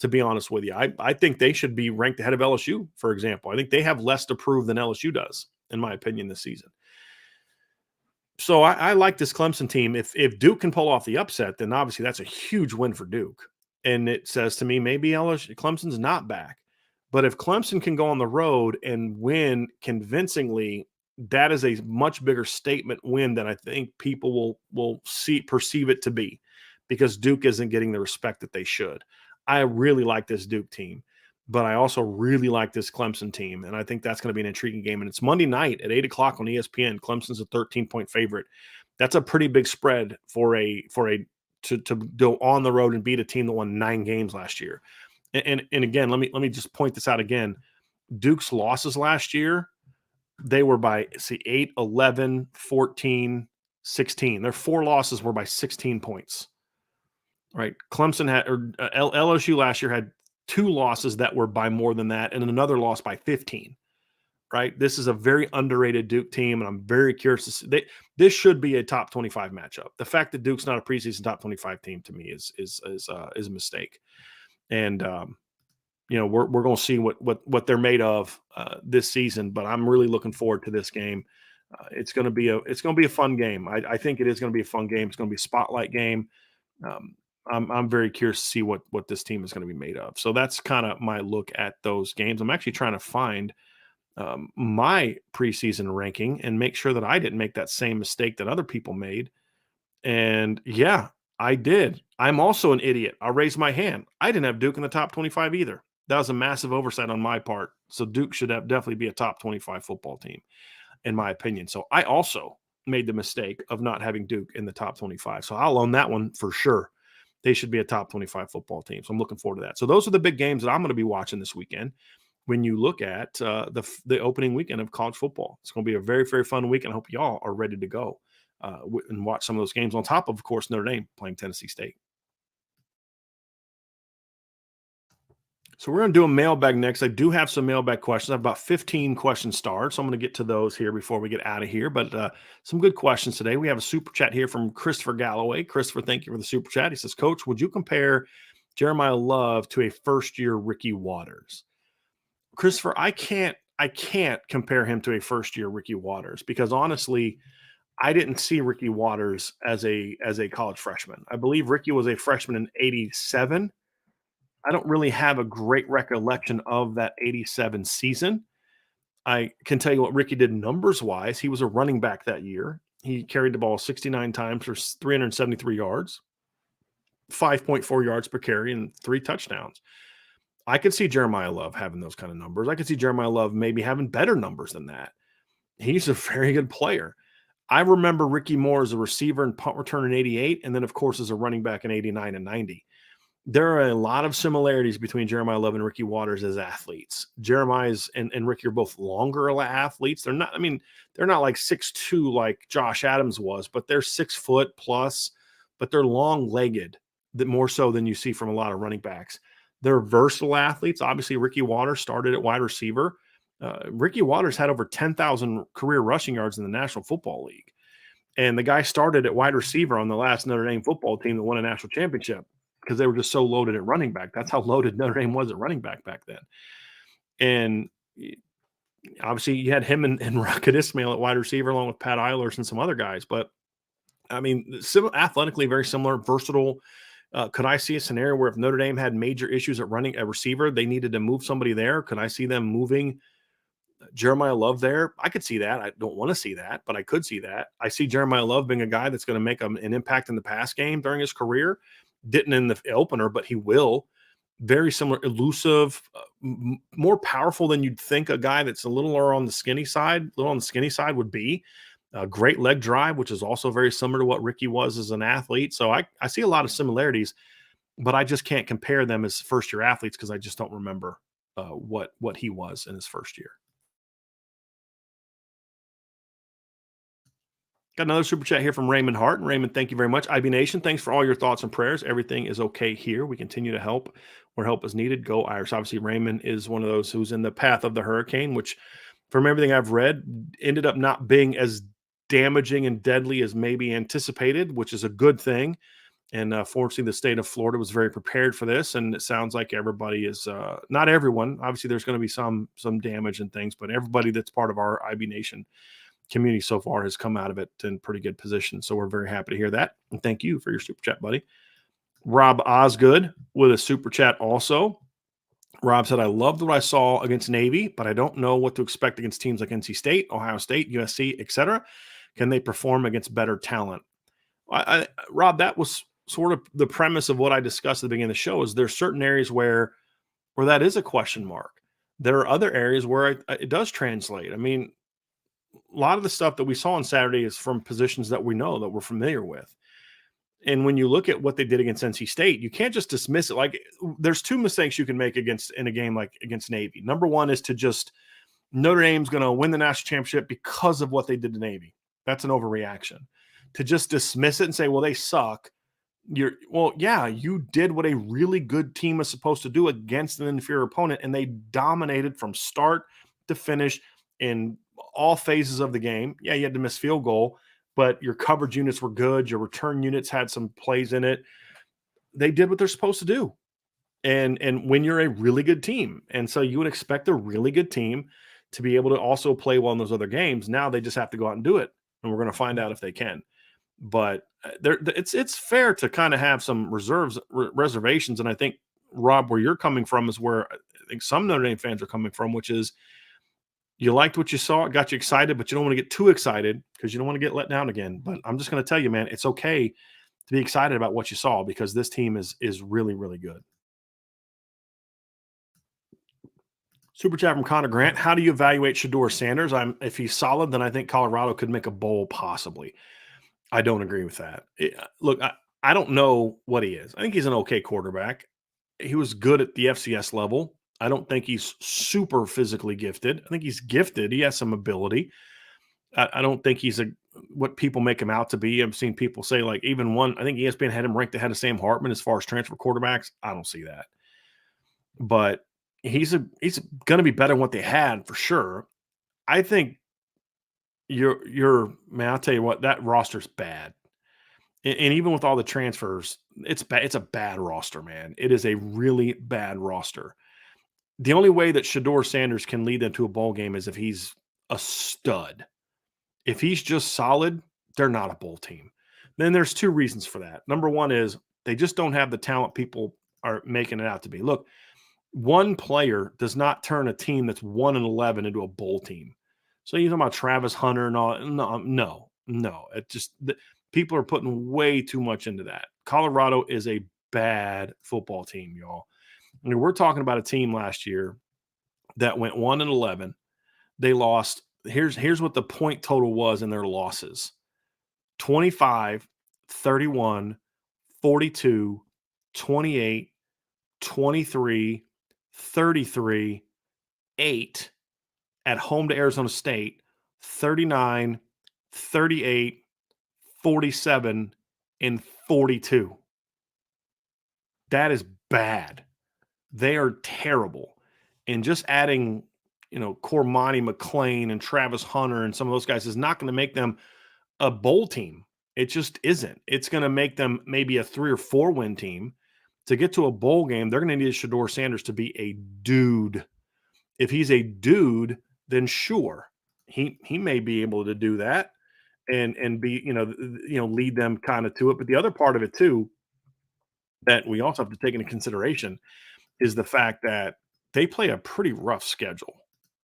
to be honest with you. I think they should be ranked ahead of LSU, for example. I think they have less to prove than LSU does, in my opinion, this season. So I like this Clemson team. If Duke can pull off the upset, then obviously that's a huge win for Duke. And it says to me, maybe Clemson's not back. But if Clemson can go on the road and win convincingly, that is a much bigger statement win than I think people will perceive it to be, because Duke isn't getting the respect that they should. I really like this Duke team, but I also really like this Clemson team, and I think that's going to be an intriguing game. And it's Monday night at 8 o'clock on ESPN. Clemson's a 13-point favorite. That's a pretty big spread to go on the road and beat a team that won 9 games last year. And again, let me just point this out again. Duke's losses last year, they were by 8, 11, 14, 16. Their 4 losses were by 16 points. Right? Clemson had, or LSU last year had 2 losses that were by more than that, and another loss by 15. Right? This is a very underrated Duke team, and I'm very curious to see. This should be a top 25 matchup. The fact that Duke's not a preseason top 25 team to me is a mistake. And we're going to see what they're made of this season. But I'm really looking forward to this game. It's going to be a fun game. I think it is going to be a fun game. It's going to be a spotlight game. I'm very curious to see what this team is going to be made of. So that's kind of my look at those games. I'm actually trying to find my preseason ranking and make sure that I didn't make that same mistake that other people made. And yeah, I did. I'm also an idiot. I'll raise my hand. I didn't have Duke in the top 25 either. That was a massive oversight on my part. So Duke should definitely be a top 25 football team, in my opinion. So I also made the mistake of not having Duke in the top 25. So I'll own that one for sure. They should be a top 25 football team. So I'm looking forward to that. So those are the big games that I'm going to be watching this weekend. When you look at the opening weekend of college football, it's going to be a very, very fun week. And I hope y'all are ready to go and watch some of those games on top of course, Notre Dame playing Tennessee State. So we're going to do a mailbag next. I do have some mailbag questions. I have about 15 questions starred, so I'm going to get to those here before we get out of here. But some good questions today. We have a super chat here from Christopher Galloway. Christopher, thank you for the super chat. He says, Coach, would you compare Jeremiah Love to a first-year Ricky Waters? Christopher, I can't compare him to a first-year Ricky Waters because honestly, I didn't see Ricky Waters as a college freshman. I believe Ricky was a freshman in 87. I don't really have a great recollection of that 87 season. I can tell you what Ricky did numbers-wise. He was a running back that year. He carried the ball 69 times for 373 yards, 5.4 yards per carry, and 3 touchdowns. I could see Jeremiah Love having those kind of numbers. I could see Jeremiah Love maybe having better numbers than that. He's a very good player. I remember Ricky Moore as a receiver and punt return in 88, and then, of course, as a running back in 89 and 90. There are a lot of similarities between Jeremiah Love and Ricky Waters as athletes. Jeremiah's and Ricky are both longer athletes. They're not like 6'2" like Josh Adams was, but they're 6 foot plus, but they're long-legged, that more so than you see from a lot of running backs. They're versatile athletes. Obviously, Ricky Waters started at wide receiver. Ricky Waters had over 10,000 career rushing yards in the National Football League. And the guy started at wide receiver on the last Notre Dame football team that won a national championship because they were just so loaded at running back. That's how loaded Notre Dame was at running back then. And obviously, you had him and Rocket Ismail at wide receiver along with Pat Eilers and some other guys. But, I mean, athletically very similar, versatile. Could I see a scenario where if Notre Dame had major issues at running a receiver, they needed to move somebody there? Could I see them moving Jeremiah Love there? I could see that. I don't want to see that, but I could see that. I see Jeremiah Love being a guy that's going to make an impact in the pass game during his career. Didn't in the opener, but he will. very similar, elusive, more powerful than you'd think a guy that's a little more on the skinny side, a little on the skinny side would be. Great leg drive, which is also very similar to what Ricky was as an athlete. So I see a lot of similarities, but I just can't compare them as first year athletes because I just don't remember what he was in his first year. Got another super chat here from Raymond Hart. And Raymond, thank you very much. IB Nation, thanks for all your thoughts and prayers. Everything is okay here. We continue to help where help is needed. Go Irish. Obviously, Raymond is one of those who's in the path of the hurricane, which, from everything I've read, ended up not being as damaging and deadly as maybe anticipated, which is a good thing. And fortunately, the state of Florida was very prepared for this. And it sounds like everybody is, not everyone. Obviously, there's going to be some damage and things, but everybody that's part of our IB Nation community so far has come out of it in pretty good position. So we're very happy to hear that. And thank you for your super chat, buddy. Rob Osgood with a super chat also. Rob said, I loved what I saw against Navy, but I don't know what to expect against teams like NC State, Ohio State, USC, etc. Can they perform against better talent? Rob, that was sort of the premise of what I discussed at the beginning of the show. Is there's certain areas where that is a question mark. There are other areas where it does translate. I mean, a lot of the stuff that we saw on Saturday is from positions that we know, that we're familiar with. And when you look at what they did against NC State, you can't just dismiss it. Like, there's two mistakes you can make in a game like against Navy. Number one is to just, Notre Dame's going to win the national championship because of what they did to Navy. That's an overreaction. To just dismiss it and say, well, they suck. You did what a really good team is supposed to do against an inferior opponent, and they dominated from start to finish in all phases of the game. Yeah, you had to miss field goal, but your coverage units were good. Your return units had some plays in it. They did what they're supposed to do. And when you're a really good team, and so you would expect a really good team to be able to also play well in those other games. Now they just have to go out and do it, and we're going to find out if they can. But it's fair to kind of have some reservations, and I think, Rob, where you're coming from is where I think some Notre Dame fans are coming from, which is you liked what you saw, it got you excited, but you don't want to get too excited because you don't want to get let down again. But I'm just going to tell you, man, it's okay to be excited about what you saw because this team is really, really good. Super chat from Connor Grant. How do you evaluate Shedeur Sanders? If he's solid, then I think Colorado could make a bowl possibly. I don't agree with that. Look, I don't know what he is. I think he's an okay quarterback. He was good at the FCS level. I don't think he's super physically gifted. I think he's gifted. He has some ability. I don't think he's what people make him out to be. I've seen people say, like, even one, I think ESPN had him ranked ahead of Sam Hartman as far as transfer quarterbacks. I don't see that. But he's going to be better than what they had for sure. I think man, I'll tell you what, that roster's bad. And even with all the transfers, it's bad. It's a bad roster, man. It is a really bad roster. The only way that Shedeur Sanders can lead them to a bowl game is if he's a stud. If he's just solid, they're not a bowl team. Then there's two reasons for that. Number one is they just don't have the talent people are making it out to be. Look, one player does not turn a team that's 1-11 into a bowl team. So you're talking about Travis Hunter and all. No. It just people are putting way too much into that. Colorado is a bad football team, y'all. I mean, we're talking about a team last year that went 1-11. They lost. Here's what the point total was in their losses: 25, 31, 42, 28, 23, 33, 8 at home to Arizona State, 39, 38, 47, and 42. That is bad. They are terrible. And just adding, Cormani McClain and Travis Hunter and some of those guys is not going to make them a bowl team. It just isn't. It's going to make them maybe a 3 or 4 win team. To get to a bowl game, they're going to need Shedeur Sanders to be a dude. If he's a dude, then sure, he may be able to do that and be, lead them kind of to it. But the other part of it too, that we also have to take into consideration is the fact that they play a pretty rough schedule.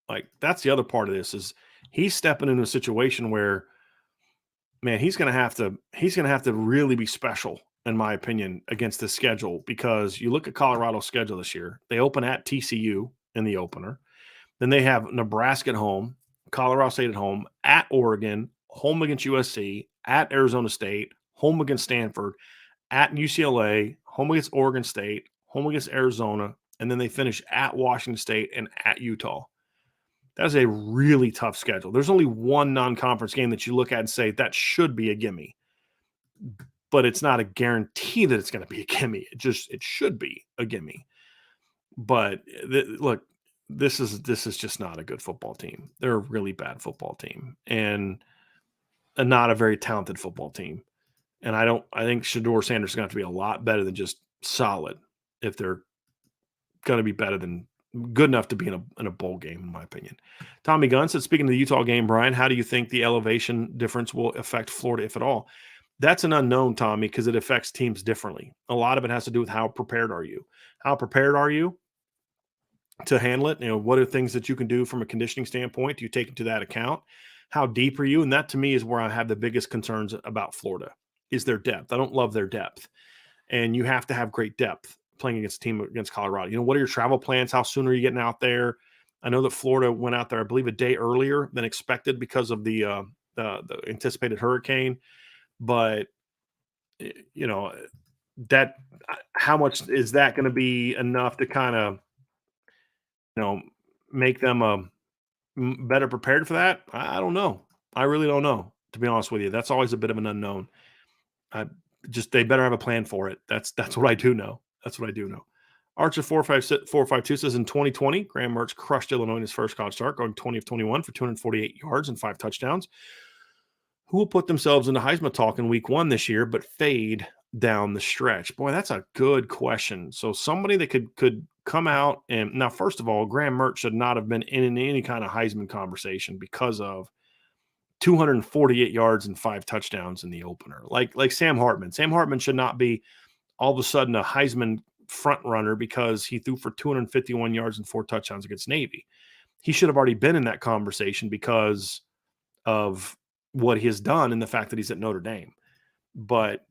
Like, that's the other part of this is he's stepping into a situation where, man, he's going to have to really be special in my opinion, against this schedule, because you look at Colorado's schedule this year. They open at TCU in the opener. Then they have Nebraska at home, Colorado State at home, at Oregon, home against USC, at Arizona State, home against Stanford, at UCLA, home against Oregon State, home against Arizona, and then they finish at Washington State and at Utah. That's a really tough schedule. There's only one non-conference game that you look at and say that should be a gimme, but it's not a guarantee that it's going to be a gimme. It should be a gimme. But look, this is just not a good football team. They're a really bad football team and not a very talented football team. And I think Shedeur Sanders is going to have to be a lot better than just solid if they're going to be better than good enough to be in a bowl game, in my opinion. Tommy Gunn said, speaking of the Utah game, Brian, how do you think the elevation difference will affect Florida, if at all? That's an unknown, Tommy, because it affects teams differently. A lot of it has to do with how prepared are you? How prepared are you to handle it? What are things that you can do from a conditioning standpoint? Do you take into that account? How deep are you? And that, to me, is where I have the biggest concerns about Florida, is their depth. I don't love their depth. And you have to have great depth playing against a team against Colorado. What are your travel plans? How soon are you getting out there? I know that Florida went out there, I believe, a day earlier than expected because of the anticipated hurricane. But that how much is that going to be enough to kind of make them better prepared for that? I don't know. I really don't know, to be honest with you. That's always a bit of an unknown. They better have a plan for it. That's what I do know. That's what I do know. Archer 452 says, in 2020, Graham Mertz crushed Illinois in his first college start, going 20 of 21 for 248 yards and 5 touchdowns. Who will put themselves into Heisman talk in week 1 this year, but fade down the stretch? Boy, that's a good question. So somebody that could come out and, now, first of all, Graham Mertz should not have been in any kind of Heisman conversation because of 248 yards and 5 touchdowns in the opener. Like Sam Hartman. Sam Hartman should not be all of a sudden a Heisman front runner because he threw for 251 yards and 4 touchdowns against Navy. He should have already been in that conversation because of what he has done and the fact that he's at Notre Dame. But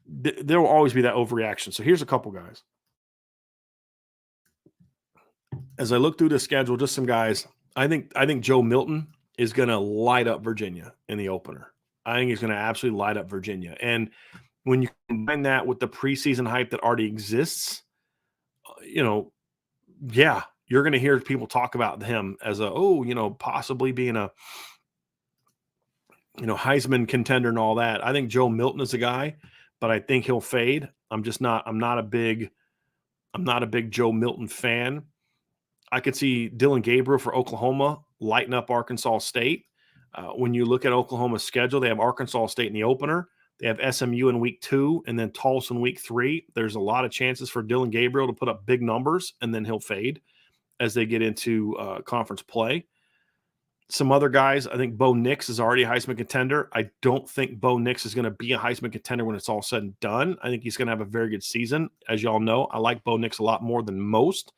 there will always be that overreaction. So here's a couple guys. As I look through the schedule, just some guys. I think Joe Milton is going to light up Virginia in the opener. I think he's going to absolutely light up Virginia. And when you combine that with the preseason hype that already exists, yeah, you're going to hear people talk about him as possibly being a, Heisman contender and all that. I think Joe Milton is a guy, but I think he'll fade. I'm not a big Joe Milton fan. I could see Dylan Gabriel for Oklahoma lighten up Arkansas State. When you look at Oklahoma's schedule, they have Arkansas State in the opener. They have SMU in week 2 and then Tulsa in week 3. There's a lot of chances for Dylan Gabriel to put up big numbers, and then he'll fade as they get into conference play. Some other guys, I think Bo Nix is already a Heisman contender. I don't think Bo Nix is going to be a Heisman contender when it's all said and done. I think he's going to have a very good season. As y'all know, I like Bo Nix a lot more than most,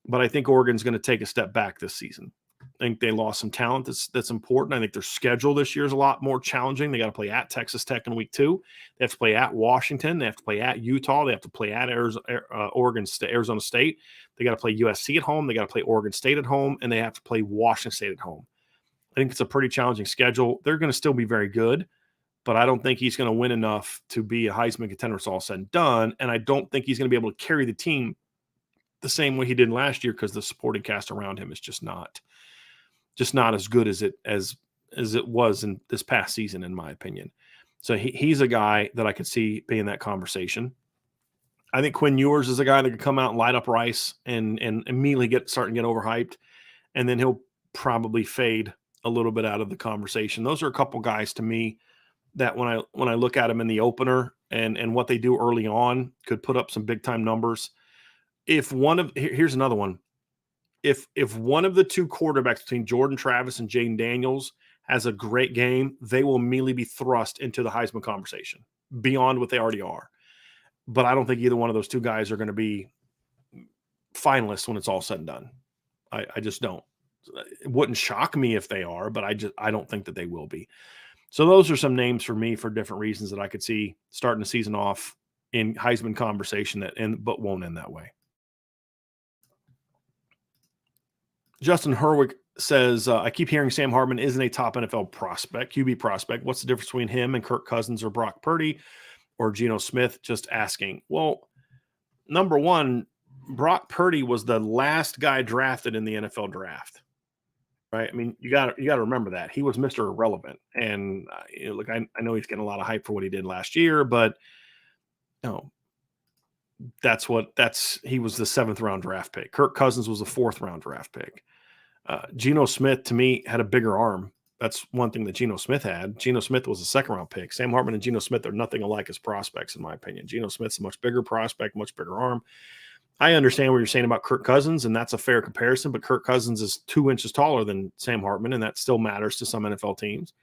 but I think Oregon's going to take a step back this season. I think they lost some talent that's important. I think their schedule this year is a lot more challenging. They got to play at Texas Tech in week 2. They have to play at Washington. They have to play at Utah. They have to play at Arizona State. They got to play USC at home. They got to play Oregon State at home, and they have to play Washington State at home. I think it's a pretty challenging schedule. They're going to still be very good, but I don't think he's going to win enough to be a Heisman contender when it's all said and done, and I don't think he's going to be able to carry the team the same way he did last year because the supporting cast around him is just not as good as it was in this past season, in my opinion. So he's a guy that I could see being in that conversation. I think Quinn Ewers is a guy that could come out and light up Rice and immediately get overhyped, and then he'll probably fade a little bit out of the conversation. Those are a couple guys to me that when I look at them in the opener and what they do early on could put up some big time numbers. Here's another one. If one of the two quarterbacks between Jordan Travis and Jaden Daniels has a great game, they will immediately be thrust into the Heisman conversation beyond what they already are. But I don't think either one of those two guys are going to be finalists when it's all said and done. I just don't. It wouldn't shock me if they are, but I don't think that they will be. So those are some names for me for different reasons that I could see starting the season off in Heisman conversation but won't end that way. Justin Herwick says, I keep hearing Sam Hartman isn't a top NFL prospect, QB prospect. What's the difference between him and Kirk Cousins or Brock Purdy or Geno Smith? Just asking. Well, number one, Brock Purdy was the last guy drafted in the NFL draft. Right. I mean, you got to remember that he was Mr. Irrelevant. And look, I know he's getting a lot of hype for what he did last year, but he was the 7th round draft pick. Kirk Cousins was the 4th round draft pick. Geno Smith, to me, had a bigger arm. That's one thing that Geno Smith had. Geno Smith was a 2nd round pick. Sam Hartman and Geno Smith are nothing alike as prospects, in my opinion. Geno Smith's a much bigger prospect, much bigger arm. I understand what you're saying about Kirk Cousins, and that's a fair comparison, but Kirk Cousins is 2 inches taller than Sam Hartman, and that still matters to some NFL teams.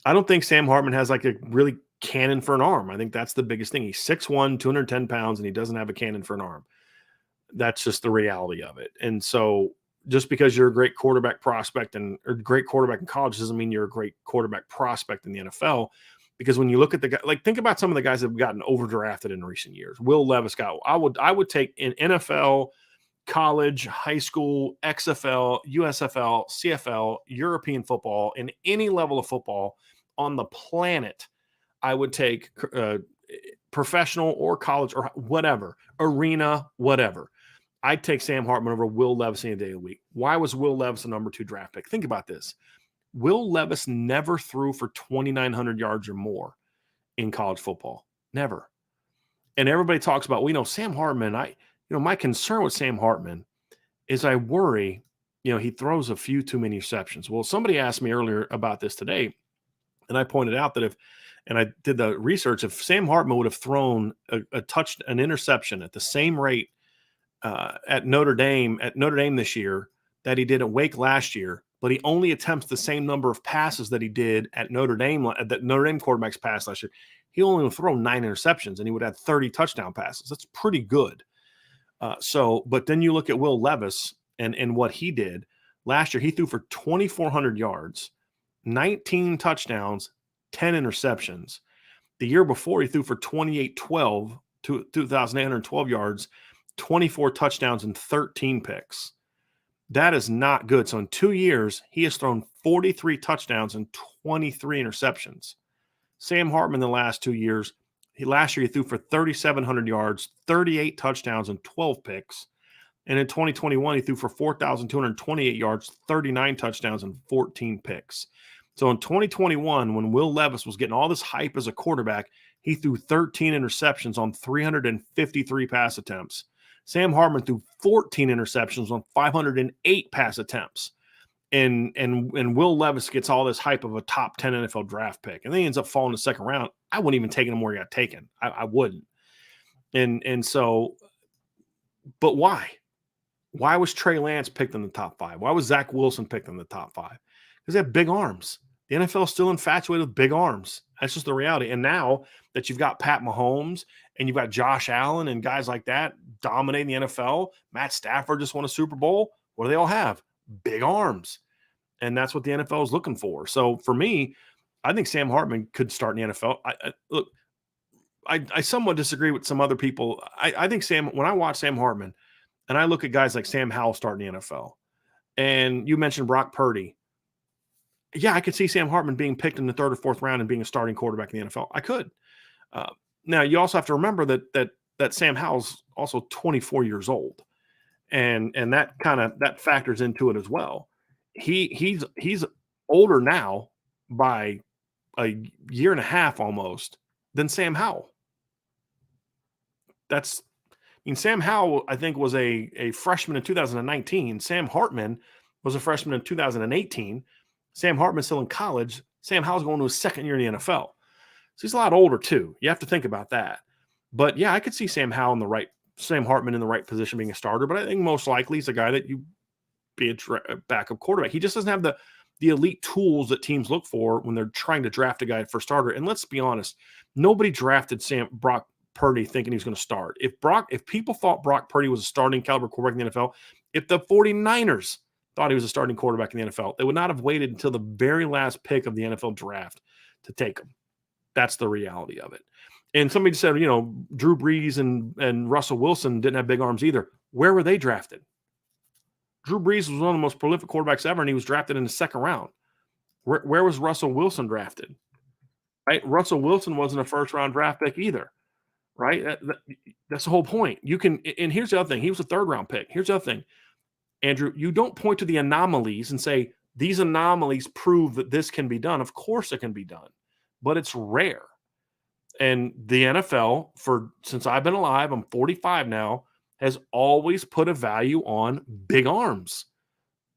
I don't think Sam Hartman has like a really cannon for an arm. I think that's the biggest thing. He's 6'1", 210 pounds, and he doesn't have a cannon for an arm. That's just the reality of it. And so just because you're a great quarterback prospect or great quarterback in college doesn't mean you're a great quarterback prospect in the NFL. Because when you look at the guy, like think about some of the guys that have gotten overdrafted in recent years. Will Levis got. I would take in NFL, college, high school, XFL, USFL, CFL, European football, in any level of football on the planet. I would take professional or college or whatever, arena, whatever. I'd take Sam Hartman over Will Levis any day of the week. Why was Will Levis the number 2 draft pick? Think about this. Will Levis never threw for 2,900 yards or more in college football. Never. And everybody talks about, Sam Hartman, my concern with Sam Hartman is I worry, he throws a few too many interceptions. Well, somebody asked me earlier about this today, and I pointed out that and I did the research, if Sam Hartman would have thrown an interception at the same rate at Notre Dame this year that he did at Wake last year, but he only attempts the same number of passes that he did at Notre Dame, that Notre Dame quarterback's pass last year. He only would throw 9 interceptions, and he would have 30 touchdown passes. That's pretty good. But then you look at Will Levis and what he did. Last year, he threw for 2,400 yards, 19 touchdowns, 10 interceptions. The year before, he threw for 2,812 yards, 24 touchdowns, and 13 picks. That is not good. So in 2 years, he has thrown 43 touchdowns and 23 interceptions. Sam Hartman the last 2 years, last year he threw for 3,700 yards, 38 touchdowns, and 12 picks. And in 2021, he threw for 4,228 yards, 39 touchdowns, and 14 picks. So in 2021, when Will Levis was getting all this hype as a quarterback, he threw 13 interceptions on 353 pass attempts. Sam Hartman threw 14 interceptions on 508 pass attempts. And Will Levis gets all this hype of a top 10 NFL draft pick. And then he ends up falling in the 2nd round. I wouldn't even take him where he got taken. I wouldn't. And so, but why? Why was Trey Lance picked in the top 5? Why was Zach Wilson picked in the top 5? Because they have big arms. The NFL is still infatuated with big arms. That's just the reality. And now that you've got Pat Mahomes and you've got Josh Allen and guys like that dominating the NFL, Matt Stafford just won a Super Bowl. What do they all have? Big arms. And that's what the NFL is looking for. So for me, I think Sam Hartman could start in the NFL. I somewhat disagree with some other people. I think when I watch Sam Hartman and I look at guys like Sam Howell starting the NFL, and you mentioned Brock Purdy. Yeah, I could see Sam Hartman being picked in the 3rd or 4th round and being a starting quarterback in the NFL. I could. Now, you also have to remember that Sam Howell's also 24 years old, and that factors into it as well. He's older now by a year and a half almost than Sam Howell. Sam Howell, I think, was a freshman in 2019. Sam Hartman was a freshman in 2018. Sam Hartman's still in college. Sam Howell's going to his 2nd year in the NFL. So he's a lot older too. You have to think about that. But yeah, I could see Sam Hartman in the right position being a starter, but I think most likely he's a guy that you be a backup quarterback. He just doesn't have the elite tools that teams look for when they're trying to draft a guy for starter. And let's be honest, nobody drafted Brock Purdy thinking he was going to start. If people thought Brock Purdy was a starting caliber quarterback in the NFL, if the 49ers thought he was a starting quarterback in the NFL. They would not have waited until the very last pick of the NFL draft to take him. That's the reality of it. And somebody said, Drew Brees and Russell Wilson didn't have big arms either. Where were they drafted? Drew Brees was one of the most prolific quarterbacks ever, and he was drafted in the second round. Where was Russell Wilson drafted? Right? Russell Wilson wasn't a first-round draft pick either. Right? That's the whole point. And here's the other thing. He was a third-round pick. Here's the other thing. Andrew, you don't point to the anomalies and say, these anomalies prove that this can be done. Of course it can be done, but it's rare. And the NFL, since I've been alive, I'm 45 now, has always put a value on big arms.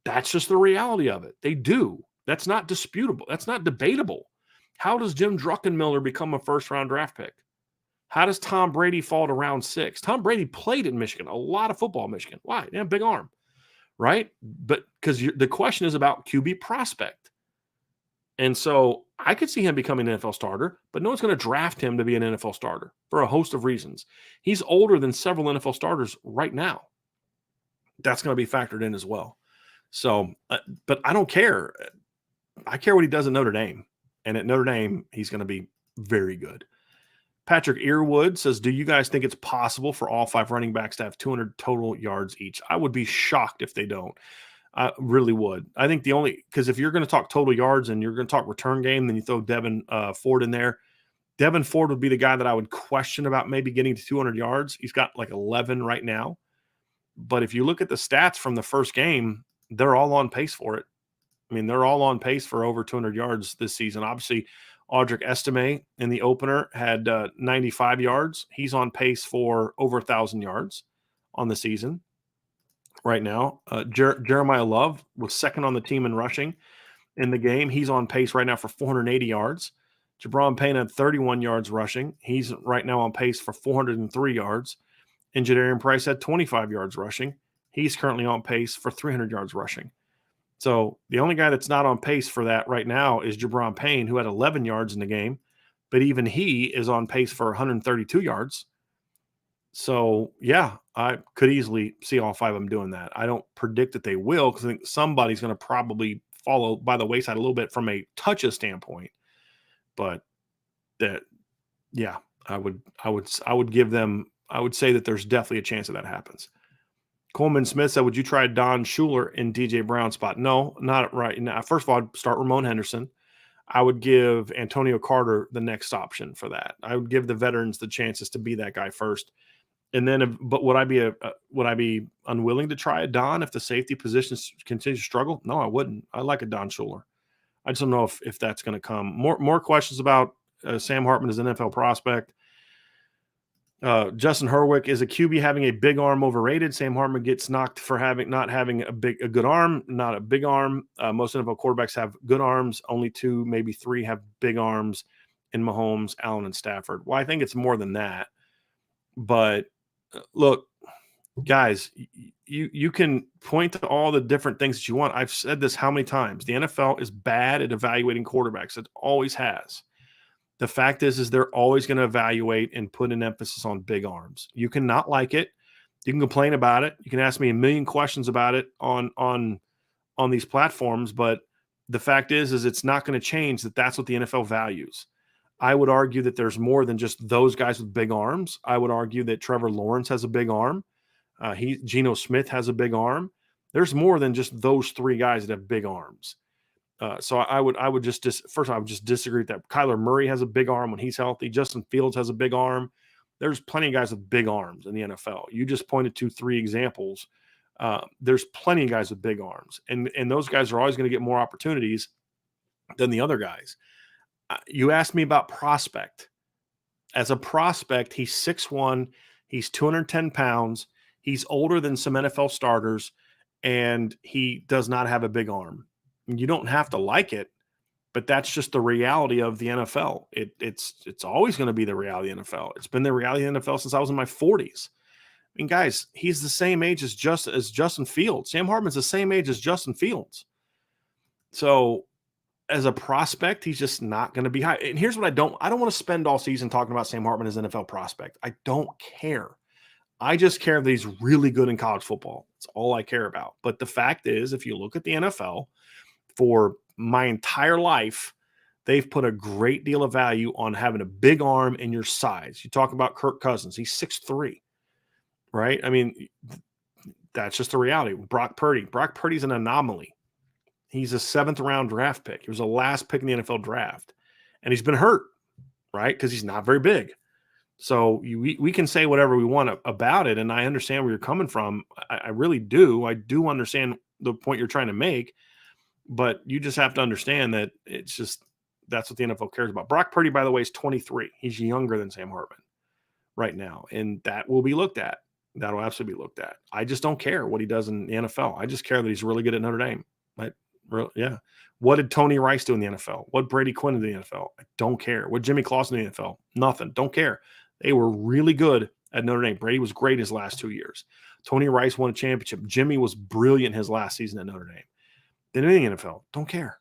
That's just the reality of it. They do. That's not disputable. That's not debatable. How does Jim Druckenmiller become a first-round draft pick? How does Tom Brady fall to round 6? Tom Brady played in Michigan, a lot of football in Michigan. Why? They have a big arm, right? But because the question is about QB prospect. And so I could see him becoming an NFL starter, but no one's going to draft him to be an NFL starter for a host of reasons. He's older than several NFL starters right now. That's going to be factored in as well. So, but I don't care. I care what he does at Notre Dame. And at Notre Dame, he's going to be very good. Patrick Earwood says, do you guys think it's possible for all 5 running backs to have 200 total yards each? I would be shocked if they don't. I really would. I think because if you're going to talk total yards and you're going to talk return game, then you throw Devin Ford in there. Devin Ford would be the guy that I would question about maybe getting to 200 yards. He's got like 11 right now. But if you look at the stats from the first game, they're all on pace for it. I mean, they're all on pace for over 200 yards this season. Obviously, Audric Estime in the opener had 95 yards. He's on pace for over 1,000 yards on the season right now. Jeremiah Love was second on the team in rushing in the game. He's on pace right now for 480 yards. Jabron Payne had 31 yards rushing. He's right now on pace for 403 yards. And Jadarian Price had 25 yards rushing. He's currently on pace for 300 yards rushing. So the only guy that's not on pace for that right now is Jabron Payne, who had 11 yards in the game. But even he is on pace for 132 yards. So, yeah, I could easily see all 5 of them doing that. I don't predict that they will because I think somebody's going to probably follow by the wayside a little bit from a touches standpoint. But that, yeah, I would give them. I would say that there's definitely a chance that happens. Coleman Smith said, would you try Don Schuler in DJ Brown's spot? No, not right now. First of all, I'd start Ramon Henderson. I would give Antonio Carter the next option for that. I would give the veterans the chances to be that guy first. And then, but would I be unwilling to try a Don if the safety positions continue to struggle? No, I wouldn't. I like a Don Schuler. I just don't know if that's going to come. More questions about Sam Hartman as an NFL prospect. Justin Herwick, is a QB having a big arm overrated? Sam Hartman gets knocked for not having a good arm, not a big arm. Most NFL quarterbacks have good arms. Only 2, maybe 3 have big arms in Mahomes, Allen, and Stafford. Well, I think it's more than that. But look, guys, you can point to all the different things that you want. I've said this how many times. The NFL is bad at evaluating quarterbacks. It always has. The fact is they're always going to evaluate and put an emphasis on big arms. You cannot like it. You can complain about it. You can ask me a million questions about it on these platforms, but the fact is it's not going to change that's what the NFL values. I would argue that there's more than just those guys with big arms. I would argue that Trevor Lawrence has a big arm. Geno Smith has a big arm. There's more than just those 3 guys that have big arms. So I would just disagree with that. Kyler Murray has a big arm when he's healthy. Justin Fields has a big arm. There's plenty of guys with big arms in the NFL. You just pointed to 3 examples. There's plenty of guys with big arms, and those guys are always going to get more opportunities than the other guys. You asked me about prospect. As a prospect, he's 6'1", he's 210 pounds, he's older than some NFL starters, and he does not have a big arm. You don't have to like it, but that's just the reality of the NFL. It's always going to be the reality of the NFL. It's been the reality of the NFL since I was in my 40s. I mean, guys, he's the same age as Justin Fields. Sam Hartman's the same age as Justin Fields. So as a prospect, he's just not going to be high. And here's what I don't want to spend all season talking about Sam Hartman as an NFL prospect. I don't care. I just care that he's really good in college football. That's all I care about. But the fact is, if you look at the NFL, for my entire life, they've put a great deal of value on having a big arm and your size. You talk about Kirk Cousins, he's 6'3", right? I mean, that's just the reality. Brock Purdy's an anomaly. He's a seventh-round draft pick. He was the last pick in the NFL draft, and he's been hurt, right? Because he's not very big. So we can say whatever we want about it, and I understand where you're coming from. I really do. I do understand the point you're trying to make, but you just have to understand that it's just that's what the NFL cares about. Brock Purdy, by the way, is 23. He's younger than Sam Hartman right now, and that will be looked at. That will absolutely be looked at. I just don't care what he does in the NFL. I just care that he's really good at Notre Dame. Yeah. What did Tony Rice do in the NFL? What Brady Quinn in the NFL? I don't care. What Jimmy Clausen in the NFL? Nothing. Don't care. They were really good at Notre Dame. Brady was great his last 2 years. Tony Rice won a championship. Jimmy was brilliant his last season at Notre Dame. Then in the NFL, don't care.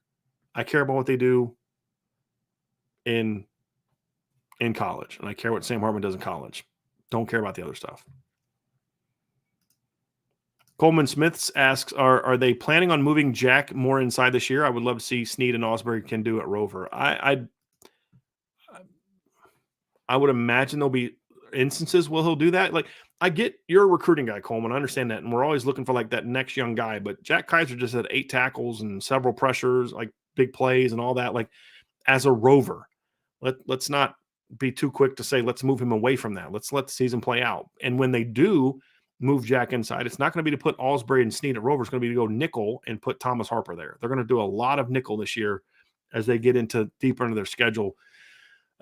I care about what they do in college, and I care what Sam Hartman does in college. Don't care about the other stuff. Coleman Smiths asks, are they planning on moving Jack more inside this year? I would love to see Snead and Osbury can do at Rover. I would imagine there'll be instances where he'll do that. Like, I get you're a recruiting guy, Coleman. I understand that. And we're always looking for like that next young guy. But Jack Kaiser just had 8 tackles and several pressures, like big plays and all that. Like, as a Rover, let's not be too quick to say, let's move him away from that. Let's let the season play out. And when they do move Jack inside, it's not going to be to put Osbury and Snead at Rover. It's going to be to go nickel and put Thomas Harper there. They're going to do a lot of nickel this year as they get into deeper into their schedule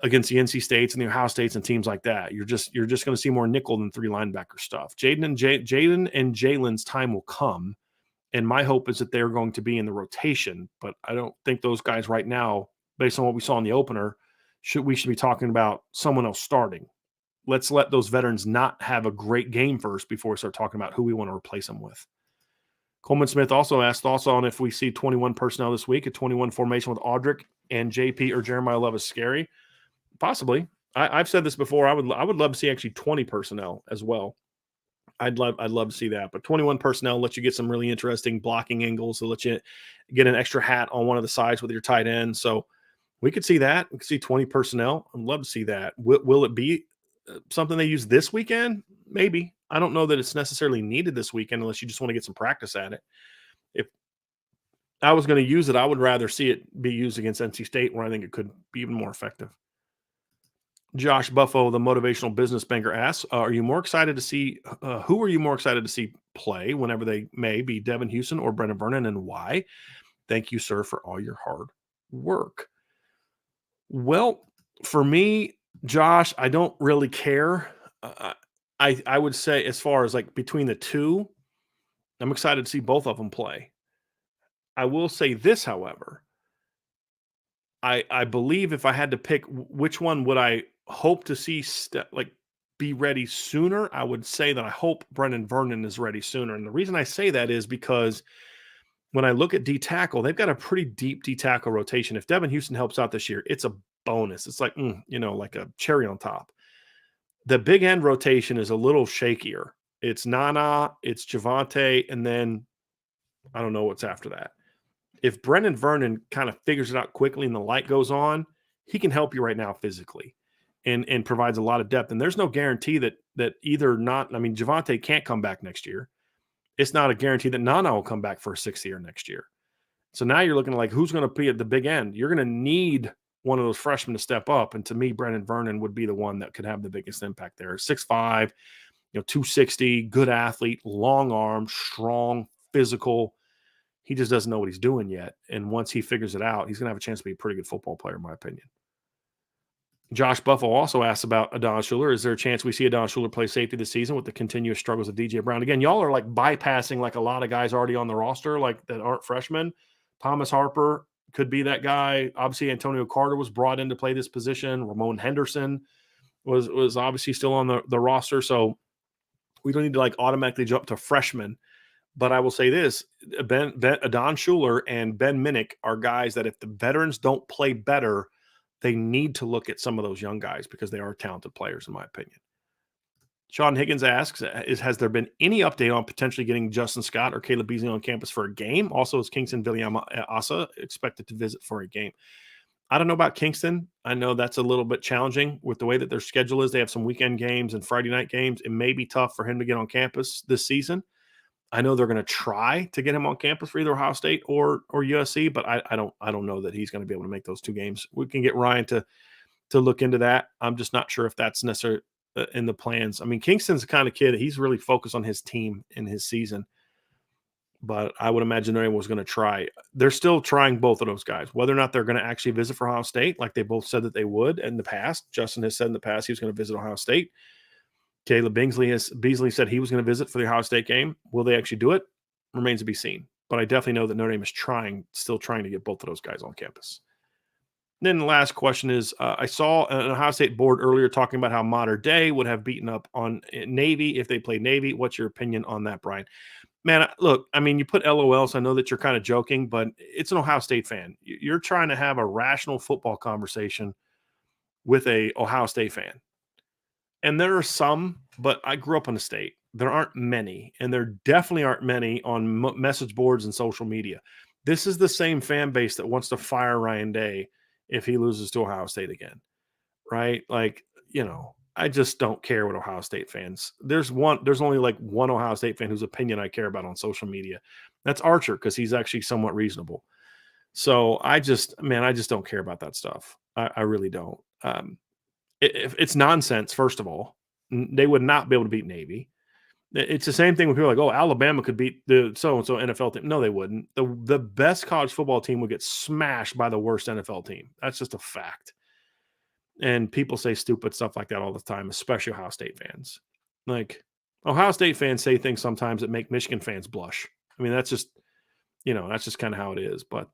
against the NC States and the Ohio States and teams like that. You're just going to see more nickel than 3 linebacker stuff. Jaden and Jalen's time will come, and my hope is that they're going to be in the rotation. But I don't think those guys right now, based on what we saw in the opener, we should be talking about someone else starting. Let's let those veterans not have a great game first before we start talking about who we want to replace them with. Coleman Smith also asked thoughts on if we see 21 personnel this week, a 21 formation with Audric and JP or Jeremiah Love is scary. Possibly. I've said this before. I would love to see actually 20 personnel as well. I'd love to see that. But 21 personnel lets you get some really interesting blocking angles. To let you get an extra hat on one of the sides with your tight end. So we could see that. We could see 20 personnel. I'd love to see that. Will it be something they use this weekend? Maybe. I don't know that it's necessarily needed this weekend unless you just want to get some practice at it. If I was going to use it, I would rather see it be used against NC State, where I think it could be even more effective. Josh Buffo, the motivational business banker, asks, are you more excited to see who are you more excited to see play whenever they may be, Devin Houston or Brendan Vernon, and why? Thank you, sir, for all your hard work. Well, for me, Josh, I don't really care. I would say, as far as like between the two, I'm excited to see both of them play. I will say this, however, I believe if I had to pick which one would I hope to see be ready sooner, I would say that I hope Brendan Vernon is ready sooner. And the reason I say that is because when I look at D tackle, they've got a pretty deep D tackle rotation. If Devin Houston helps out this year, it's a bonus. It's like, like a cherry on top. The big end rotation is a little shakier. It's Nana, it's Javonte, and then I don't know what's after that. If Brendan Vernon kind of figures it out quickly and the light goes on, he can help you right now physically and provides a lot of depth. And there's no guarantee that Javonte can't come back next year. It's not a guarantee that Nana will come back for a 6th year next year. So now you're looking at like, who's going to be at the big end? You're going to need one of those freshmen to step up. And to me, Brendan Vernon would be the one that could have the biggest impact there. 6'5", 260, good athlete, long arm, strong, physical. He just doesn't know what he's doing yet. And once he figures it out, he's going to have a chance to be a pretty good football player, in my opinion. Josh Buffalo also asks about Adon Schuler. Is there a chance we see Adon Schuler play safety this season with the continuous struggles of DJ Brown? Again, y'all are like bypassing like a lot of guys already on the roster, like that aren't freshmen. Thomas Harper could be that guy. Obviously, Antonio Carter was brought in to play this position. Ramon Henderson was obviously still on the roster. So we don't need to like automatically jump to freshmen. But I will say this, Adon Schuler and Ben Minnick are guys that if the veterans don't play better, they need to look at some of those young guys because they are talented players, in my opinion. Sean Higgins asks, has there been any update on potentially getting Justin Scott or Caleb Beasley on campus for a game? Also, is Kingston Viliama-Asa expected to visit for a game? I don't know about Kingston. I know that's a little bit challenging with the way that their schedule is. They have some weekend games and Friday night games. It may be tough for him to get on campus this season. I know they're going to try to get him on campus for either Ohio State or USC, but I don't know that he's going to be able to make those two games. We can get Ryan to look into that. I'm just not sure if that's necessarily in the plans. I mean, Kingston's the kind of kid, he's really focused on his team in his season, but I would imagine Notre Dame was going to try. They're still trying both of those guys. Whether or not they're going to actually visit for Ohio State, like they both said that they would in the past. Justin has said in the past he was going to visit Ohio State. Caleb Beasley said he was going to visit for the Ohio State game. Will they actually do it? Remains to be seen. But I definitely know that Notre Dame is still trying to get both of those guys on campus. And then the last question is, I saw an Ohio State board earlier talking about how Modern Day would have beaten up on Navy if they played Navy. What's your opinion on that, Brian? Man, look, I mean, you put LOL, so I know that you're kind of joking, but it's an Ohio State fan. You're trying to have a rational football conversation with a Ohio State fan. And there are some, but I grew up in the state. There aren't many, and there definitely aren't many on message boards and social media. This is the same fan base that wants to fire Ryan Day if he loses to Ohio State again, right? Like, I just don't care what Ohio State fans. There's only like one Ohio State fan whose opinion I care about on social media. That's Archer, because he's actually somewhat reasonable. So I just don't care about that stuff. I really don't. It's nonsense, first of all. They would not be able to beat Navy. It's the same thing when people are like, oh, Alabama could beat the so-and-so NFL team. No, they wouldn't. The best college football team would get smashed by the worst NFL team. That's just a fact. And people say stupid stuff like that all the time, especially Ohio State fans. Like, Ohio State fans say things sometimes that make Michigan fans blush. I mean, that's just kind of how it is. But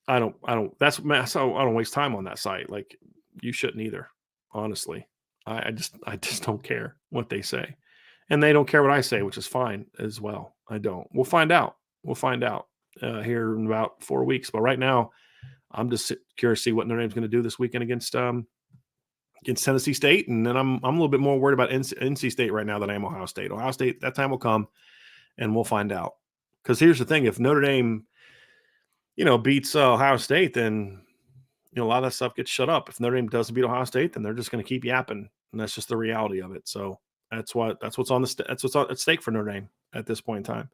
I don't waste time on that site. Like, you shouldn't either, honestly. I just don't care what they say. And they don't care what I say, which is fine as well. I don't. We'll find out. Here in about 4 weeks. But right now, I'm just curious to see what Notre Dame's going to do this weekend against Tennessee State. And then I'm a little bit more worried about NC State right now than I am Ohio State. Ohio State, that time will come, and we'll find out. Because here's the thing. If Notre Dame, beats Ohio State, then a lot of that stuff gets shut up. If Notre Dame doesn't beat Ohio State, then they're just going to keep yapping, and that's just the reality of it. So that's what's at stake for Notre Dame at this point in time.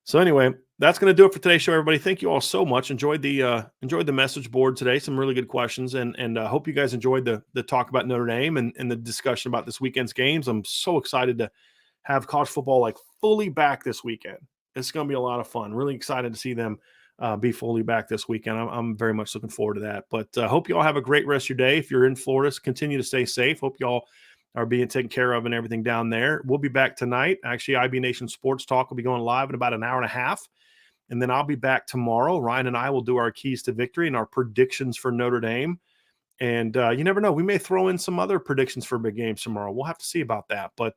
So anyway, that's going to do it for today's show, everybody. Thank you all so much. Enjoyed the message board today. Some really good questions, and hope you guys enjoyed the talk about Notre Dame and the discussion about this weekend's games. I'm so excited to have college football like fully back this weekend. It's going to be a lot of fun. Really excited to see them be fully back this weekend. I'm very much looking forward to that. But hope you all have a great rest of your day. If you're in Florida, continue to stay safe. Hope you all are being taken care of and everything down there. We'll be back tonight. Actually, IB Nation Sports Talk will be going live in about an hour and a half. And then I'll be back tomorrow. Ryan and I will do our keys to victory and our predictions for Notre Dame. And you never know. We may throw in some other predictions for big games tomorrow. We'll have to see about that. But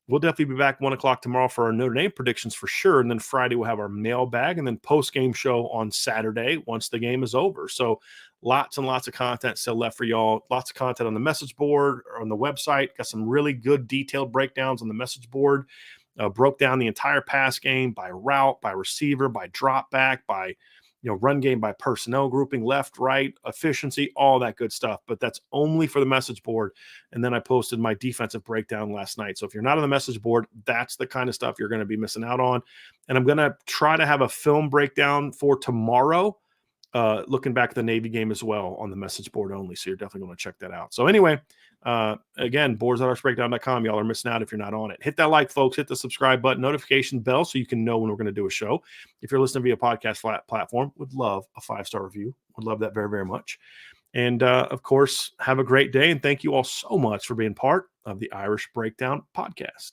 we'll definitely be back 1 o'clock tomorrow for our Notre Dame predictions for sure. And then Friday we'll have our mailbag, and then post-game show on Saturday once the game is over. So lots and lots of content still left for y'all. Lots of content on the message board or on the website. Got some really good detailed breakdowns on the message board. Broke down the entire pass game by route, by receiver, by drop back, by run game, by personnel grouping, left, right, efficiency, all that good stuff. But that's only for the message board. And then I posted my defensive breakdown last night. So if you're not on the message board, that's the kind of stuff you're going to be missing out on. And I'm going to try to have a film breakdown for tomorrow, looking back at the Navy game as well on the message board only. So you're definitely going to check that out. So anyway, again, boards.oursbreakdown.com. Y'all are missing out if you're not on it. Hit that like, folks. Hit the subscribe button, notification bell, so you can know when we're going to do a show. If you're listening via podcast platform, would love a 5-star review. Would love that very, very much. And, of course, have a great day. And thank you all so much for being part of the Irish Breakdown podcast.